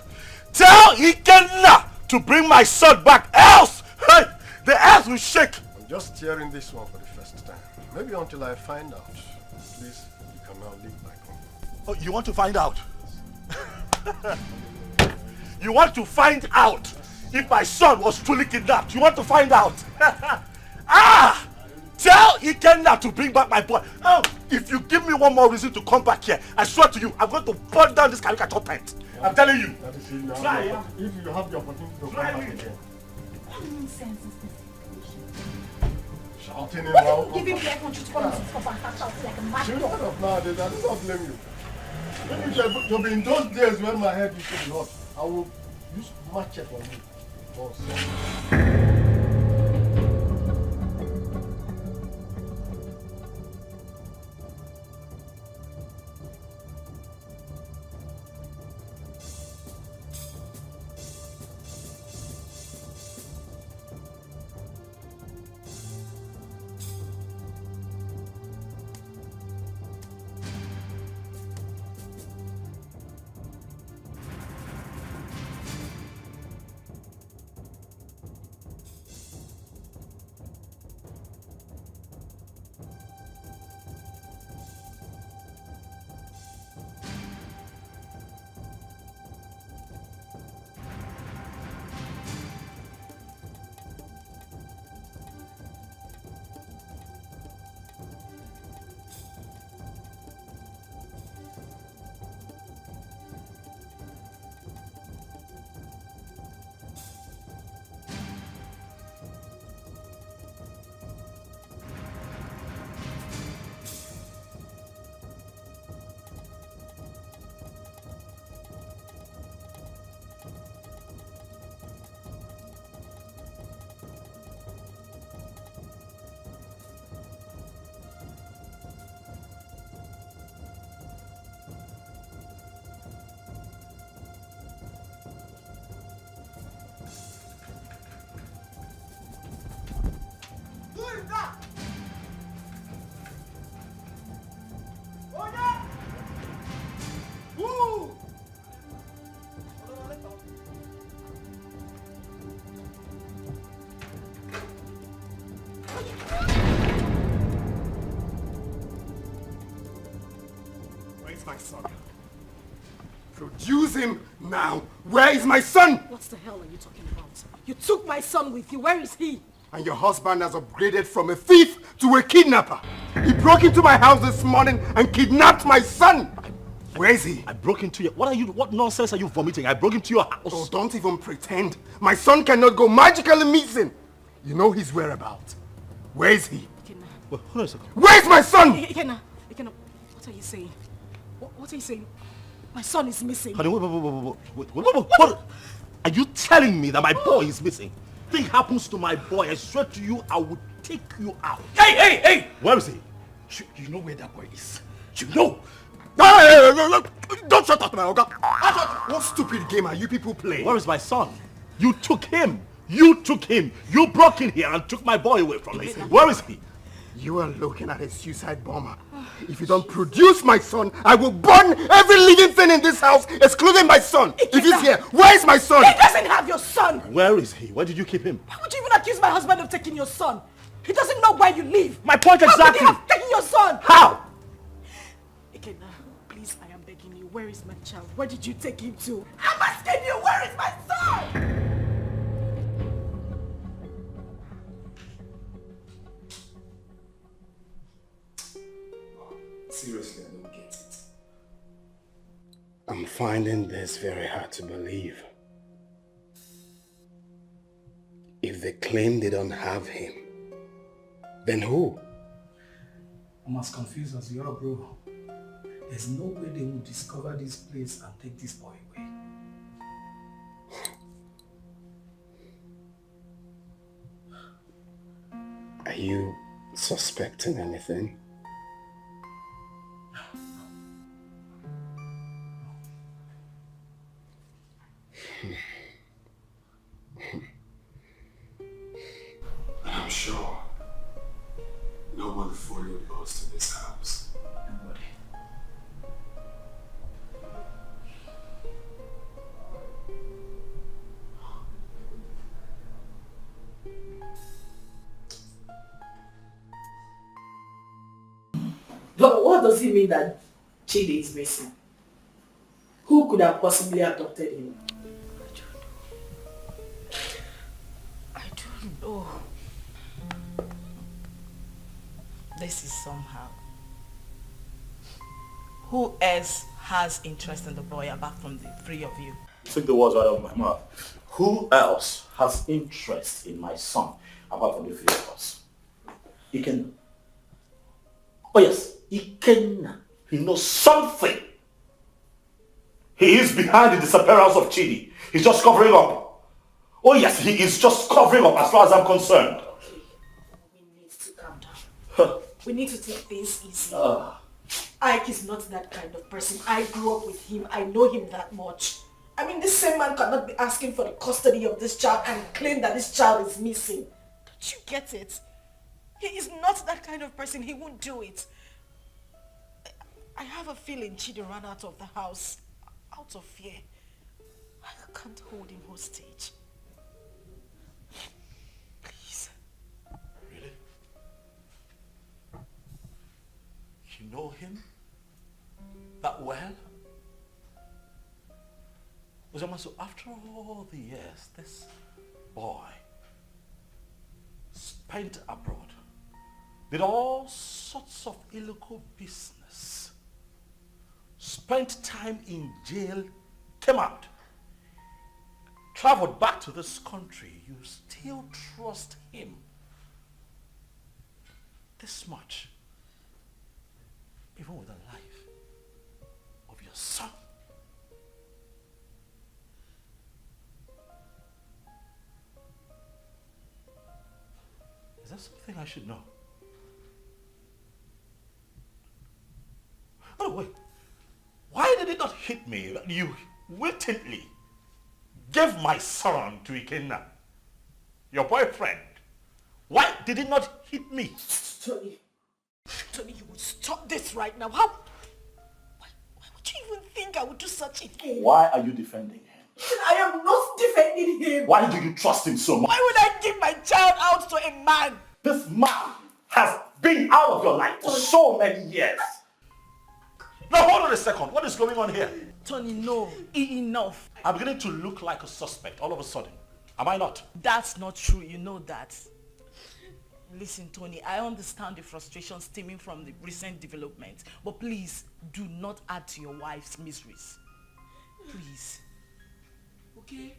Tell Ikenna to bring my son back, else hey, the earth will shake. I'm just hearing this one for the first time. Maybe until I find out. Please, you can now leave my compound. Oh, you want to find out? You want to find out if my son was truly kidnapped? You want to find out? Ah! Tell Ikenna to bring back my boy. Oh, if you give me one more reason to come back here, I swear to you, I'm going to burn down this caricature tent. I'm telling you. That is it now. Try, If you have the opportunity to come back again. What nonsense is this? Shouting What around. did you give him the aircon to come into this compound and start shouting like a mad You dog? know of nowadays, I do not blame you. Maybe to be in those days when my head used to be hot, I will use machete on you. Boss. My son. Produce him now. Where is my son? What the hell are you talking about? You took my son with you. Where is he? And your husband has upgraded from a thief to a kidnapper. He broke into my house this morning and kidnapped my son. Where is he? I broke into your... What nonsense are you vomiting? I broke into your house. Oh, don't even pretend. My son cannot go magically missing. You know his whereabouts. Where is he? Well, hold on a second. Where's my son? Ikenna, what are you saying? What are you saying? My son is missing. Honey, what? Are you telling me that my boy is missing? Thing happens to my boy, I swear to you, I will take you out. Hey! Where is he? You know where that boy is. You know. Don't shut up, my Oga. What stupid game are you people playing? Where is my son? You took him. You broke in here and took my boy away from me. Where is he? You are looking at a suicide bomber. If you don't produce my son, I will burn every living thing in this house, excluding my son. If he's here, where is my son? He doesn't have your son. Where is he? Where did you keep him? Why would you even accuse my husband of taking your son? He doesn't know where you live. My point exactly. How could he have taken your son? How? Ikenna, please, I am begging you. Where is my child? Where did you take him to? I'm asking you, where is my son? Seriously, I don't get it. I'm finding this very hard to believe. If they claim they don't have him, then who? I'm as confused as you are, bro. There's no way they will discover this place and take this boy away. Are you suspecting anything? I'm sure no one followed us to this house. Nobody. But what does it mean that Chidi is missing? Who could have possibly adopted him? I don't know. This is somehow. Who else has interest in the boy apart from the three of you? Take the words right out of my mouth. Who else has interest in my son apart from the three of us? Ikenna. Oh yes, Ikenna. He knows something. He is behind the disappearance of Chidi. He's just covering up. Oh yes, he is just covering up as far as I'm concerned. We need to calm down. We need to take things easy. Ike is not that kind of person. I grew up with him. I know him that much. I mean, this same man cannot be asking for the custody of this child and claim that this child is missing. Don't you get it? He is not that kind of person. He won't do it. I have a feeling Chidi ran out of the house out of fear. I can't hold him hostage. Please. Really? You know him that well? Uzama, so after all the years, this boy spent abroad, did all sorts of illegal business, spent time in jail, came out, traveled back to this country. You still trust him this much, even with the life of your son. Is that something I should know? Oh wait, why did it not hit me that you wittingly gave my son to Ikenna, your boyfriend? Why did it not hit me? Tony, you would stop this right now. Why would you even think I would do such a thing? Why are you defending him? I am not defending him. Why do you trust him so much? Why would I give my child out to a man? This man has been out of your life for so many years. Now hold on a second. What is going on here? Tony, no. Enough. I'm beginning to look like a suspect all of a sudden. Am I not? That's not true. You know that. Listen, Tony, I understand the frustration stemming from the recent developments, but please do not add to your wife's miseries. Please. Okay?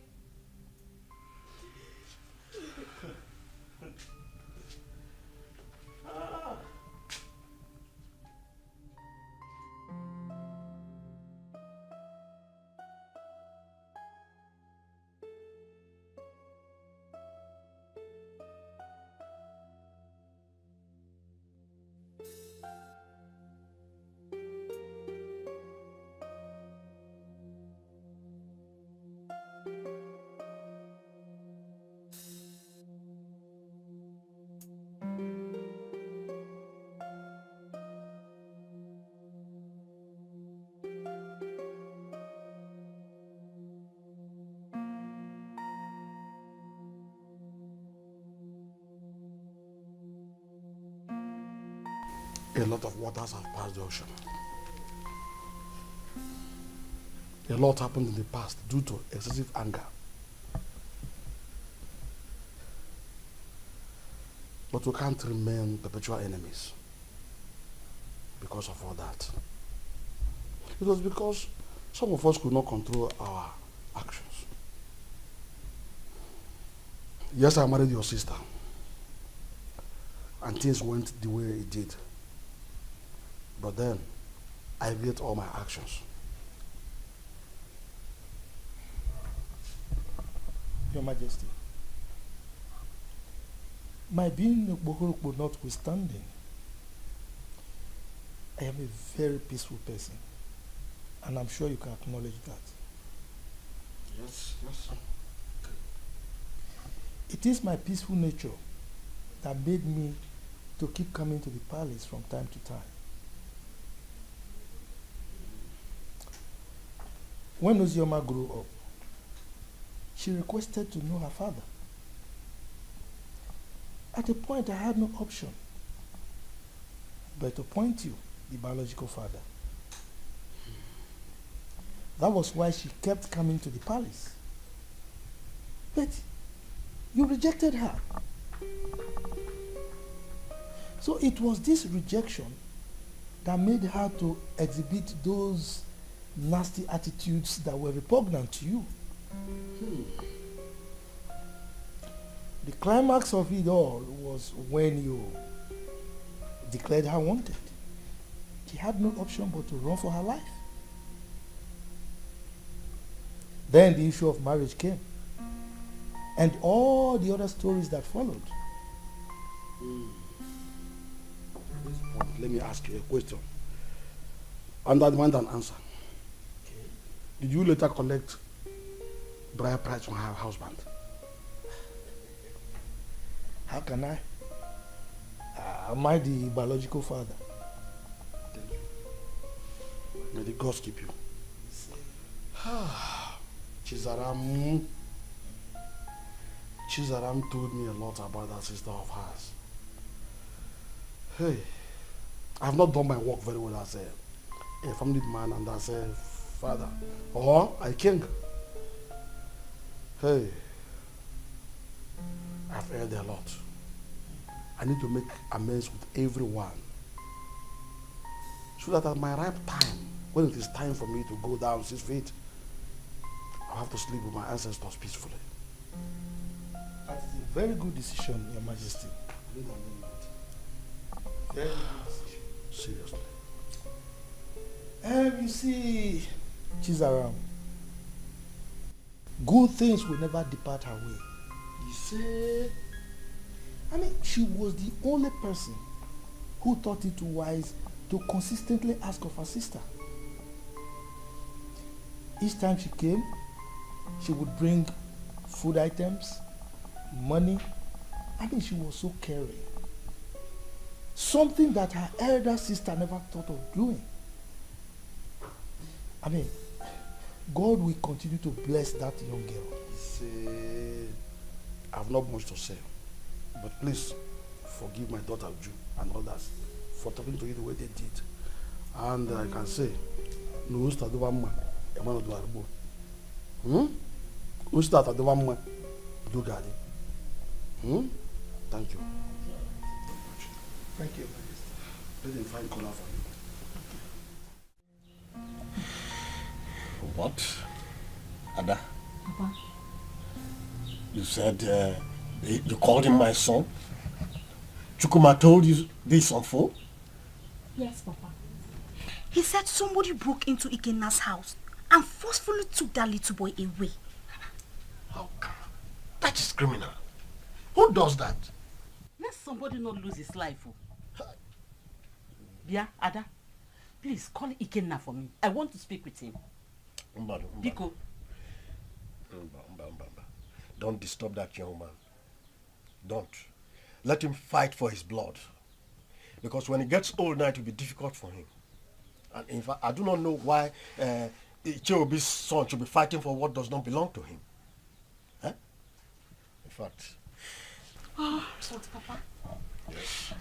A lot of waters have passed the ocean. A lot happened in the past due to excessive anger. But we can't remain perpetual enemies because of all that. It was because some of us could not control our actions. Yes, I married your sister, and things went the way it did. But then, I regret all my actions. Your Majesty, my being a Bohorokbo notwithstanding, I am a very peaceful person, and I'm sure you can acknowledge that. Yes, yes. It is my peaceful nature that made me to keep coming to the palace from time to time. When Ozioma grew up, she requested to know her father. At a point, I had no option but to point you, the biological father. That was why she kept coming to the palace. But you rejected her. So it was this rejection that made her to exhibit those nasty attitudes that were repugnant to you. The climax of it all was when you declared her wanted. She had no option but to run for her life. Then the issue of marriage came, and all the other stories that followed. At this point, let me ask you a question. And I demand an answer. Did you later collect bride price from her husband? How can I? Am I the biological father? Thank you. May the gods keep you. Chizaram told me a lot about that sister of hers. Hey, I have not done my work very well as a family man and as a father or a king. Hey, I've erred a lot. I need to make amends with everyone so that at my ripe time, when it is time for me to go down 6 feet, I'll have to sleep with my ancestors peacefully. That is a very good decision, Your Majesty. Very good decision. Seriously. You see, Chizaram, good things will never depart her way. You say? I mean, she was the only person who thought it wise to consistently ask of her sister. Each time she came, she would bring food items, money. I mean, she was so caring. Something that her elder sister never thought of doing. I mean, God will continue to bless that young girl. See, I have not much to say, but please forgive my daughter Ju and others for talking to you the way they did. And I can say, no start the one man, a man of the boy. Who start at the one man, do Gadi. Thank you. Thank you. Let him find color for you. What? Ada? Papa. You said you called him my son? Chukuma told you this on phone? Yes, Papa. He said somebody broke into Ikenna's house and forcefully took that little boy away. How come? That is criminal. Who does that? Let somebody not lose his life. Bia, Ada, please call Ikenna for me. I want to speak with him. Biko. Don't disturb that young man. Don't. Let him fight for his blood. Because when he gets old now, it will be difficult for him. And in fact, I do not know why Icheobi's son should be fighting for what does not belong to him. Huh? In fact. Oh, Papa. Yes.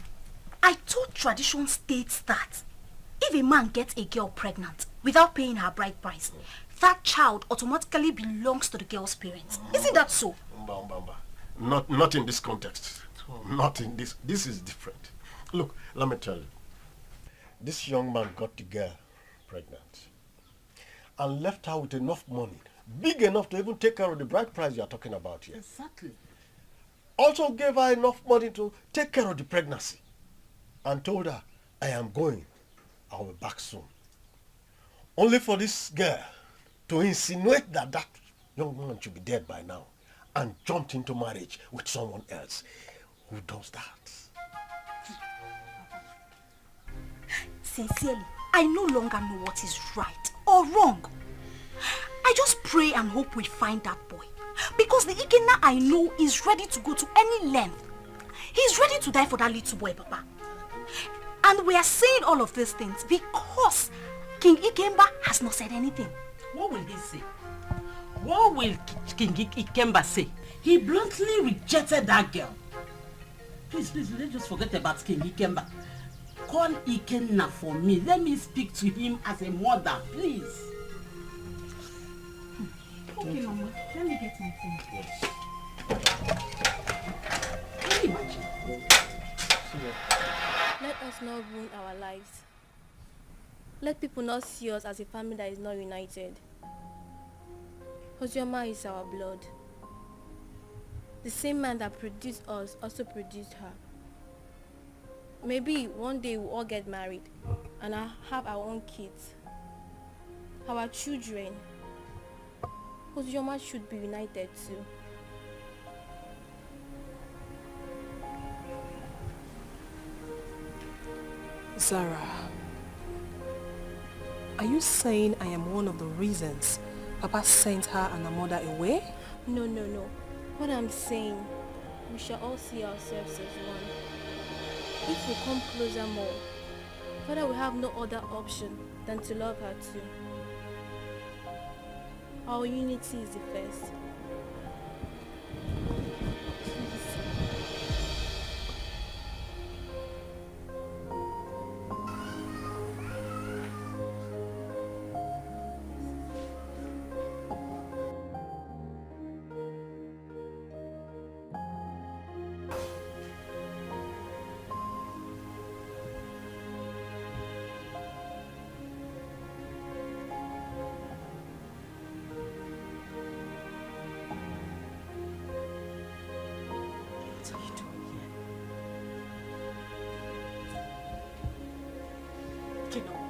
I thought tradition states that if a man gets a girl pregnant without paying her bride price, that child automatically belongs to the girl's parents. Isn't that so? Not in this context. Not in this. This is different. Look, let me tell you. This young man got the girl pregnant and left her with enough money, big enough to even take care of the bride price you are talking about here. Exactly. Also gave her enough money to take care of the pregnancy and told her, I am going. I will be back soon. Only for this girl to insinuate that that young man should be dead by now and jumped into marriage with someone else. Who does that? Sincerely, I no longer know what is right or wrong. I just pray and hope we find that boy. Because the Ikenna I know is ready to go to any length. He's ready to die for that little boy, Papa. And we are saying all of these things because King Ikemba has not said anything. What will he say? What will King Ikemba say? He bluntly rejected that girl. Please, let's just forget about King Ikemba. Call Ikenna for me. Let me speak to him as a mother, please. Okay, Mama. Let me get my phone. Yes. Can you imagine? Let us not ruin our lives. Let people not see us as a family that is not united. Ozioma is our blood. The same man that produced us also produced her. Maybe one day we'll all get married and I'll have our own kids, our children. Ozioma should be united too. Zara, are you saying I am one of the reasons Papa sent her and her mother away? No. What I'm saying, we shall all see ourselves as one. If we come closer more, Father will have no other option than to love her too. Our unity is the first.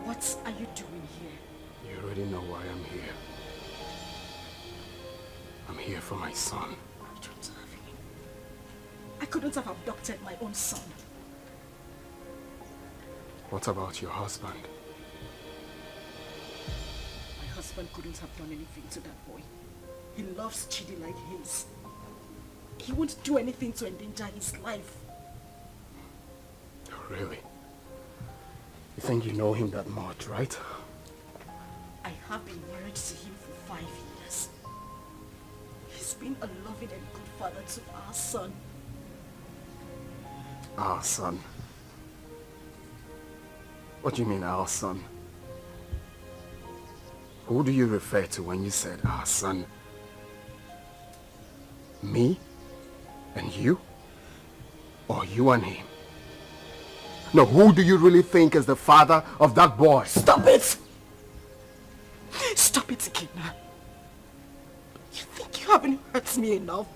What are you doing here? You already know why I'm here. I'm here for my son. I couldn't have abducted my own son. What about your husband? My husband couldn't have done anything to that boy. He loves Chidi like his. He won't do anything to endanger his life. Oh, really? You think you know him that much, right? I have been married to him for 5 years. He's been a loving and good father to our son. Our son? What do you mean, our son? Who do you refer to when you said our son? Me? And you? Or you and him? No, who do you really think is the father of that boy? Stop it! Stop it, Ikena. You think you haven't hurt me enough?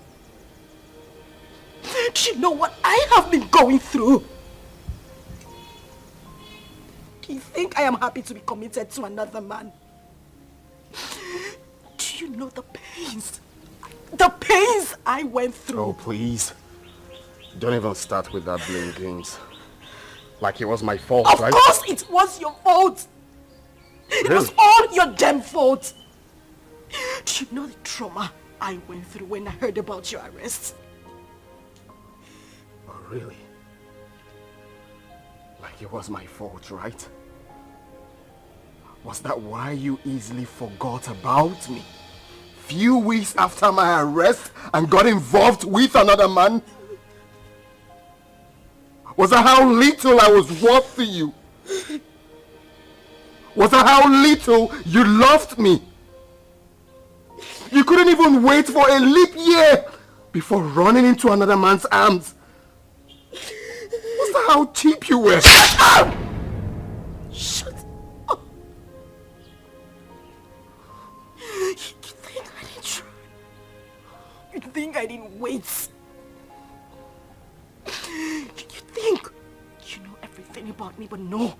Do you know what I have been going through? Do you think I am happy to be committed to another man? Do you know the pains? The pains I went through. Oh, please. Don't even start with that blame games. Like it was my fault, right? Of course it was your fault. It was all your damn fault. Do you know the trauma I went through when I heard about your arrest? Oh, really? Like it was my fault, right? Was that why you easily forgot about me? Few weeks after my arrest and got involved with another man? Was that how little I was worth to you? Was that how little you loved me? You couldn't even wait for a leap year before running into another man's arms. Was that how cheap you were? Shut up! Shut up! You think I didn't try? You think I didn't wait? You think you know everything about me, but no,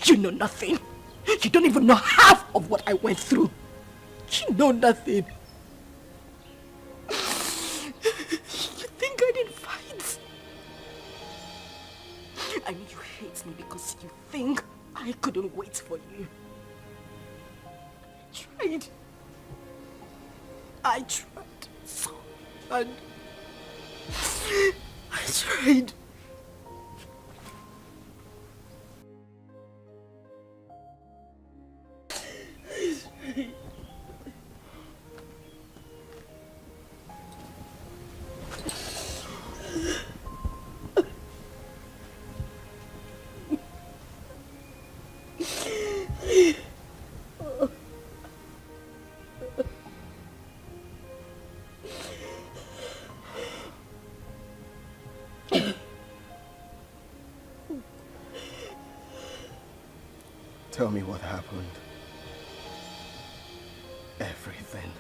you know nothing. You don't even know half of what I went through. You know nothing. You think I didn't fight? I know you hate me because you think I couldn't wait for you. I tried so hard. I tried. Tell me what happened. Everything.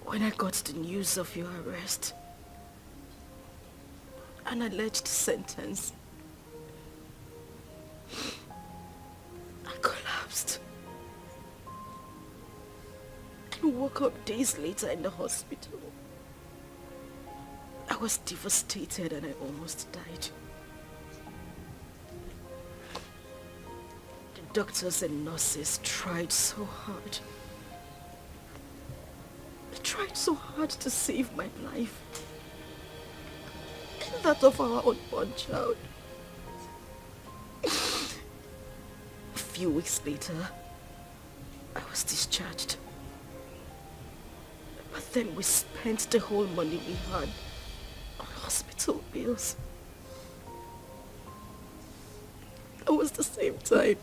When I got the news of your arrest, an alleged sentence, I collapsed and woke up days later in the hospital. I was devastated and I almost died. The doctors and nurses tried so hard. They tried so hard to save my life and that of our unborn child. A few weeks later, I was discharged. But then we spent the whole money we had on hospital bills. It was the same time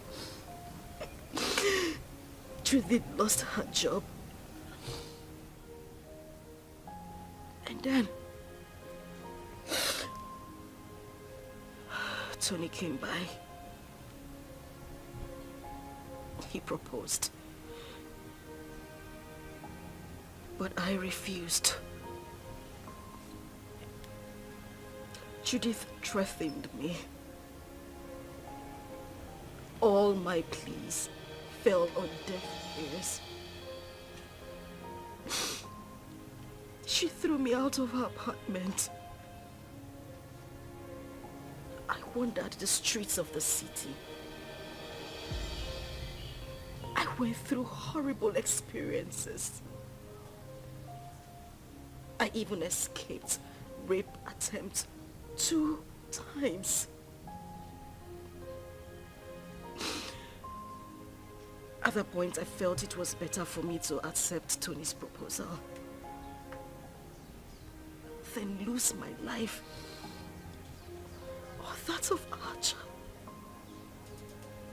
Judith lost her job. And then Tony came by. He proposed. But I refused. Judith threatened me. All my pleas fell on deaf ears. She threw me out of her apartment. I wandered the streets of the city. I went through horrible experiences. I even escaped rape attempt 2 times. At that point, I felt it was better for me to accept Tony's proposal than lose my life or that of our child.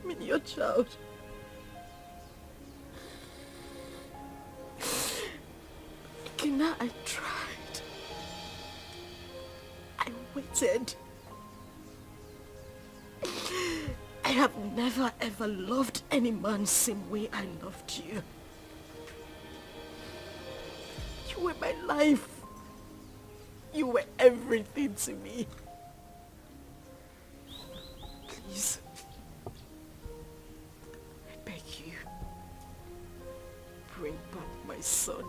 I mean, your child. Kina, I tried. I waited. I have never ever loved any man same way I loved you. You were my life. You were everything to me. Please. I beg you. Bring back my son.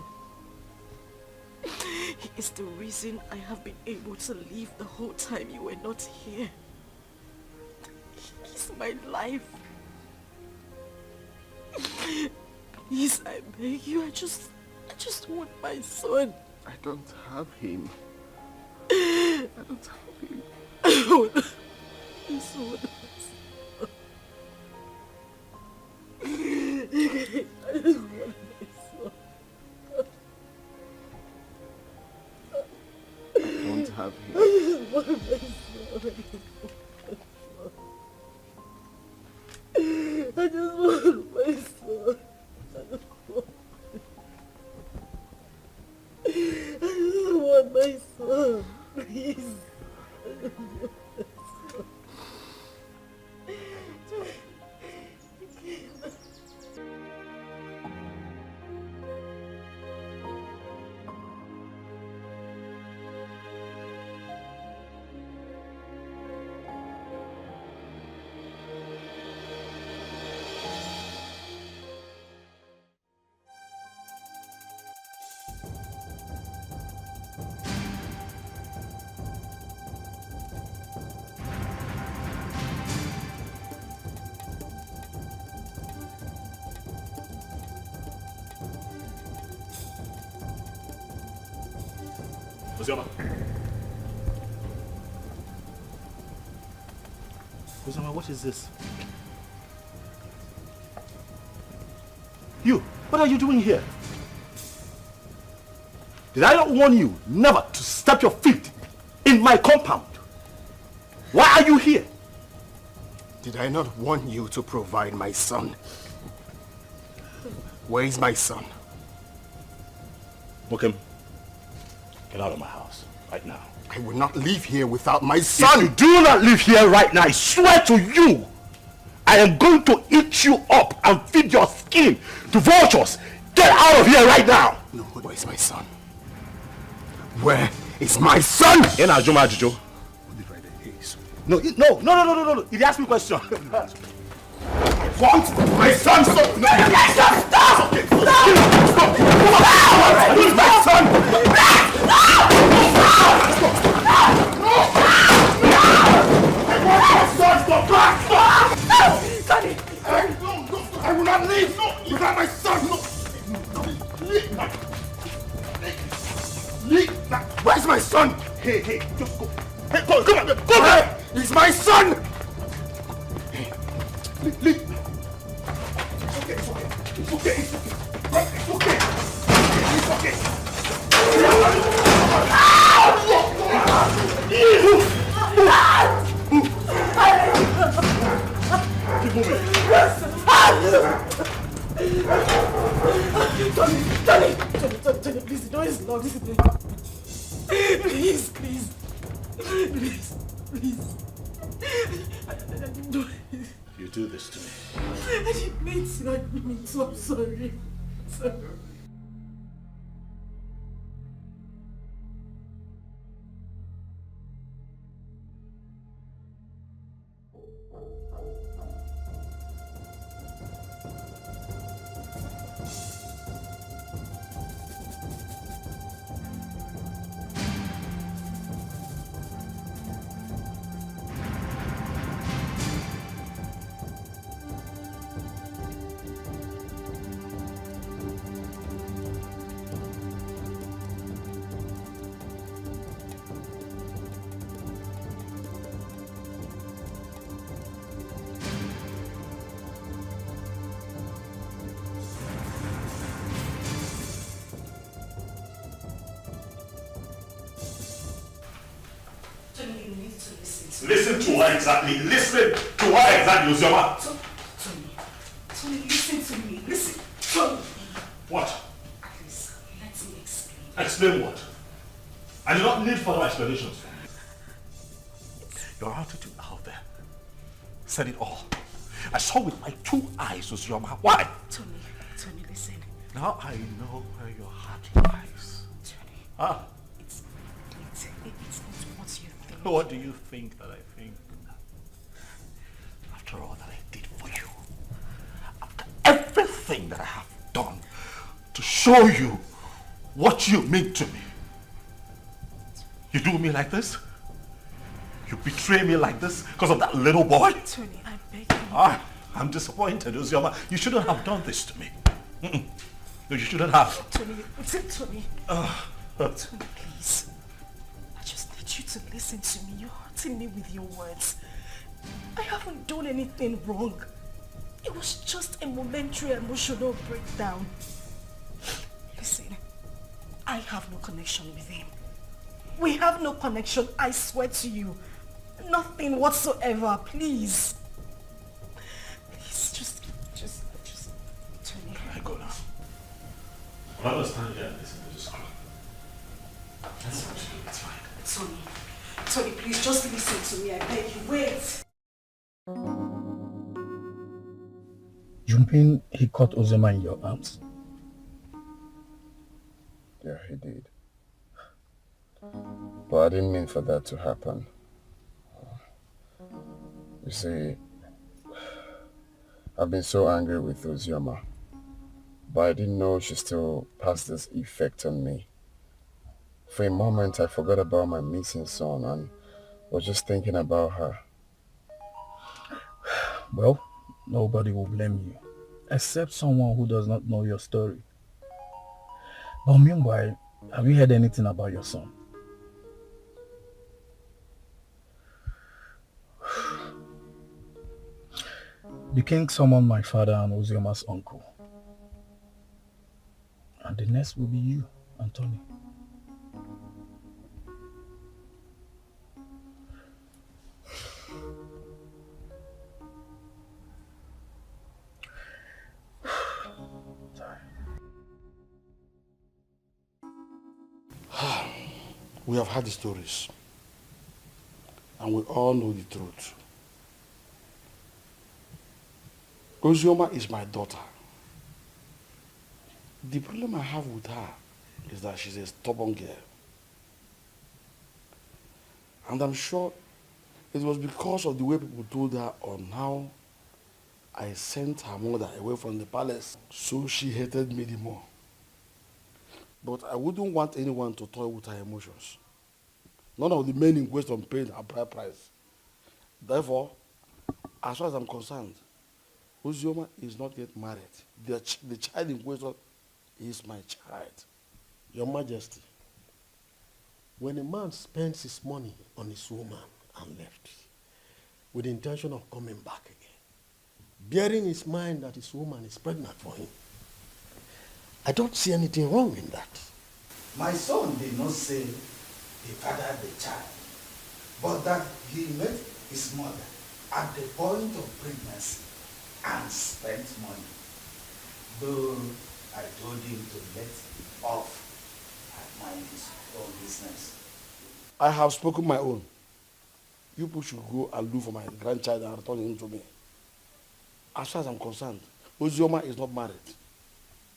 He is the reason I have been able to live the whole time you were not here. He is my life. Please, I beg you. I just want my son. I don't have him. I don't have him. I want my son. I just want my son. I don't have him. I just want my son. I just want my son. I just want my son. Please. I just want my son. Uzoma. Uzoma, what is this? You, what are you doing here? Did I not warn you never to step your feet in my compound? Why are you here? Did I not warn you to provide my son? Where is my son? Mokem, get out of my house right now. I will not leave here without my son. If you do not leave here right now, I swear to you, I am going to eat you up and feed your skin to vultures. Get out of here right now. No, where is my son? Where is my son? Ena Juma Jojo. No, no. He asked me a question. I want my son. Stop! No, stop! Okay. Stop! Where's my son? I will not leave without my son. Where's my son? Hey, just go. Hey, go back. He's my son. Leave. It's okay. Keep moving. Tony, please, the door is locked. Please. You do this to me. I didn't mean to. I'm sorry. Listen to her exactly. Listen to her exactly, Uzioma. Tony, listen to me. Listen. Tony. What? At least, let me explain. Explain what? I do not need further explanations. Your attitude out there said it all. I saw with my 2 eyes, Uzioma. Why? Tony, listen. Now I know where your heart lies. Tony. Ah. It's not what you think. What do you think that I think? After all that I did for you, after everything that I have done to show you what you mean to me, you do me like this? You betray me like this because of that little boy? Tony, I beg you. I'm disappointed, Uzioma. You shouldn't have done this to me. No, you shouldn't have. Tony. Tony, please. I just need you to listen to me. You're hurting me with your words. I haven't done anything wrong. It was just a momentary emotional breakdown. Listen, I have no connection with him. We have no connection, I swear to you. Nothing whatsoever, please. Please, just, Tony. I go now. I'll understand here and listen to this crap. That's what you do, it's fine. Tony, please, just listen to me, I beg you. Wait. You mean he caught Ozema in your arms? Yeah, he did. But I didn't mean for that to happen. You see, I've been so angry with Uzioma, but I didn't know she still passed this effect on me. For a moment, I forgot about my missing son and was just thinking about her. Well, nobody will blame you, except someone who does not know your story. But meanwhile, have you heard anything about your son? The king summoned my father and Ozioma's uncle. And the next will be you, Anthony. We have heard the stories, and we all know the truth. Ozioma is my daughter. The problem I have with her is that she's a stubborn girl. And I'm sure it was because of the way people told her on how I sent her mother away from the palace, so she hated me the more. But I wouldn't want anyone to toy with her emotions. None of the men in question paid a bride price. Therefore, as far as I'm concerned, Ozioma is not yet married. The child in question is my child. Your Majesty, when a man spends his money on his woman and left, with the intention of coming back again, bearing in mind that his woman is pregnant for him, I don't see anything wrong in that. My son did not say he fathered the child, but that he met his mother at the point of pregnancy and spent money. Though I told him to let off and mind his own business. I have spoken my own. You people should go and look for my grandchild and return him to me. As far as I'm concerned, Ozioma is not married.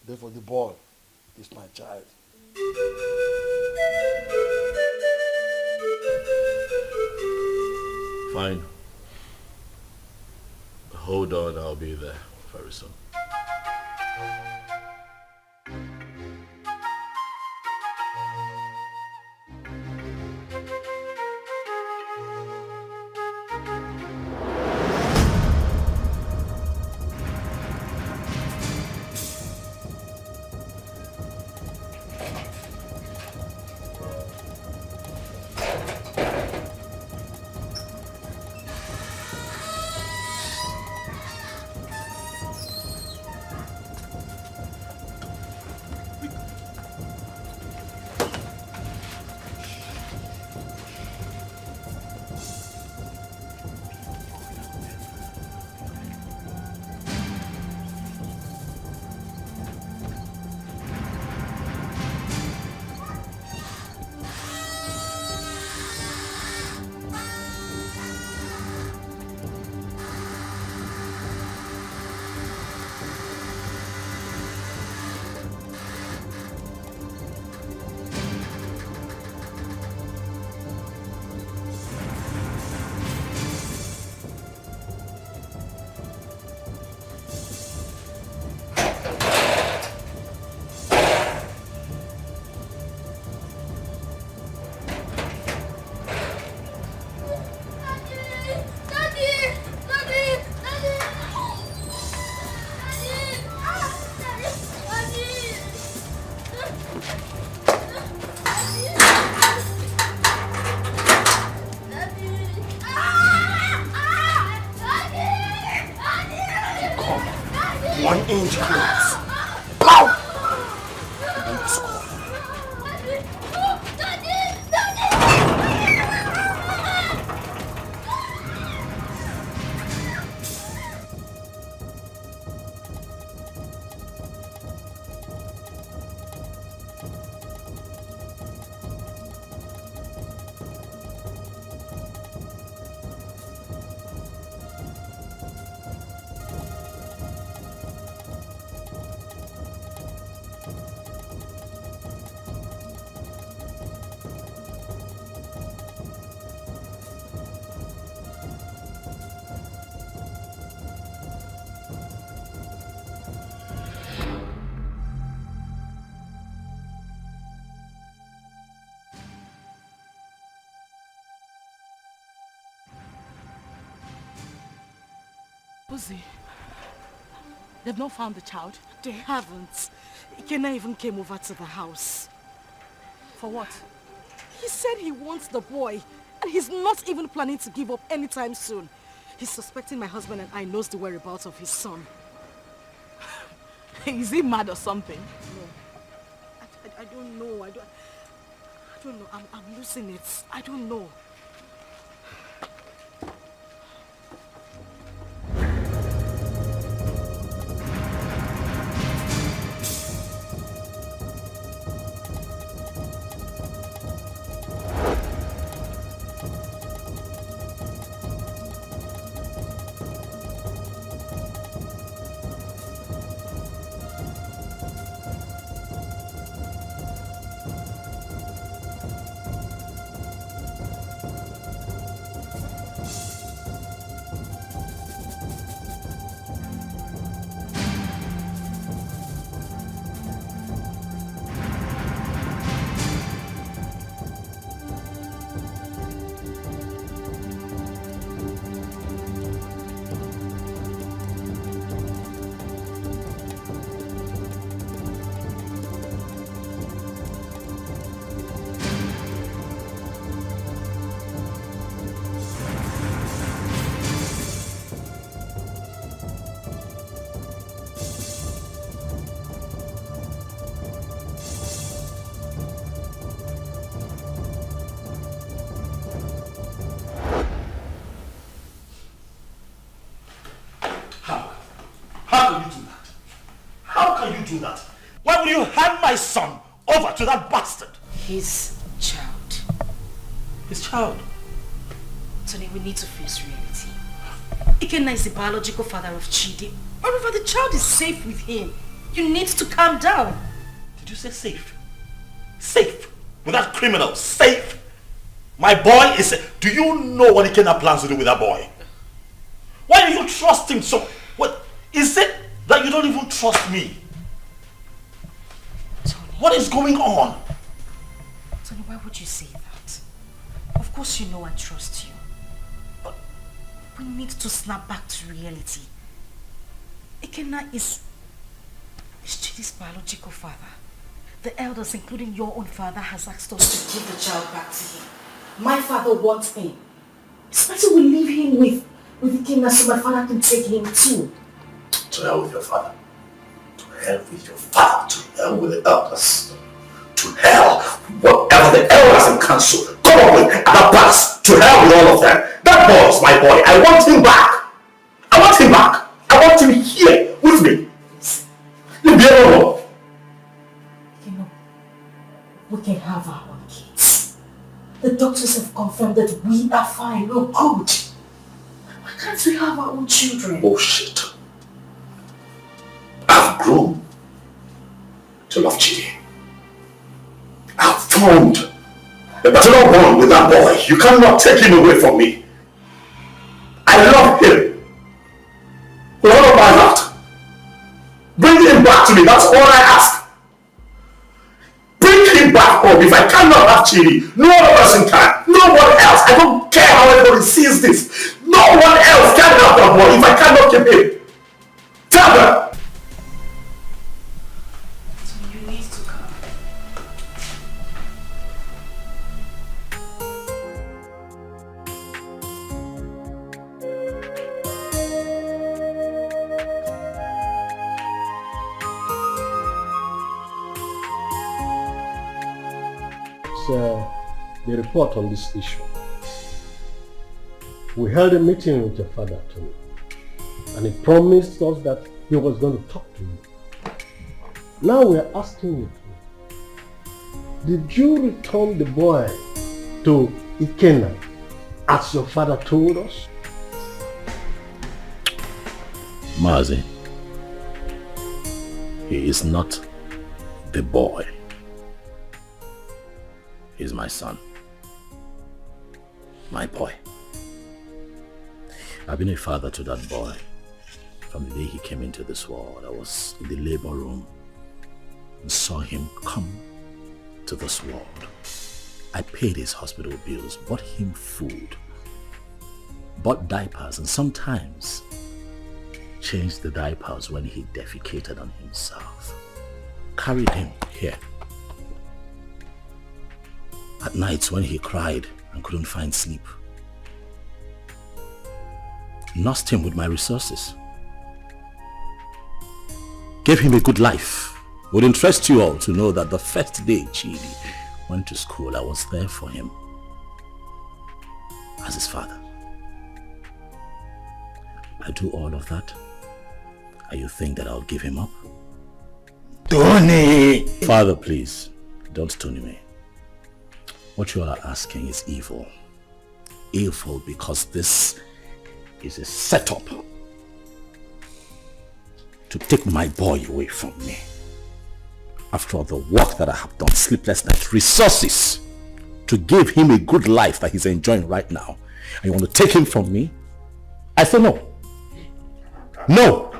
Therefore, the boy is my child. Fine. Hold on, I'll be there very soon. end clothes. Pow! And the score. Pussy, they've not found the child. They haven't. Ikenna even came over to the house. For what? He said he wants the boy, and he's not even planning to give up anytime soon. He's suspecting my husband and I knows the whereabouts of his son. Is he mad or something? No. I don't know. I don't know. I'm losing it. I don't know. Do that? Why would you hand my son over to that bastard? His child. His child? Tony, we need to face reality. Ikenna is the biological father of Chidi. Moreover, the child is safe with him. You need to calm down. Did you say safe? Safe? With that criminal? Safe? My boy is... Do you know what Ikenna plans to do with that boy? Why do you trust him so... What? Is it that you don't even trust me? What is going on? Tony, why would you say that? Of course you know I trust you. But we need to snap back to reality. Ikenna is Chidi's biological father. The elders, including your own father, has asked us to give the child back to him. My father wants him. It's better we leave him with Ikenna so my father can take him too. To hell with your father. To hell with your father. To hell with the elders. To hell, whatever the elders and council come up with at the past. To hell with all of them. That boy is my boy. I want him back. I want him back. I want him here with me. You be alone. You know, we can have our own kids. The doctors have confirmed that we are fine, we're good. Why can't we have our own children? Bullshit. I've grown to love Chidi. I've formed a paternal bond with that boy. You cannot take him away from me. I love him with all of my heart. Bring him back to me. That's all I ask. Bring him back home. If I cannot have Chidi, no other person can. No one else. I don't care how everybody sees this. No one else can have that boy if I cannot keep him. Tell them. the report on this issue. We held a meeting with your father, Tony, and he promised us that he was going to talk to you. Now we are asking you, did you return the boy to Ikenna as your father told us? Mazi, he is not the boy. He's my son. My boy. I've been a father to that boy from the day he came into this world. I was in the labor room and saw him come to this world. I paid his hospital bills, bought him food, bought diapers, and sometimes changed the diapers when he defecated on himself. Carried him here. At nights when he cried and couldn't find sleep. Nursed him with my resources. Gave him a good life. Would interest you all to know that the first day Chidi went to school, I was there for him as his father. I do all of that, and you think that I'll give him up? Tony! Father, please, don't Tony me. What you all are asking is evil. Evil because this is a setup to take my boy away from me. After all the work that I have done, sleepless nights, resources to give him a good life that he's enjoying right now, and you want to take him from me? I say no. No!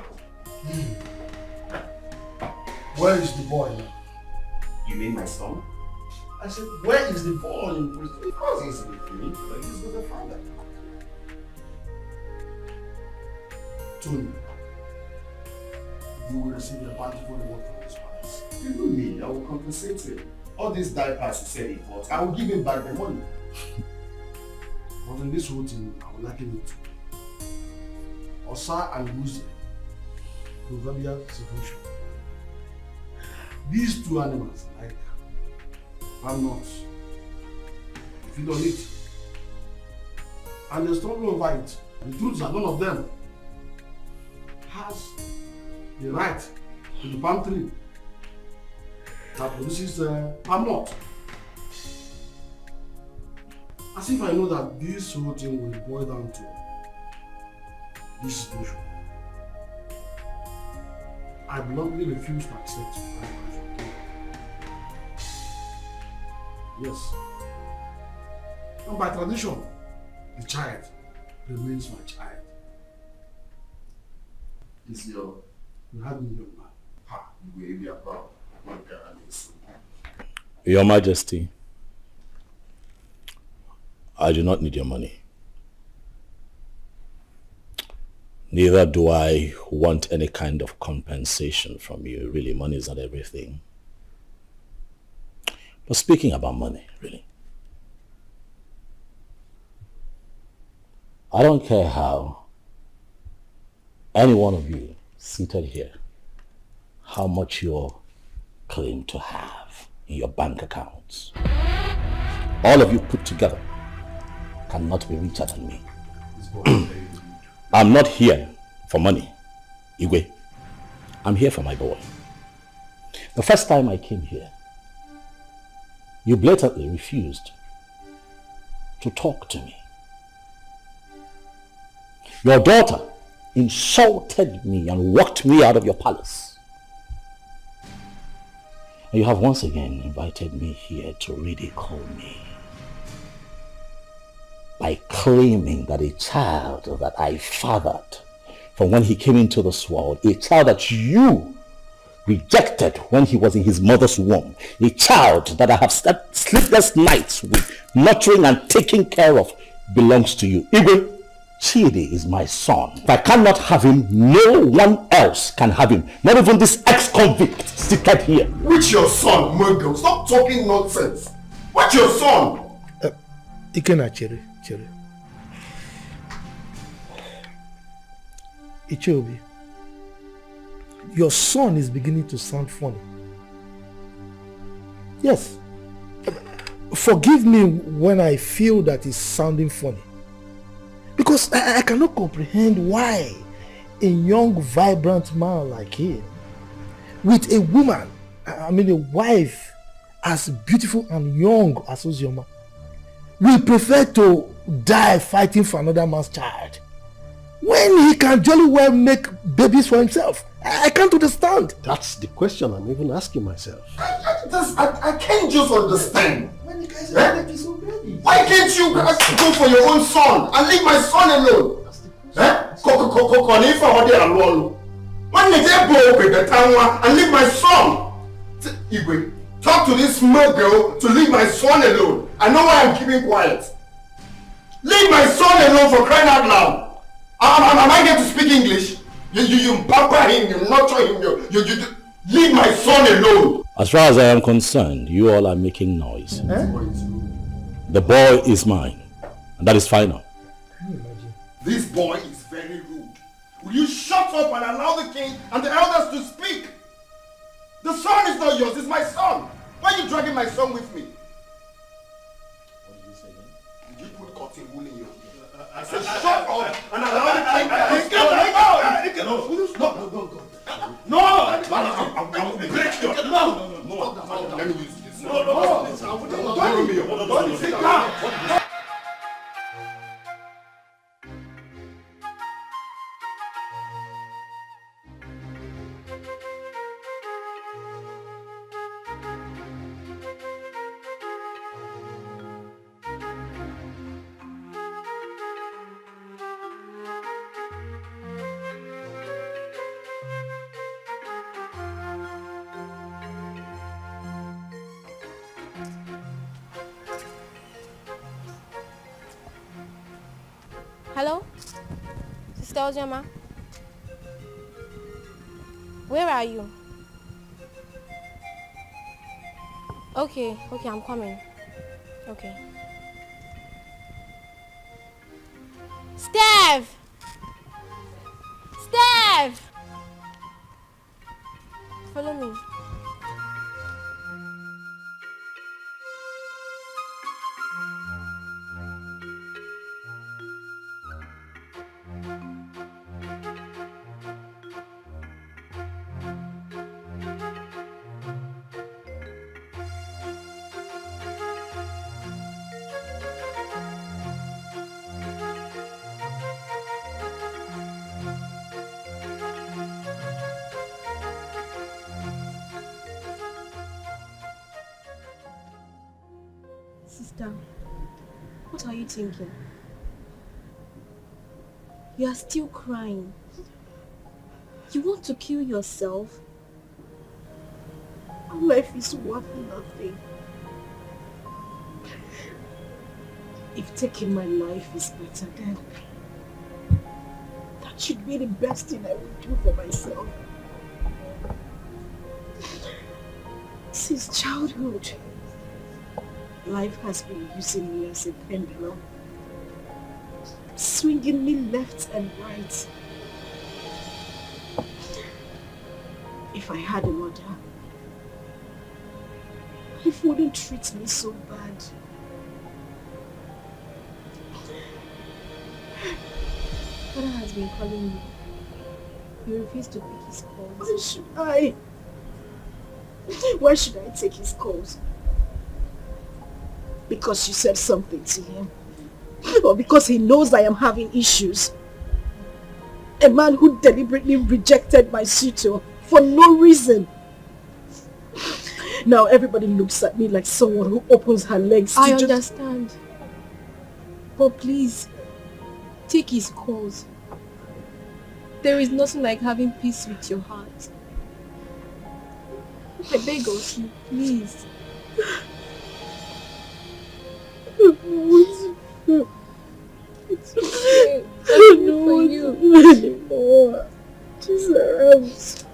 Where is the boy now? You mean my son? I said, where is the boy in prison? Of course he's with me, but he's with the father. Tony, you will receive a bountiful reward from this palace. Even me, I will compensate him. All these diapers he said he bought, I will give him back the money. But in this whole thing, I would like him to. Osa and Lucy, proverbial situation. These two animals, like I'm not. If you don't eat, and they're struggle over it. The truth is that none of them has the right to the palm tree that produces palm nut. As if I know that this whole thing will boil down to this situation. I bluntly refuse to accept my wife. Yes. And by tradition, the child remains my child. Is your... You have me, young man. Ha, you will be proud. Your Majesty, I do not need your money. Neither do I want any kind of compensation from you. Really, money is not everything. But speaking about money, really, I don't care how any one of you seated here, how much you claim to have in your bank accounts. All of you put together cannot be richer than me. I'm not here for money, Igwe. I'm here for my boy. The first time I came here, you blatantly refused to talk to me. Your daughter insulted me and walked me out of your palace. And you have once again invited me here to ridicule me by claiming that a child that I fathered from when he came into this world, a child that you rejected when he was in his mother's womb, a child that I have slept sleepless nights with, nurturing and taking care of, belongs to you. Even Chidi is my son. If I cannot have him, no one else can have him. Not even this ex-convict seated here. Which your son, Mungo? Stop talking nonsense. What's your son? Ikenna, Chere. Ichobi, your son is beginning to sound funny. Yes. forgive me when I feel that it's sounding funny. Because I cannot comprehend why a young, vibrant man like him, with a woman, I mean a wife, as beautiful and young as Ozioma, will prefer to die fighting for another man's child when he can jolly well make babies for himself. I can't understand. That's the question I'm even asking myself. I can't just understand. When the guys are making so baby. Why can't you go for your own son and leave my son alone? When the day broke with the town and leave my son. Igwe, talk to this small girl to leave my son alone. I know why I'm keeping quiet. Leave my son alone, for crying out loud. Am I going to speak English? You pamper him, you nurture him, you leave my son alone. As far as I am concerned, you all are making noise. The boy is mine, and that is final. Can you imagine? This boy is very rude. Will you shut up and allow the king and the elders to speak? The son is not yours, it's my son. Why are you dragging my son with me? What did you say again? Did you put cotton wool in your hair? I said shut up and allow the king and the elders. No, I'll break your... No. Let me use this. No. Sit down. Hello? Sister Ozioma? Where are you? Okay, I'm coming. Okay. Steph! Follow me. Sister, what are you thinking? You are still crying. You want to kill yourself? Our life is worth nothing. If taking my life is better, then that should be the best thing I would do for myself. Since childhood, life has been using me as a pendulum, swinging me left and right. If I had a mother, life wouldn't treat me so bad. Father has been calling you. You refuse to pick his calls. Why should I? Why should I take his calls? Because you said something to him? Or because he knows I am having issues? A man who deliberately rejected my suitor for no reason. Now everybody looks at me like someone who opens her legs to I understand. But please, take his calls. There is nothing like having peace with your heart. I beg of you, please. It's okay. I don't know what to do anymore. Jesus.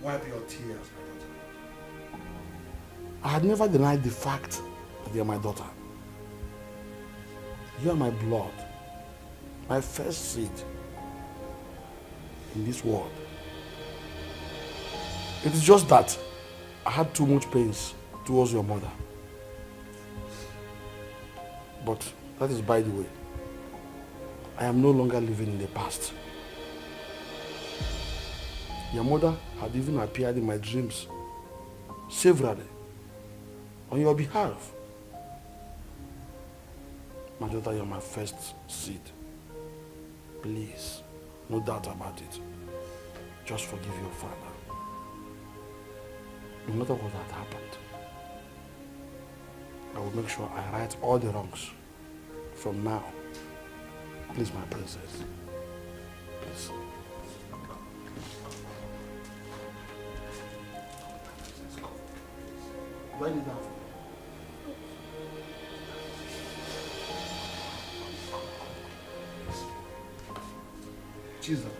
Wipe your tears, my daughter. I had never denied the fact that you are my daughter. You are my blood, my first seed in this world. It is just that I had too much pains towards your mother. But that is by the way. I am no longer living in the past. Your mother had even appeared in my dreams severally on your behalf. My daughter, you're my first seed. Please, no doubt about it. Just forgive your father. No matter what had happened, I will make sure I right all the wrongs from now. Please, my princess. Please. Do I need that? Jesus.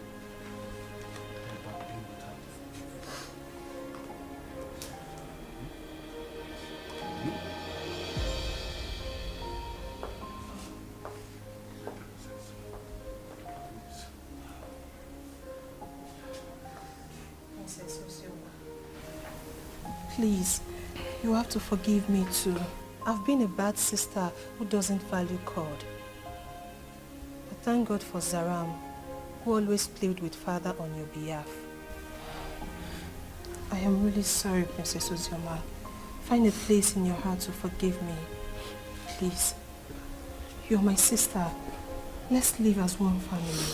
Please, you have to forgive me too. I've been a bad sister who doesn't value God. But thank God for Zaram, who always played with father on your behalf. I am really sorry, Princess Ozioma. Find a place in your heart to forgive me. Please. You're my sister. Let's live as one family.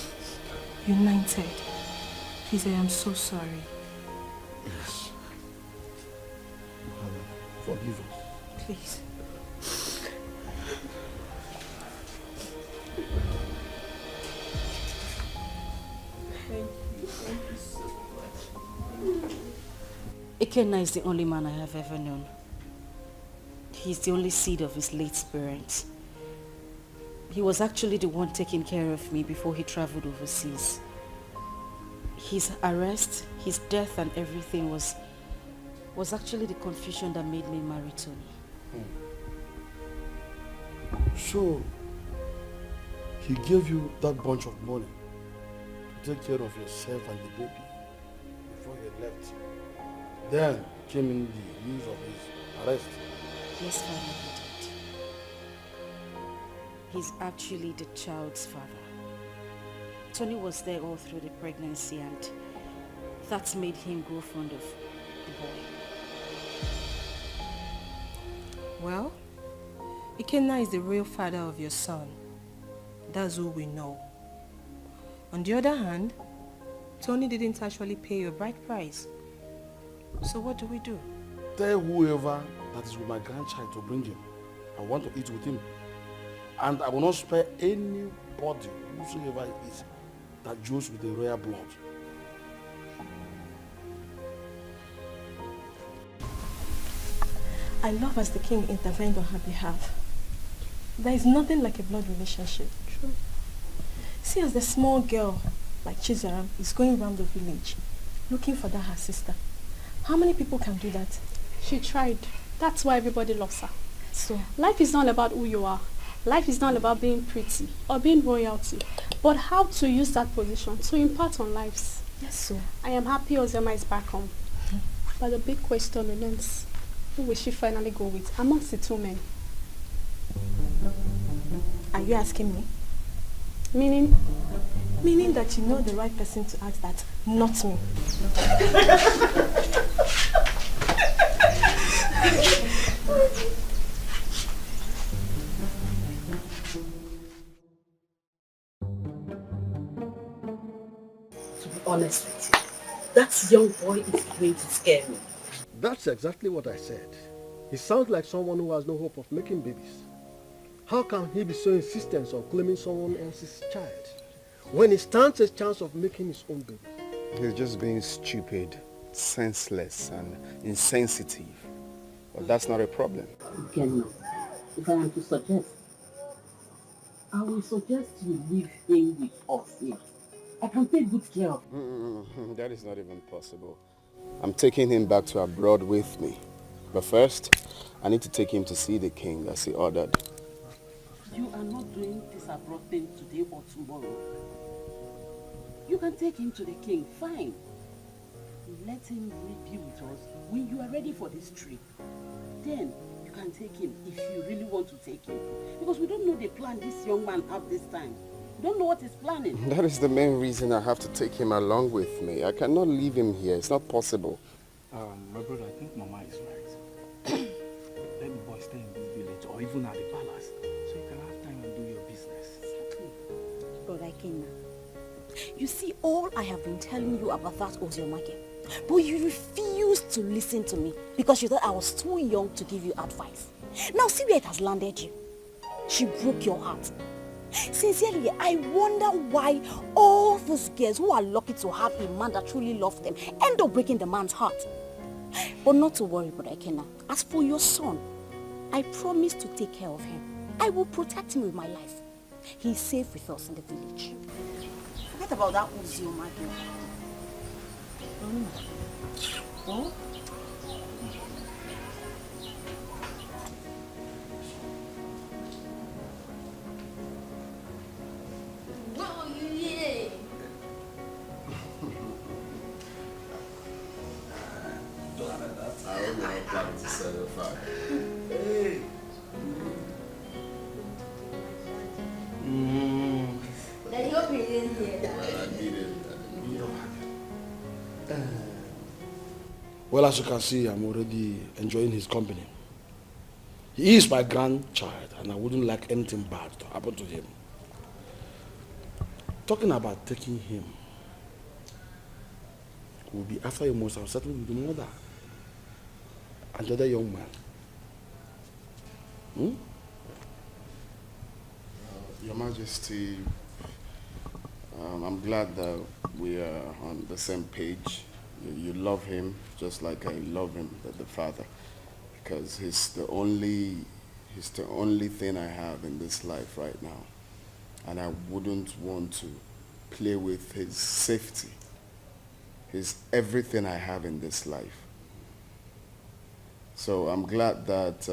United. Please, I am so sorry. Yes. Forgive us. Please. Thank you so much. Ikenna is the only man I have ever known. He's the only seed of his late parents. He was actually the one taking care of me before he traveled overseas. His arrest, his death and everything was actually the confusion that made me marry Tony. So, he gave you that bunch of money to take care of yourself and the baby before he left. Then came in the news of his arrest. Yes, Father, he did. He's actually the child's father. Tony was there all through the pregnancy and that's made him grow fond of the boy. Well, Ikenna is the real father of your son. That's who we know. On the other hand, Tony didn't actually pay your bride price. So what do we do? Tell whoever that is with my grandchild to bring him. I want to eat with him. And I will not spare anybody, whosoever it is, that deals with the royal blood. I love as the king intervened on her behalf. There is nothing like a blood relationship. True. See, as the small girl, like Chizaram, is going around the village, looking for that her sister. How many people can do that? She tried. That's why everybody loves her. So, life is not about who you are. Life is not about being pretty or being royalty, but how to use that position to impart on lives. Yes, so. I am happy Ozioma is back home. But the big question remains, who will she finally go with amongst the two men? Are you asking me? Meaning? Meaning that you know the right person to ask that, not me. To be honest with you, that young boy is going to scare me. That's exactly what I said. He sounds like someone who has no hope of making babies. How can he be so insistent on claiming someone else's child when he stands a chance of making his own baby? He's just being stupid, senseless, and insensitive. But that's not a problem. Again, if I am to suggest, I will suggest you leave him with us here. I can take good care of him. That is not even possible. I'm taking him back to abroad with me. But first, I need to take him to see the king as he ordered. You are not doing this abroad thing today or tomorrow. You can take him to the king, fine. Let him be with us when you are ready for this trip. Then you can take him if you really want to take him. Because we don't know the plan this young man has this time. We don't know what he's planning. That is the main reason I have to take him along with me. I cannot leave him here. It's not possible. My brother, I think Mama is right. Let the boy stay in this village or even at the palace so you can have time and do your business. Brother Kenna, you see, all I have been telling you about that Oziomage, but you refused to listen to me because you thought I was too young to give you advice. Now see where it has landed you. She broke your heart. Sincerely, I wonder why all those girls who are lucky to have a man that truly loves them end up breaking the man's heart. But not to worry, Brother Kenna. As for your son, I promise to take care of him. I will protect him with my life. He is safe with us in the village. Forget about that Oziomage. Oh? I don't know how planning to set it fire. Hey. Daddy, hope you didn't hear that. Well, I did it. Well, as you can see, I'm already enjoying his company. He is my grandchild, and I wouldn't like anything bad to happen to him. Talking about taking him, will be after you must have settled with the mother and the other young man. Your Majesty, I'm glad that we are on the same page. You love him just like I love him, the father, because he's the only thing I have in this life right now, and I wouldn't want to play with his safety. He's everything I have in this life. So I'm glad that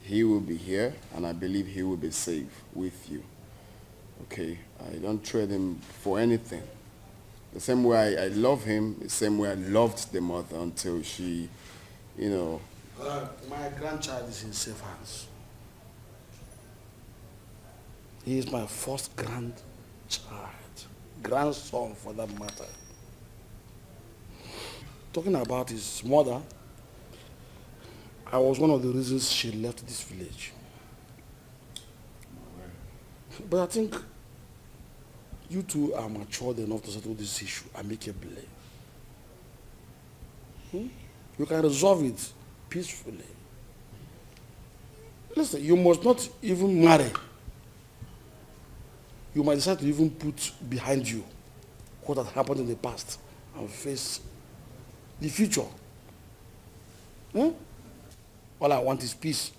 he will be here, and I believe he will be safe with you. Okay, I don't trade him for anything. The same way I love him, the same way I loved the mother until she, My grandchild is in safe hands. He is my first grandchild, grandson for that matter. Talking about his mother, I was one of the reasons she left this village. But I think you two are matured enough to settle this issue amicably. You can resolve it peacefully. Listen, you must not even marry. You might decide to even put behind you what had happened in the past and face the future. All I want is peace.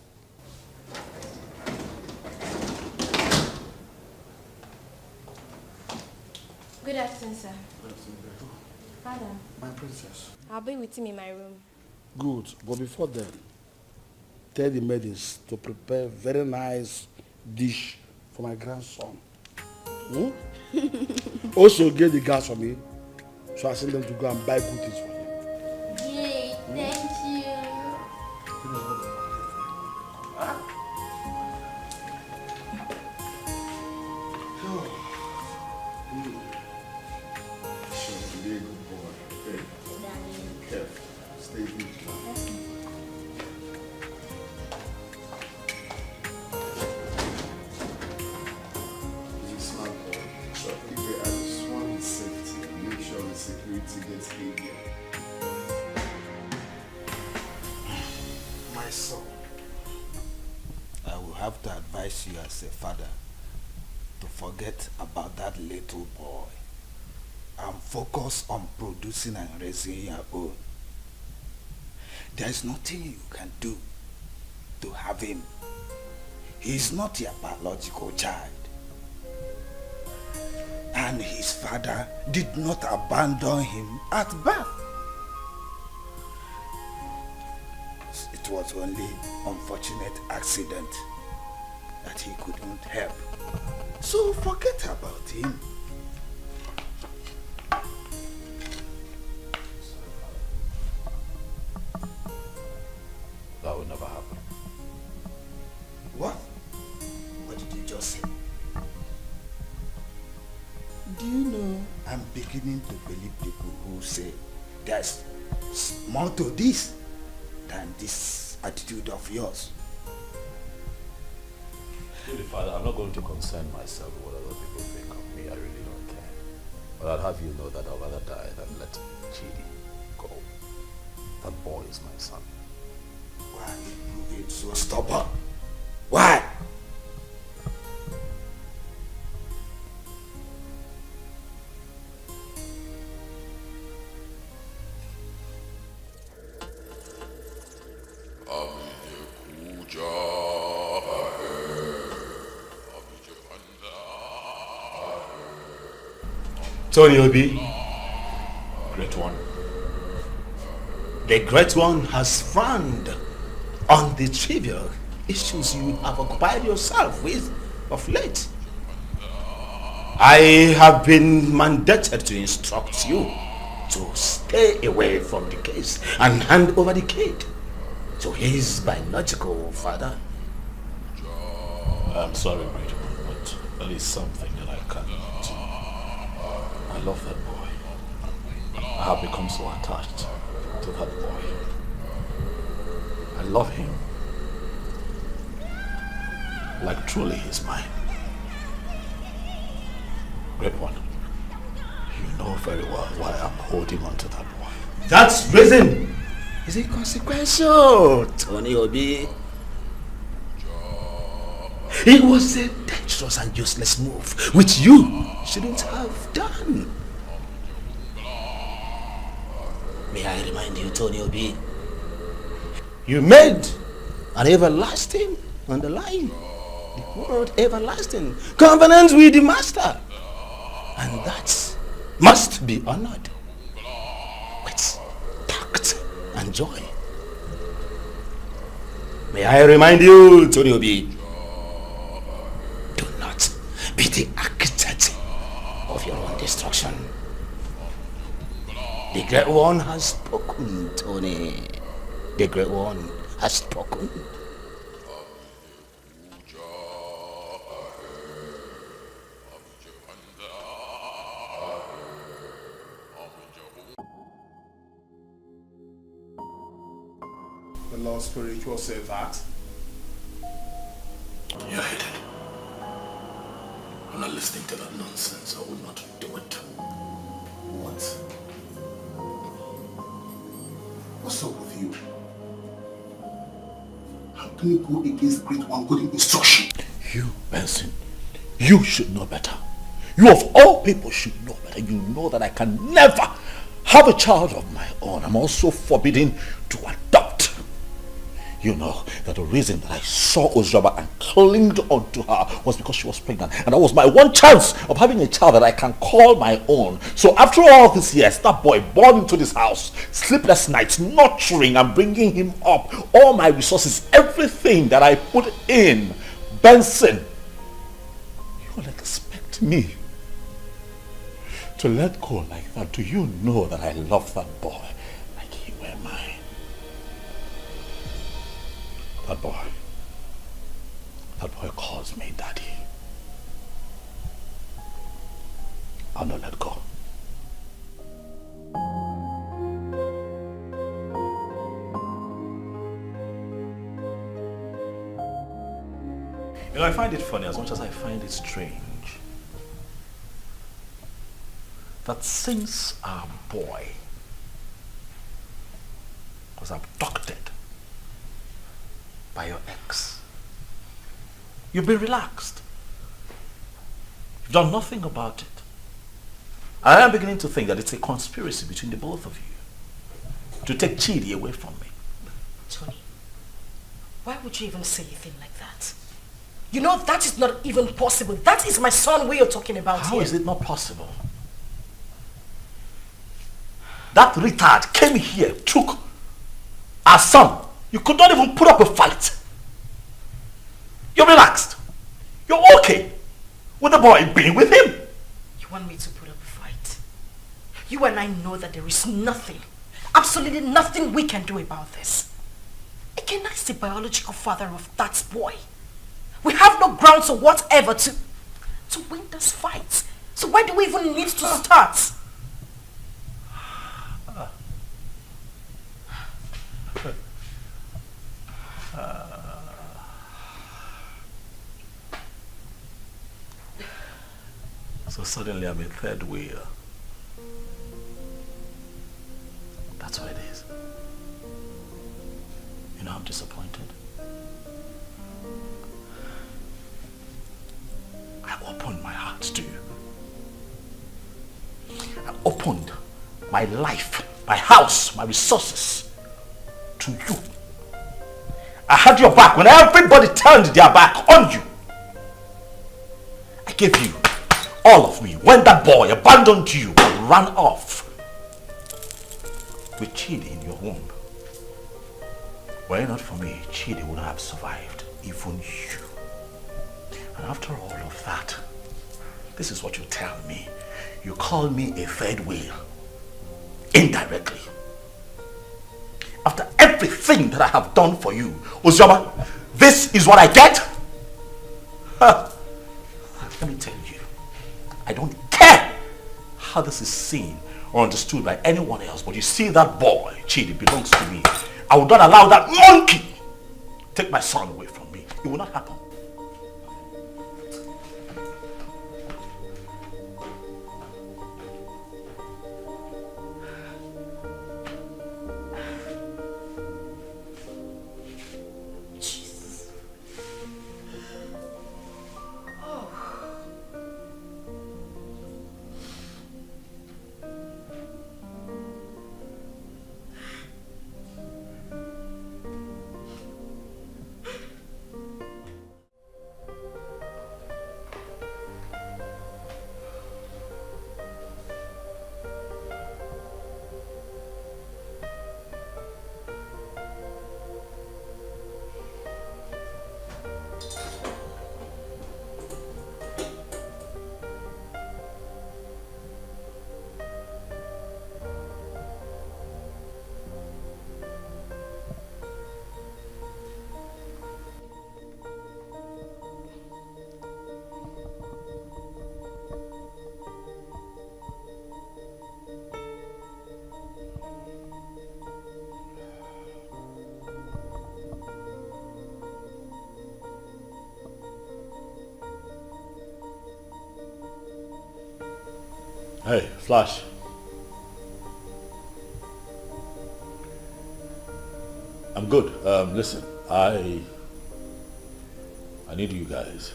Good afternoon, sir. Father, My princess. I'll be with him in my room. Good, but before then, tell the maidens to prepare a very nice dish for my grandson. Also get the gas for me, so I send them to go and buy good things for him. Yay, thank you. Be a good boy. Okay. Careful. Stay vigilant. He's a smart boy. So I just want his safety and make sure the security gets heavier. My son, I will have to advise you as a father to forget about that little boy and focus on producing and raising your own. There is nothing you can do to have him. He is not your biological child. And his father did not abandon him at birth. It was only unfortunate accident that he couldn't help. So forget about him. That would never happen. What? What did you just say? Do you know, I'm beginning to believe people who say there's more to this than this attitude of yours. Really, Father, I'm not going to concern myself with what other people think of me. I really don't care. But I'll have you know that I'd rather die than let Chidi go. That boy is my son. Why are you being so stubborn? Why? Tony Obi, Great One. The Great One has frowned on the trivial issues you have occupied yourself with of late. I have been mandated to instruct you to stay away from the case and hand over the kid to his biological father. I'm sorry, Great One, but there is something that I cannot. I love that boy. I have become so attached to that boy. I love him. Like truly he's mine. Great One, you know very well why I'm holding on to that boy. That reason is inconsequential, Tony Obi. It was a dangerous and useless move, which you shouldn't have done. May I remind you, Tony Obi, you made an everlasting underlying, the word everlasting, covenant with the master. And that must be honored with tact and joy. May I remind you, Tony Obi, do not be the architect of your own destruction. The Great One has spoken, Tony. The Great One has spoken. The Lord Spiritual said that. You're headed. I'm not listening to that nonsense. I would not do it. What? What's up with you? How can you go against the Great One good instruction? You, Benson, you should know better. You of all people should know better. You know that I can never have a child of my own. I'm also forbidden to adopt. You know that the reason that I saw Ozraba and clinged onto her was because she was pregnant. And that was my one chance of having a child that I can call my own. So after all these years, that boy born into this house, sleepless nights, nurturing and bringing him up, all my resources, everything that I put in, Benson, you will expect me to let go like that? Do you know that I love that boy like he were mine? That boy calls me daddy. I'll not let go. You know, I find it funny as much as I find it strange that since our boy was abducted by your ex, you've been relaxed. You've done nothing about it. I am beginning to think that it's a conspiracy between the both of you to take Chidi away from me. Tony, why would you even say a thing like that? You know that is not even possible. That is my son we are talking about here. How is it not possible? That retard came here, took our son. You could not even put up a fight. You're relaxed. You're okay with the boy being with him. You want me to put up a fight? You and I know that there is nothing, absolutely nothing we can do about this. Ikenna is the biological father of that boy. We have no grounds or whatever to win this fight. So why do we even need to start? So suddenly I'm a third wheel. That's what it is. You know, I'm disappointed. I opened my heart to you. I opened my life, my house, my resources to you. I had your back when everybody turned their back on you. I gave you all of me when that boy abandoned you and ran off with Chidi in your womb. Were it not for me, Chidi would have survived, even you. And after all of that, this is what you tell me. You call me a third wheel, indirectly. After everything that I have done for you, Uzoma, this is what I get? Let me tell you, I don't care how this is seen or understood by anyone else, but you see that boy, Chidi, belongs to me. I will not allow that monkey take my son away from me. It will not happen. Hey, Flash. I'm good. Listen, I need you guys.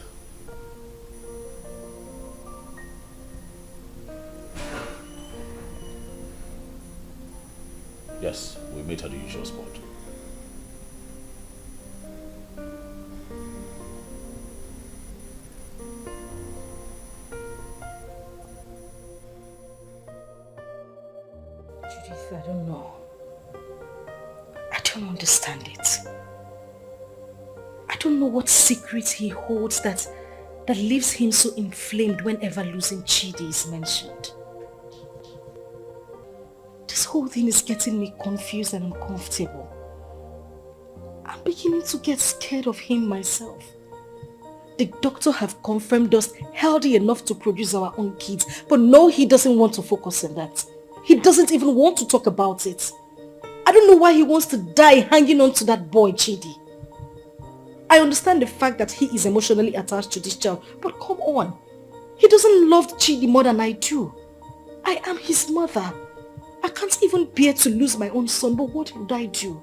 Yes, we meet at the usual spot. Judith, I don't know. I don't understand it. I don't know what secret he holds that leaves him so inflamed whenever losing Chidi is mentioned. This whole thing is getting me confused and uncomfortable. I'm beginning to get scared of him myself. The doctor have confirmed us healthy enough to produce our own kids, but no, he doesn't want to focus on that. He doesn't even want to talk about it. I don't know why he wants to die hanging on to that boy, Chidi. I understand the fact that he is emotionally attached to this child, but come on. He doesn't love Chidi more than I do. I am his mother. I can't even bear to lose my own son, but what would I do?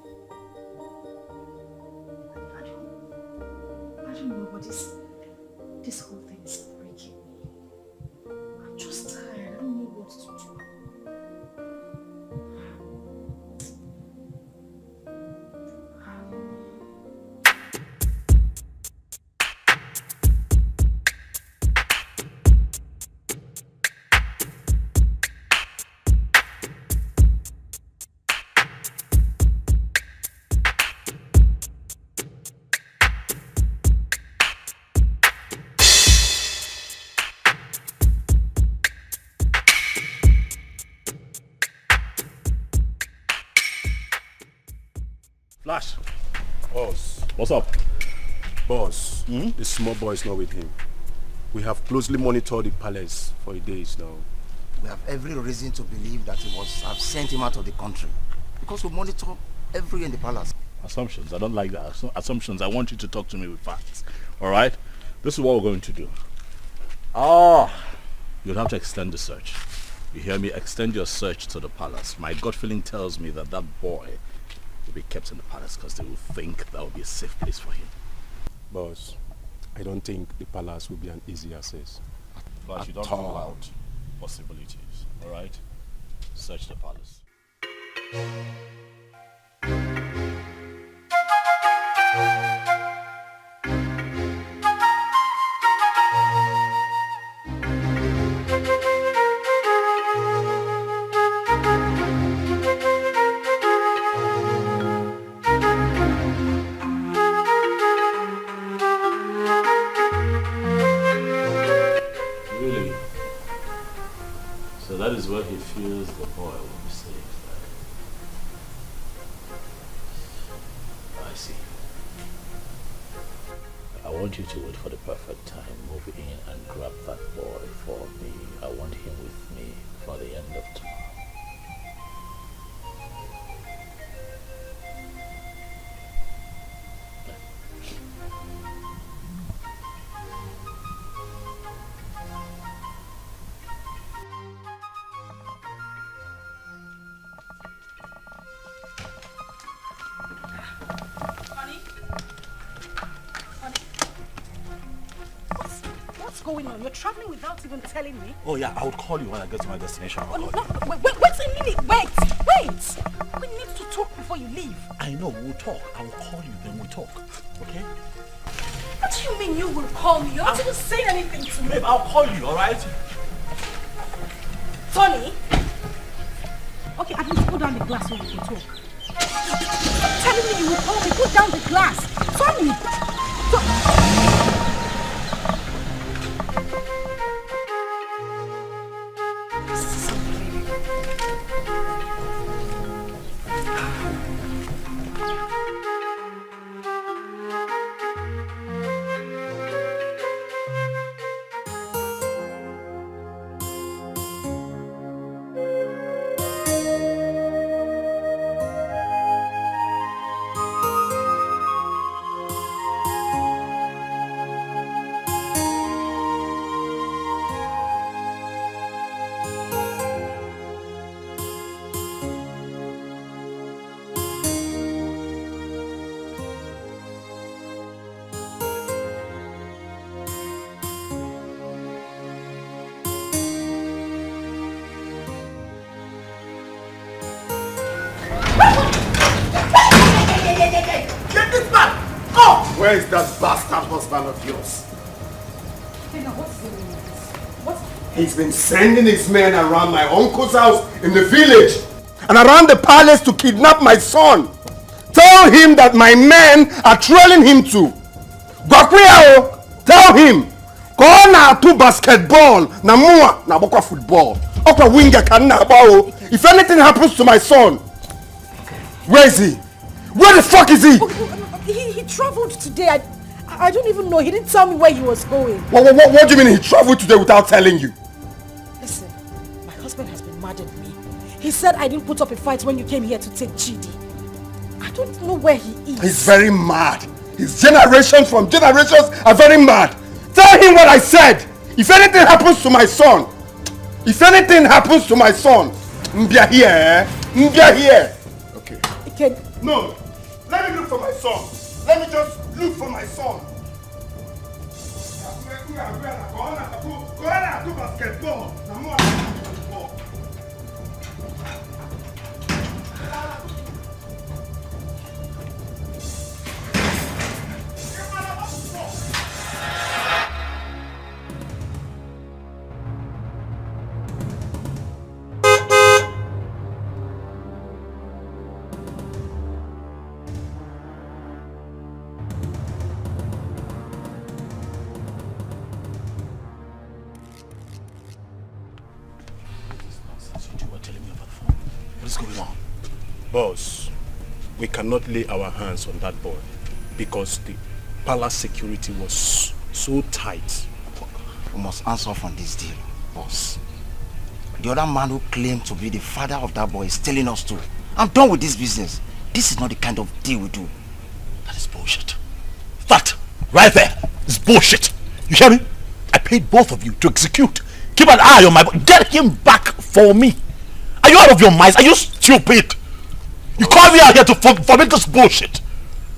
I don't know what this whole thing is breaking me. I'm just tired. I don't know what to do. Flash. Boss. What's up? Boss, the small boy is not with him. We have closely monitored the palace for days now. We have every reason to believe that have sent him out of the country. Because we monitor everywhere in the palace. Assumptions. I don't like that. Assumptions. I want you to talk to me with facts. Alright? This is what we're going to do. You'll have to extend the search. You hear me? Extend your search to the palace. My gut feeling tells me that that boy will be kept in the palace because they will think that will be a safe place for him. Boss, I don't think the palace will be an easy access. But you don't rule out possibilities. Alright? Search the palace. Really? So that is where he feels the boy will be safe. I see. I want you to wait for the perfect time. Move in and grab that boy for me. I want him with me for the end of tomorrow. What's going on? You're traveling without even telling me? Oh yeah, I would call you when I get to my destination. Oh, no, wait a minute. Wait. We need to talk before you leave. I know, we'll talk. I will call you, then we'll talk. Okay? What do you mean you will call me? You're not even saying anything to me. Babe, I'll call you, alright? Tony? Okay, at least put down the glass so we can talk. Stop telling me you will call me. Put down the glass. Tony! Where is that bastard husband of yours? He's been sending his men around my uncle's house in the village and around the palace to kidnap my son. Tell him that my men are trailing him to. Gwakwiyao, tell him. Go na to basketball, na mua na bokwa football. Okwa winger kan na bao. If anything happens to my son, where is he? Where the fuck is he? He traveled today. I don't even know. He didn't tell me where he was going. What do you mean he traveled today without telling you? Listen, my husband has been mad at me. He said I didn't put up a fight when you came here to take Chidi. I don't know where he is. He's very mad. His generations are very mad. Tell him what I said. If anything happens to my son, Mbia here, eh? Mbia here. Okay. No, let me look for my son. Let me just look for my son. Go on to basketball. What is going on? Boss, we cannot lay our hands on that boy because the palace security was so tight. We must answer from this deal, boss. The other man who claimed to be the father of that boy is telling us to. I'm done with this business. This is not the kind of deal we do. That is bullshit. That right there is bullshit. You hear me? I paid both of you to execute. Keep an eye on my boy. Get him back for me. Are you out of your minds? Are you stupid? You call me out here to forbid this bullshit.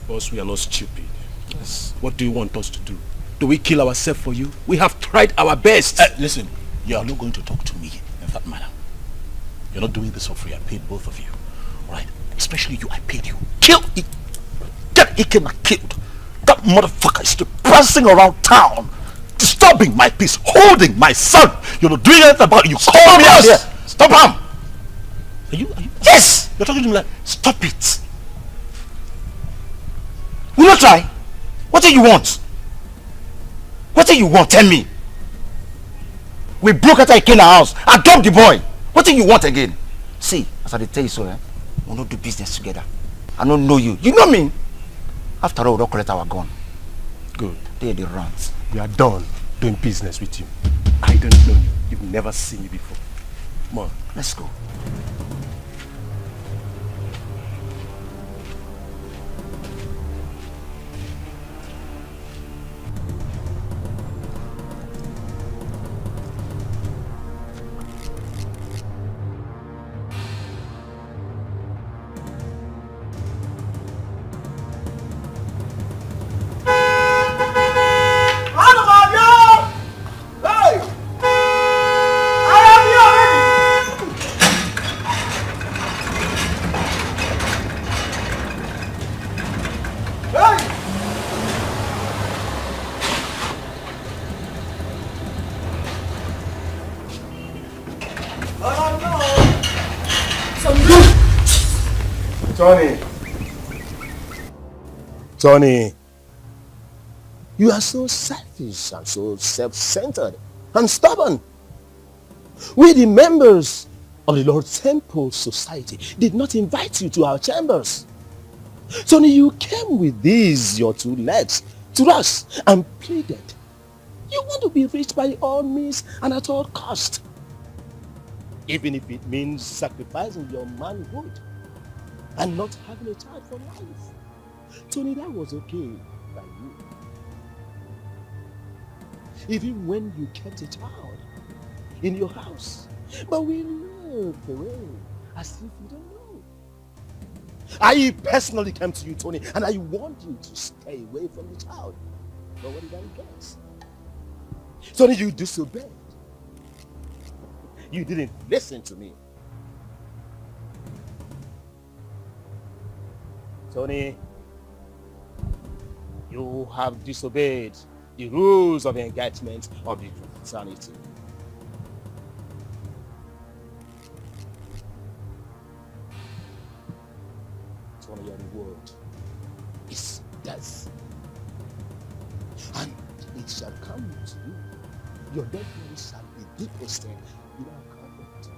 Boss, we are not stupid. Yes. What do you want us to do? Do we kill ourselves for you? We have tried our best. Listen, you are not going to talk to me in that manner. You're not doing this for free. I paid both of you. Alright? Especially you, I paid you. Kill it. Get Ikena killed. That motherfucker is depressing around town. Disturbing my peace. Holding my son. You're not doing anything about it. You call me out here. Stop him. Are you? Yes! You're talking to me like, stop it. Will you try? What do you want? What do you want? Tell me. We broke out Ikena house. I dumped the boy. What do you want again? See, as I tell you so, we'll not do business together. I don't know you. You know me. After all, we'll not collect our gun. Good. They're the runs. We are done doing business with you. I don't know you. You've never seen me before. Come on. Let's go. Tony, you are so selfish and so self-centered and stubborn. We, the members of the Lord's Temple Society, did not invite you to our chambers. Tony, you came with these, your two legs, to us and pleaded. You want to be rich by all means and at all cost. Even if it means sacrificing your manhood and not having a child for life. Tony, that was okay by you. Even when you kept a child in your house. But we looked away as if you don't know. I personally came to you, Tony, and I warned you to stay away from the child. But what did I get? Tony, you disobeyed. You didn't listen to me. Tony, you have disobeyed the rules of engagement of the fraternity. Tony, your reward is death. And it shall come to you. Your dead body shall be deposited without comfort.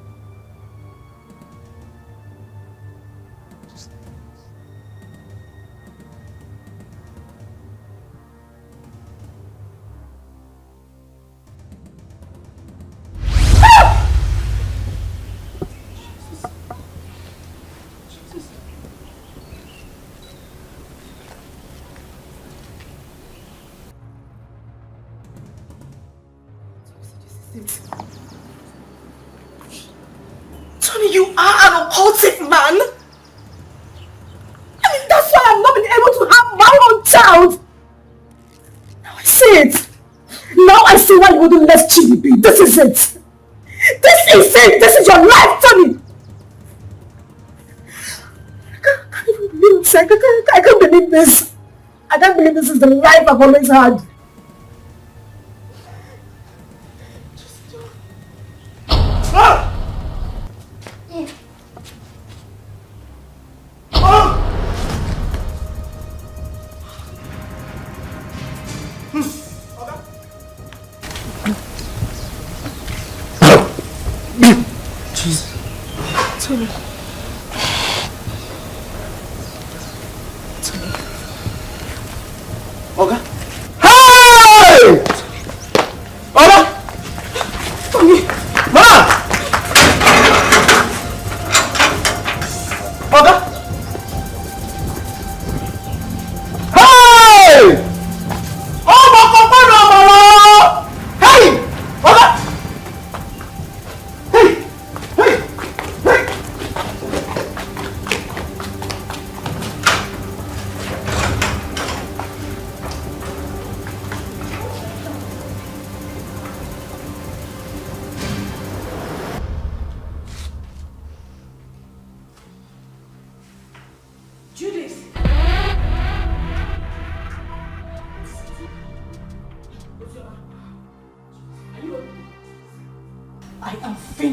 Tony, you are an occultic man. I mean, that's why I've not been able to have my own child. Now I see it. Now I see why you wouldn't let Chidi be. This is it. This is it. This is your life, Tony. I can't believe this. I can't believe this is the life I've always had. Tony.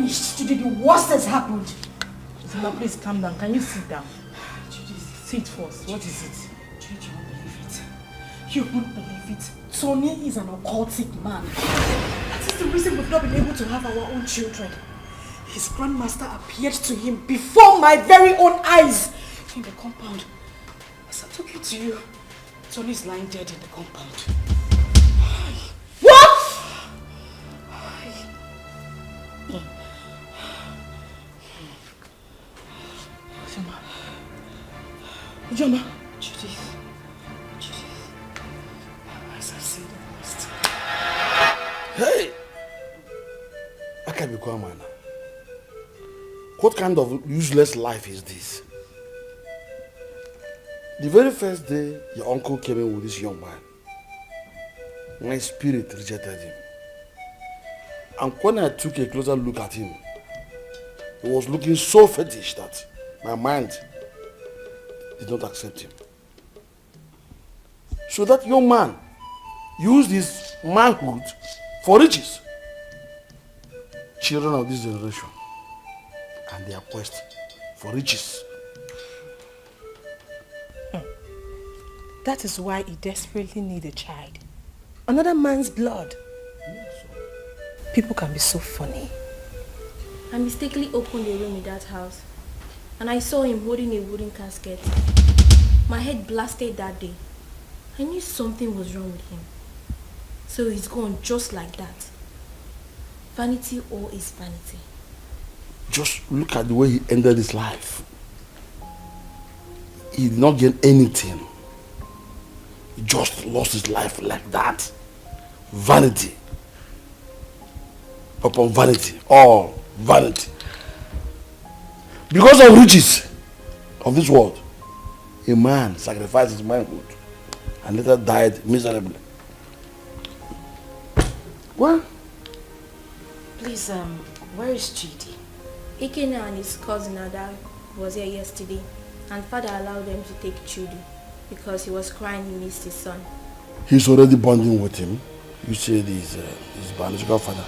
finished. Today the worst has happened. Now please calm down. Can you sit down? Sit first. What is it? You won't believe it. You won't believe it. Tony is an occultic man. That is the reason we've not been able to have our own children. His grandmaster appeared to him before my very own eyes in the compound. As I'm talking to you, Tony is lying dead in the compound. What? Ujoma. Judith. As I said, I must. Hey! I can't be quiet, man. What kind of useless life is this? The very first day your uncle came in with this young man, my spirit rejected him. And when I took a closer look at him, he was looking so fetish that my mind did not accept him. So that young man used his manhood for riches. Children of this generation and their quest for riches. That is why he desperately needs a child. Another man's blood. People can be so funny. I mistakenly opened a room in that house and I saw him holding a wooden casket. My head blasted that day. I knew something was wrong with him. So he's gone just like that. Vanity all is vanity. Just look at the way he ended his life. He did not get anything. He just lost his life like that. Vanity upon vanity, all vanity. Because of riches of this world, a man sacrificed his manhood and later died miserably. What? Please, where is Chidi? Ikena and his cousin Ada was here yesterday and father allowed them to take Chidi because he was crying he missed his son. He's already bonding with him. You said he's his biological father.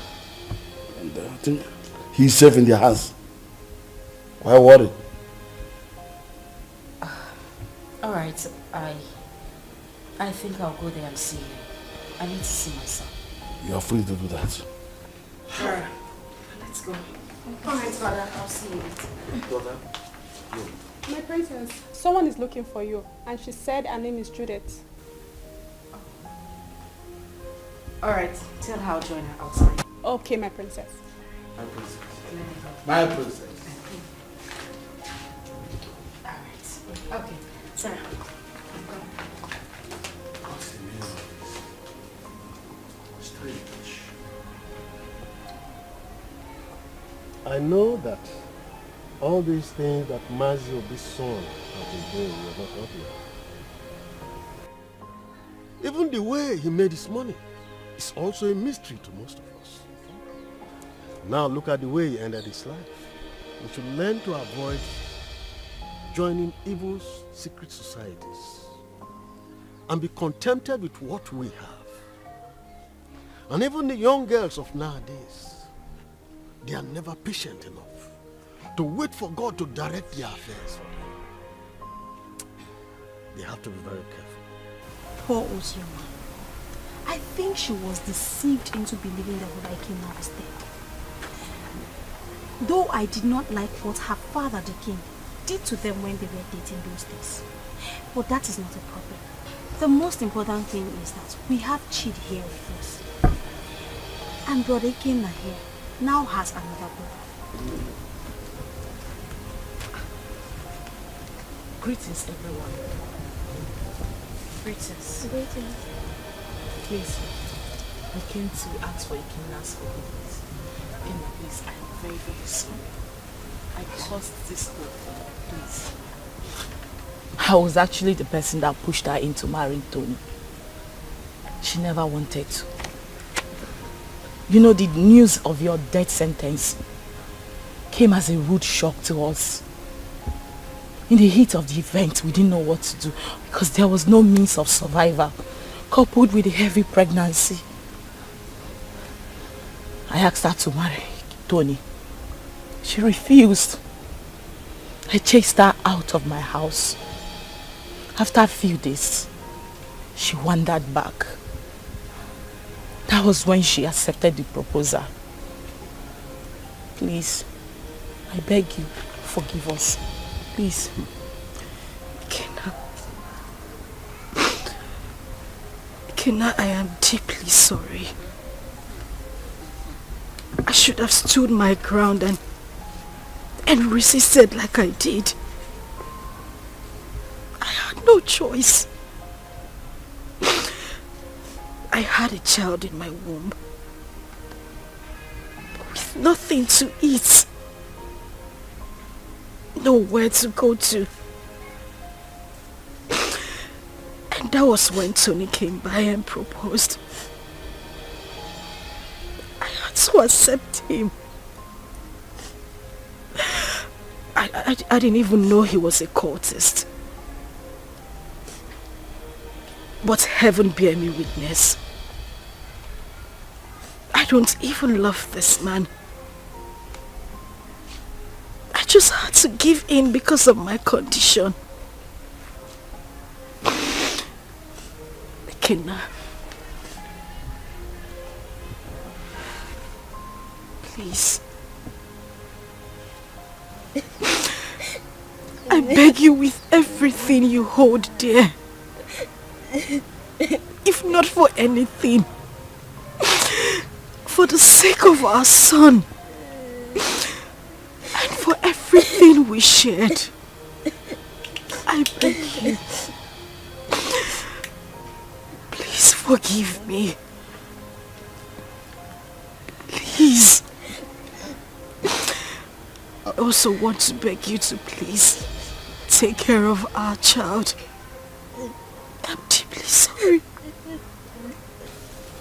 And I think he's safe in their hands. Why worry? Alright, I think I'll go there and see him. I need to see my son. You are free to do that. Sure. Let's go. Alright, father, I'll see you later. Daughter, My princess, someone is looking for you, and she said her name is Judith. Alright, tell her I'll join her outside. Okay, my princess. My princess. My princess. Alright. Okay, Sarah. I know that all these things that Mazi of this son have been doing were not happy. Even the way he made his money is also a mystery to most of us. Now look at the way he ended his life. We should learn to avoid joining evil secret societies and be contented with what we have. And even the young girls of nowadays, they are never patient enough to wait for God to direct their affairs for them. They have to be very careful. Poor Ozioma. I think she was deceived into believing that Olaikina was dead. Though I did not like what her father, the king, did to them when they were dating those days. But that is not a problem. The most important thing is that we have Chid here with us. And Brother Ikena here now has another brother. Greetings, everyone. Greetings. Greetings. Please, I came to ask for Ikena's forgiveness. Ikena, please, I am very, very sorry. I caused this whole thing, please. I was actually the person that pushed her into marrying Tony. She never wanted to. You know, the news of your death sentence came as a rude shock to us. In the heat of the event, we didn't know what to do because there was no means of survival, coupled with a heavy pregnancy. I asked her to marry Tony, She refused. I chased her out of my house. After a few days, she wandered back. That was when she accepted the proposal. Please, I beg you, forgive us. Please. Kenna, I am deeply sorry. I should have stood my ground and resisted like I did. I had no choice. I had a child in my womb with nothing to eat, nowhere to go to. And that was when Tony came by and proposed. I had to accept him. I didn't even know he was a cultist. But heaven bear me witness. I don't even love this man. I just had to give in because of my condition. Kenna, please. I beg you with everything you hold dear. If not for anything, for the sake of our son and for everything we shared, I beg you. Please forgive me. Please. I also want to beg you to please take care of our child. I'm deeply sorry.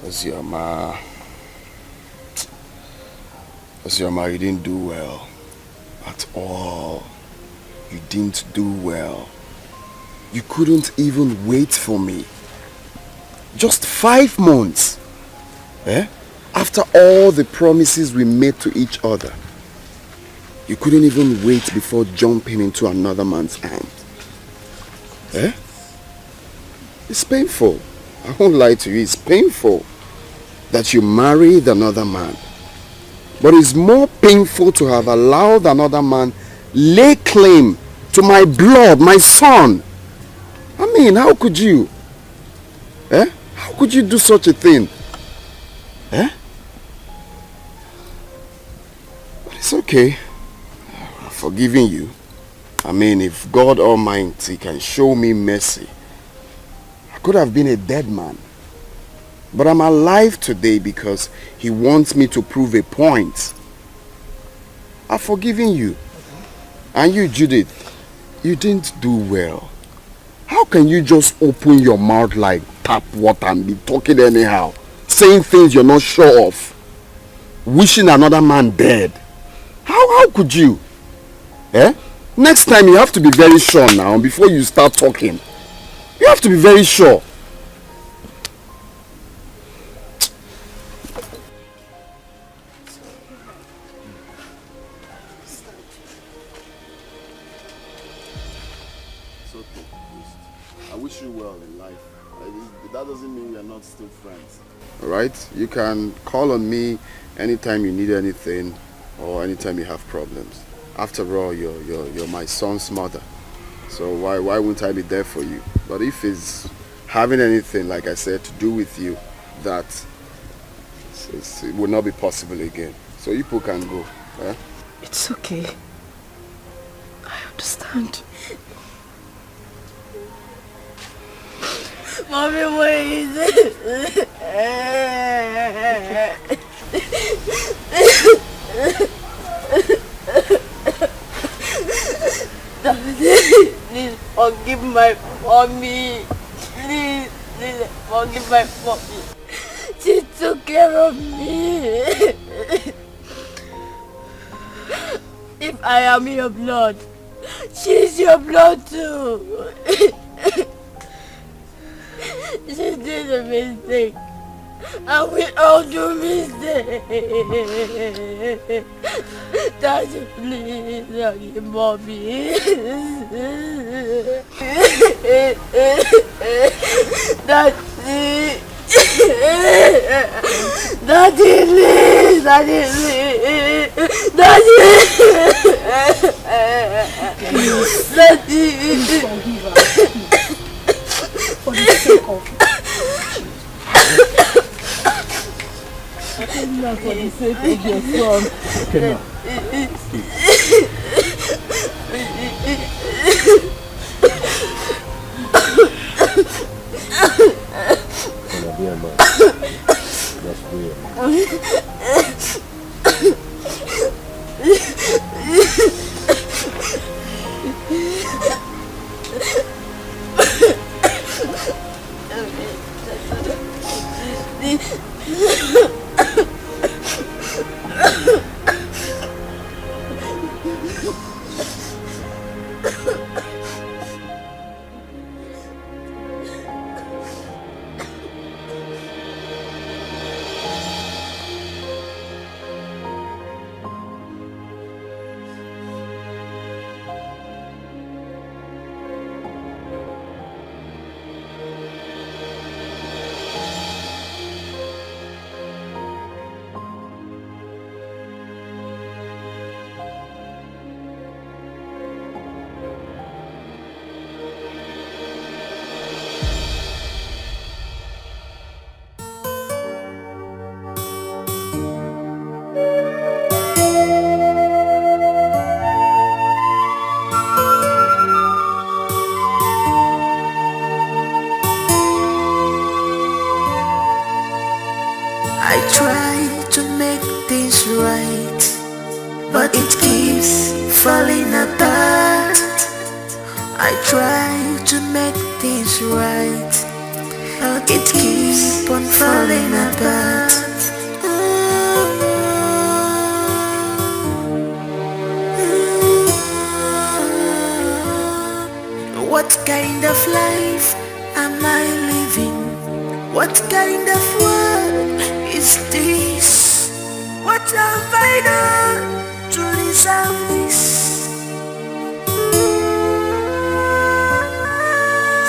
Ozioma, you didn't do well. At all. You didn't do well. You couldn't even wait for me. Just 5 months. Eh? After all the promises we made to each other. You couldn't even wait before jumping into another man's arms. Eh? It's painful. I won't lie to you. It's painful that you married another man. But it's more painful to have allowed another man lay claim to my blood, my son. I mean, how could you? Eh? How could you do such a thing? Eh? But it's okay. I'm forgiving you. I mean, if God Almighty can show me mercy, I could have been a dead man. But I'm alive today because he wants me to prove a point. I've forgiven you. And you, Judith, you didn't do well. How can you just open your mouth like tap water and be talking anyhow? Saying things you're not sure of. Wishing another man dead. How could you? Eh? Next time you have to be very sure now before you start talking. You have to be very sure. It's okay. I wish you well in life. That doesn't mean we are not still friends. Alright? You can call on me anytime you need anything or anytime you have problems. After all, you're my son's mother. So why wouldn't I be there for you? But if it's having anything, like I said, to do with you, that it will not be possible again. So you people can go. Eh? It's okay. I understand. Mommy, what is it? Please forgive my mommy. Please forgive my mommy. She took care of me. If I am your blood, she's your blood too. She did a mistake. And we all do mistakes. Daddy, please, Daddy, Mommy. Daddy. Daddy, please. Daddy, please. Daddy. Daddy. Please forgive us. For the sake of Not for the sake of your son. Kenna. Kenna, be a man. Just be a man. I try to make things right, but it keeps falling apart. I try to make things right, but it keeps on falling apart. What kind of life am I living? What kind of world is this? What have I done to deserve this?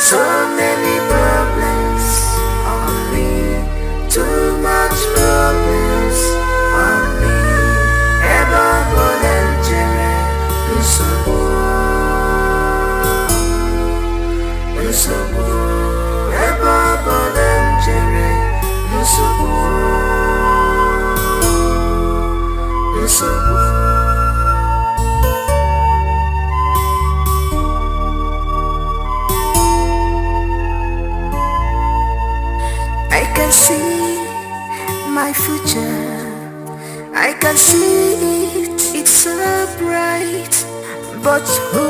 So many problems on me, too much problems on me. Eba bolenjere, lusobu, lusobu. Eba bolenjere, lusobu, lusobu. I can see my future, I can see it, it's so bright. But who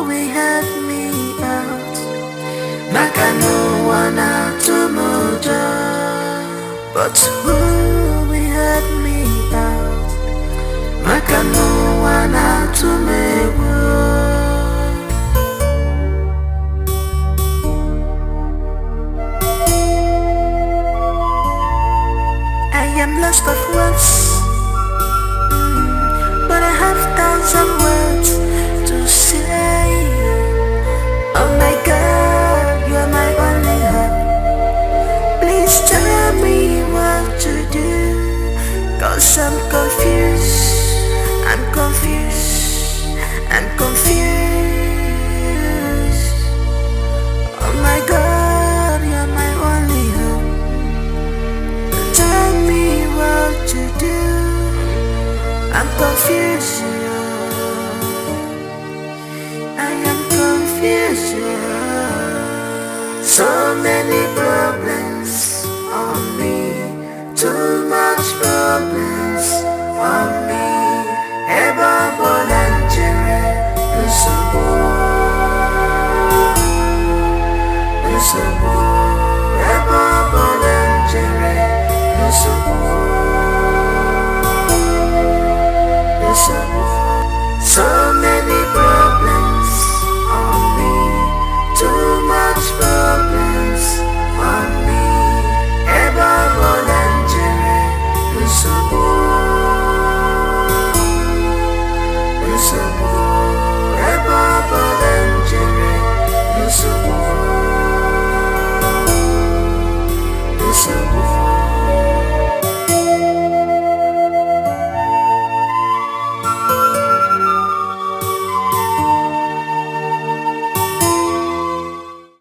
will help me out? Maka no one out tomorrow. But who will help me out? Maka no one out tomorrow. I am lost of words, but I have thousand words to say. Oh my God, you are my only hope. Please tell me what to do, 'cause I'm confused, I'm confused, I'm confused. Oh my God, you are my only hope. Tell me what to do, I'm confused. I am confused. So many problems on me, too much problems on me.